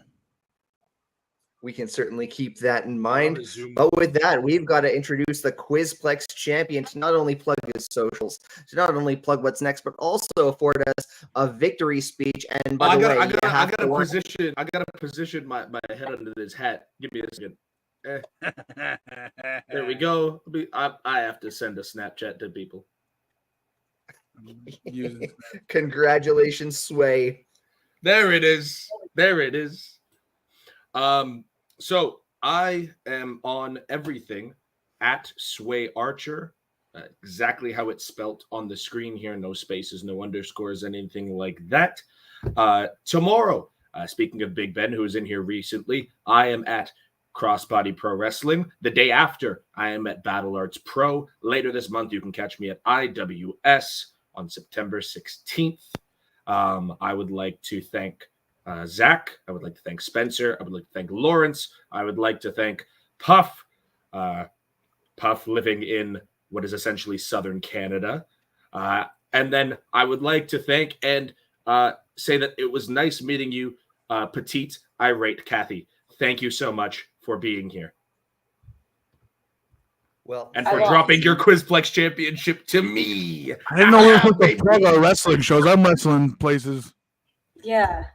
Speaker 1: We can certainly keep that in mind. But with that, we've got to introduce the Quizplex champion to not only plug his socials, to not only plug what's next, but also afford us a victory speech. And by the way,
Speaker 3: I gotta position my head under this hat. Give me a second. There we go. I have to send a Snapchat to people.
Speaker 1: Congratulations, Sway.
Speaker 3: There it is. There it is. So I am on everything at Sway Archer, exactly how it's spelt on the screen here. No spaces, no underscores, anything like that. Tomorrow, speaking of Big Ben, who was in here recently, I am at Crossbody Pro Wrestling. The day after, I am at Battle Arts Pro. Later this month, you can catch me at IWS on September 16th. I would like to thank Zach. I would like to thank Spencer. I would like to thank Lawrence. I would like to thank Puff. Puff living in what is essentially southern Canada. And then I would like to thank and say that it was nice meeting you, petite, irate Kathy. Thank you so much for being here.
Speaker 1: Well,
Speaker 3: and for dropping your Quizplex championship to me.
Speaker 4: I didn't know we were supposed to plug our wrestling shows. I'm wrestling places.
Speaker 12: Yeah.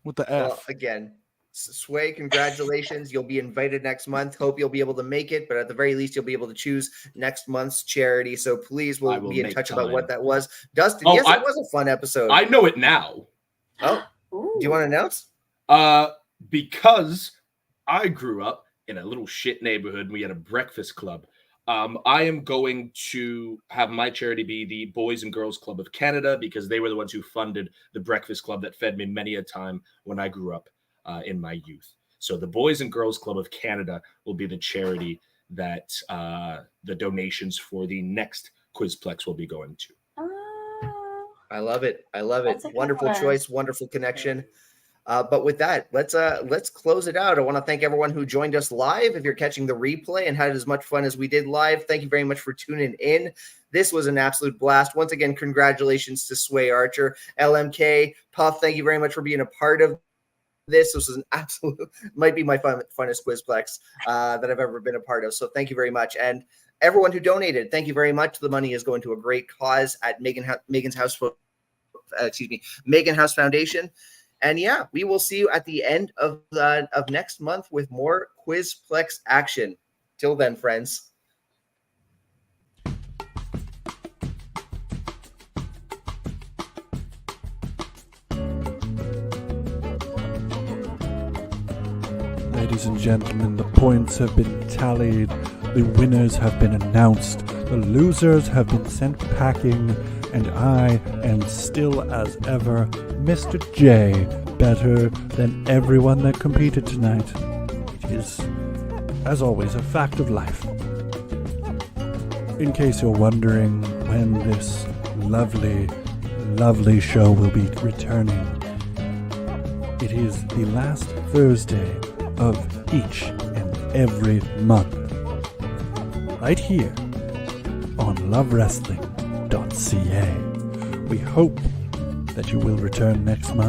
Speaker 4: What the F?
Speaker 1: Well, again, Sway, congratulations. You'll be invited next month. Hope you'll be able to make it, but at the very least, you'll be able to choose next month's charity. So please, we'll be in touch about what that was. Dustin, yes, it was a fun episode.
Speaker 3: I know it now.
Speaker 1: Oh, do you want to announce?
Speaker 3: Because I grew up in a little shit neighborhood and we had a breakfast club. I am going to have my charity be the Boys and Girls Club of Canada because they were the ones who funded the breakfast club that fed me many a time when I grew up in my youth. So the Boys and Girls Club of Canada will be the charity that the donations for the next Quizplex will be going to.
Speaker 1: I love it. I love it. Wonderful choice. Wonderful connection. But with that, let's close it out. I want to thank everyone who joined us live. If you're catching the replay and had as much fun as we did live, thank you very much for tuning in. This was an absolute blast. Once again, congratulations to Sway Archer, LMK, Puff. Thank you very much for being a part of this. This was an absolute, might be my funnest Quizplex that I've ever been a part of. So thank you very much. And everyone who donated, thank you very much. The money is going to a great cause at Megan's House. Megan House Foundation. And yeah, we will see you at the end of next month with more Quizplex action. Till then, friends.
Speaker 13: Ladies and gentlemen, the points have been tallied. The winners have been announced. The losers have been sent packing. And I am still, as ever, Mr. J, better than everyone that competed tonight. It is, as always, a fact of life. In case you're wondering when this lovely, lovely show will be returning, it is the last Thursday of each and every month. Right here on lovewrestling.ca. We hope that you will return next month.